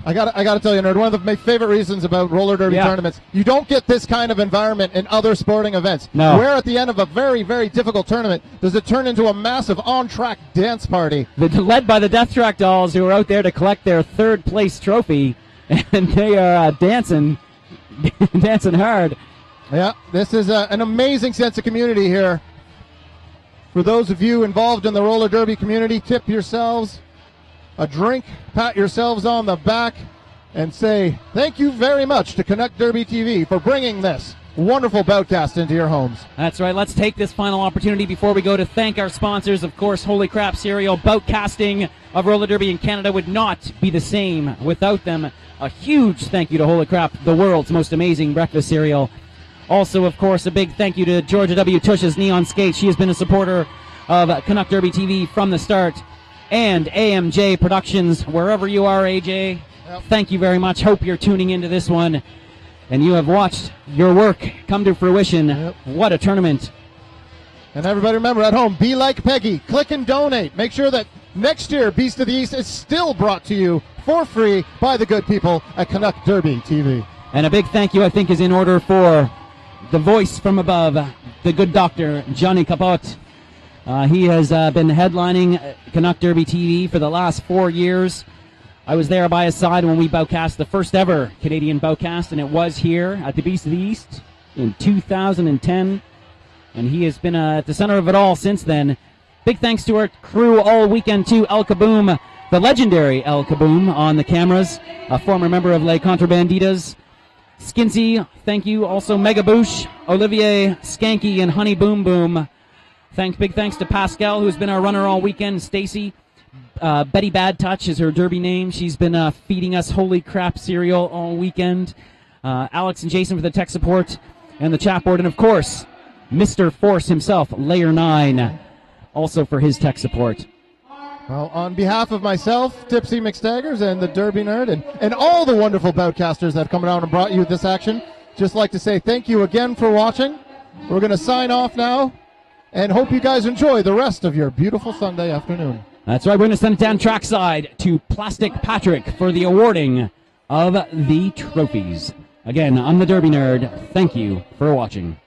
I got to tell you, Nerd, one of my favorite reasons about roller derby tournaments, you don't get this kind of environment in other sporting events. No. Where at the end of a very, very difficult tournament does it turn into a massive on-track dance party. Led by the Death Track Dolls, who are out there to collect their third-place trophy, and they are dancing hard. Yeah, this is an amazing sense of community here. For those of you involved in the roller derby community, tip yourselves a drink, pat yourselves on the back, and say thank you very much to Canuck Derby TV for bringing this wonderful boutcast into your homes. That's right. Let's take this final opportunity before we go to thank our sponsors. Of course, Holy Crap Cereal. Boutcasting of roller derby in Canada would not be the same without them. A huge thank you to Holy Crap, the world's most amazing breakfast cereal. Also, of course, a big thank you to Georgia W. Tush's Neon Skate. She has been a supporter of Canuck Derby TV from the start. And AMJ Productions, wherever you are, AJ, thank you very much. Hope you're tuning into this one. And you have watched your work come to fruition. What a tournament. And everybody remember at home, be like Peggy. Click and donate. Make sure that next year, Beast of the East is still brought to you for free by the good people at Canuck Derby TV. And a big thank you, I think, is in order for the voice from above, the good doctor, Johnny Capote. He has been headlining Canuck Derby TV for the last 4 years. I was there by his side when we boutcast the first ever Canadian boutcast, and it was here at the Beast of the East in 2010. And he has been at the center of it all since then. Big thanks to our crew all weekend, too. El Kaboom, the legendary El Kaboom on the cameras, a former member of Les Contrabanditas. Skinsy, thank you. Also Mega Boosh, Olivier, Skanky, and Honey Boom Boom. Big thanks to Pascal, who's been our runner all weekend. Stacy, Betty Bad Touch is her derby name. She's been feeding us Holy Crap cereal all weekend. Alex and Jason for the tech support and the chat board. And, of course, Mr. Force himself, Layer 9, also for his tech support. Well, on behalf of myself, Tipsy McStaggers, and the Derby Nerd, and all the wonderful boutcasters that have come down and brought you this action, just like to say thank you again for watching. We're going to sign off now. And hope you guys enjoy the rest of your beautiful Sunday afternoon. That's right. We're going to send it down trackside to Plastic Patrick for the awarding of the trophies. Again, I'm the Derby Nerd. Thank you for watching.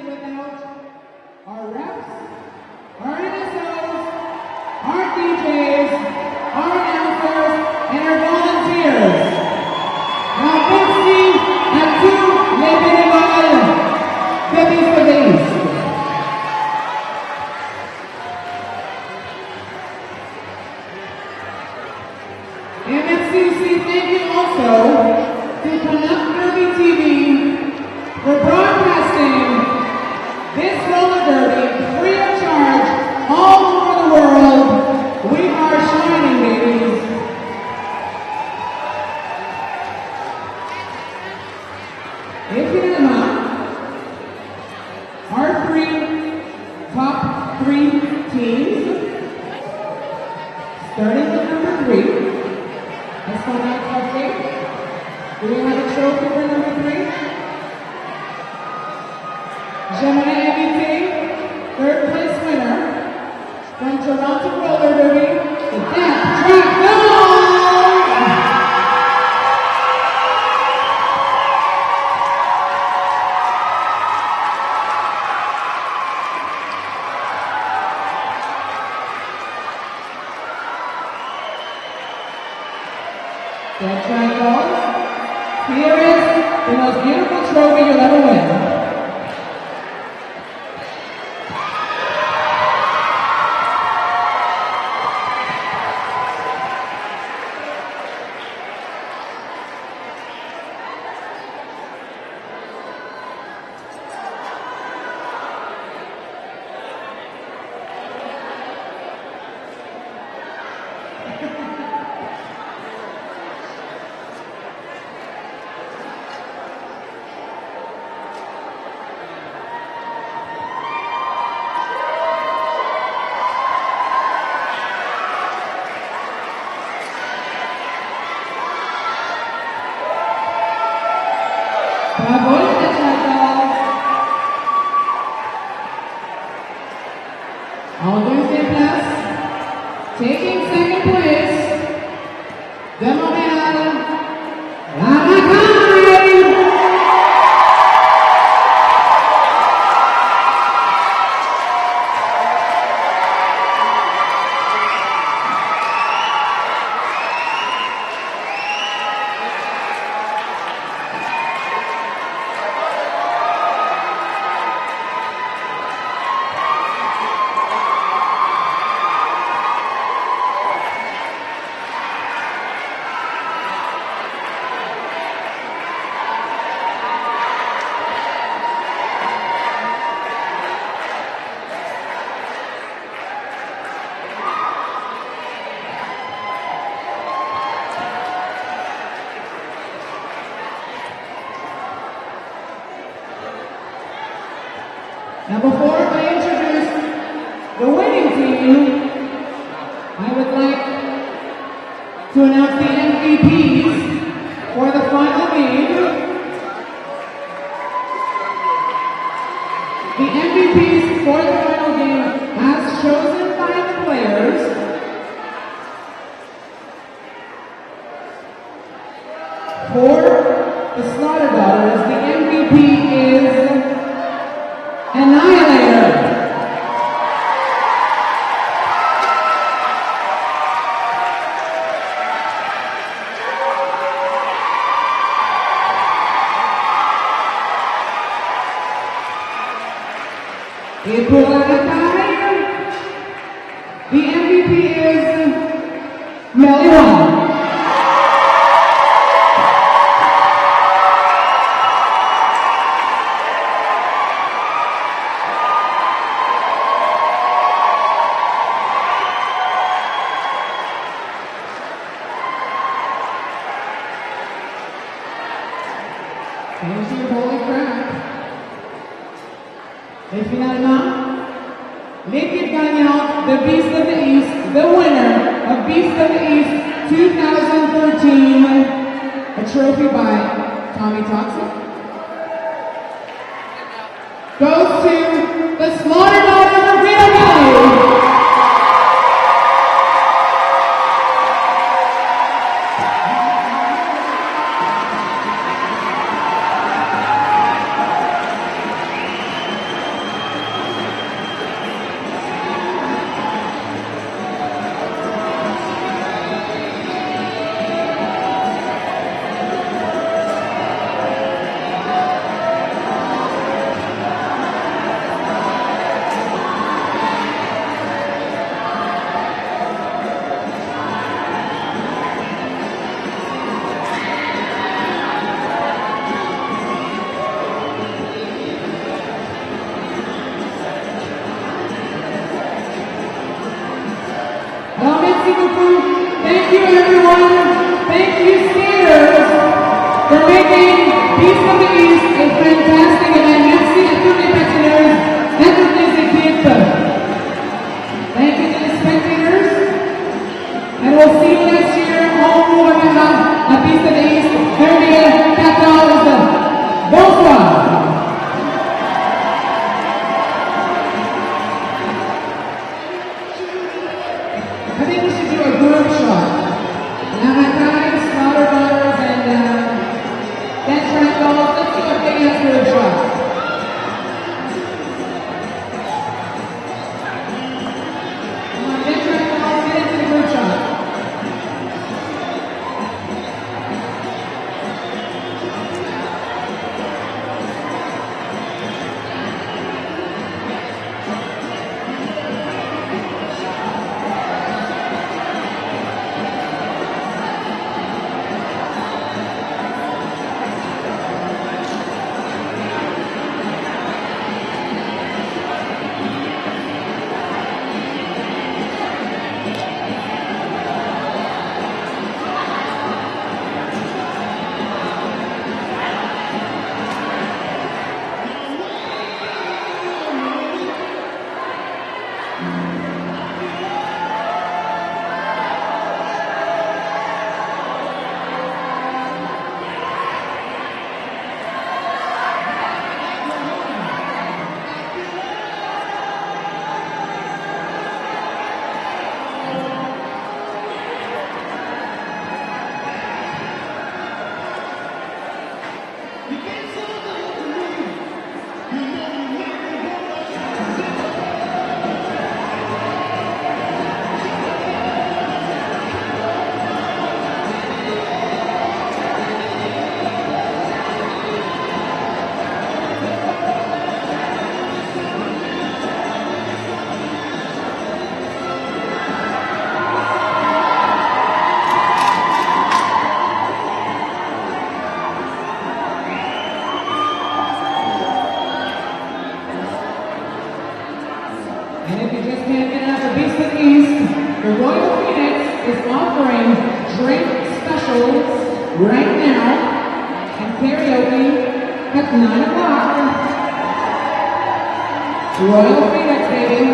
nothing without our reps, our NSOs, our DJs, our announcers, and our volunteers. Now, merci à tous les bénévoles de Beast of the East. And merci aussi, thank you also to Canuck Derby TV for broadcasting this roller derby free of charge all over the world. We are shining, babies. Évidemment, our top three teams, starting with number 3. Let's go down to do we have a trophy for number 3? J'aimerais inviter third place winner from Toronto Roller Derby, the Death Trap Dolls! Death Trap Dolls, here is the most beautiful trophy you'll ever win. Bravo, Death Trap Dolls. En deuxième place, taking second place, de Montréal, la Racaille. Now before I introduce the winning team, I would like to announce the MVPs for the final game. The MVPs for the final game as chosen by the players for the Slaughter Daughters, the MVP is Annihilator. Et pour la Racaille, the MVP is Meliwan. Thank you, holy crap. Et finalement, l'équipe gagnante de Beast of the East, the winner of Beast of the East 2013, a trophy by Tommy Toxic, goes to the Slaughter Daughters of Reno Valley. Beast of the East, a fantastic event. Merci à tous les patineurs et toutes les équipes. Thank you to the spectators. And we'll see you next year. On vous reverra la Piste de East 2014. Bonsoir. I think we should do a group shot. Namakai, Slaughter Brothers, and Dan Triangles. Let's do a big ass group shot. Come on, Dan Triangles, get into the group shot. And if you just can't get enough of Beast of the East, the Royal Phoenix is offering drink specials right now and karaoke at 9 o'clock. Royal Phoenix, baby.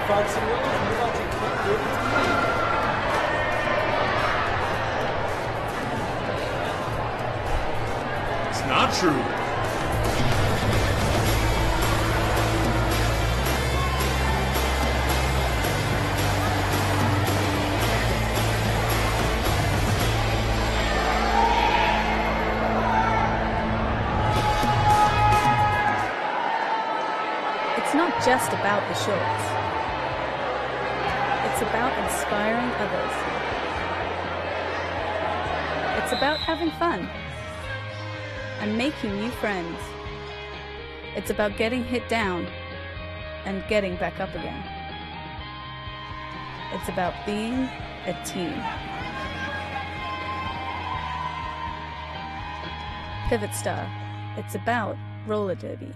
Fog City Rollers, and you're watching Kentucky Derby TV. It's not true. It's not just about the shorts. It's about inspiring others. It's about having fun and making new friends. It's about getting hit down and getting back up again. It's about being a team. Pivot Star. It's about roller derby.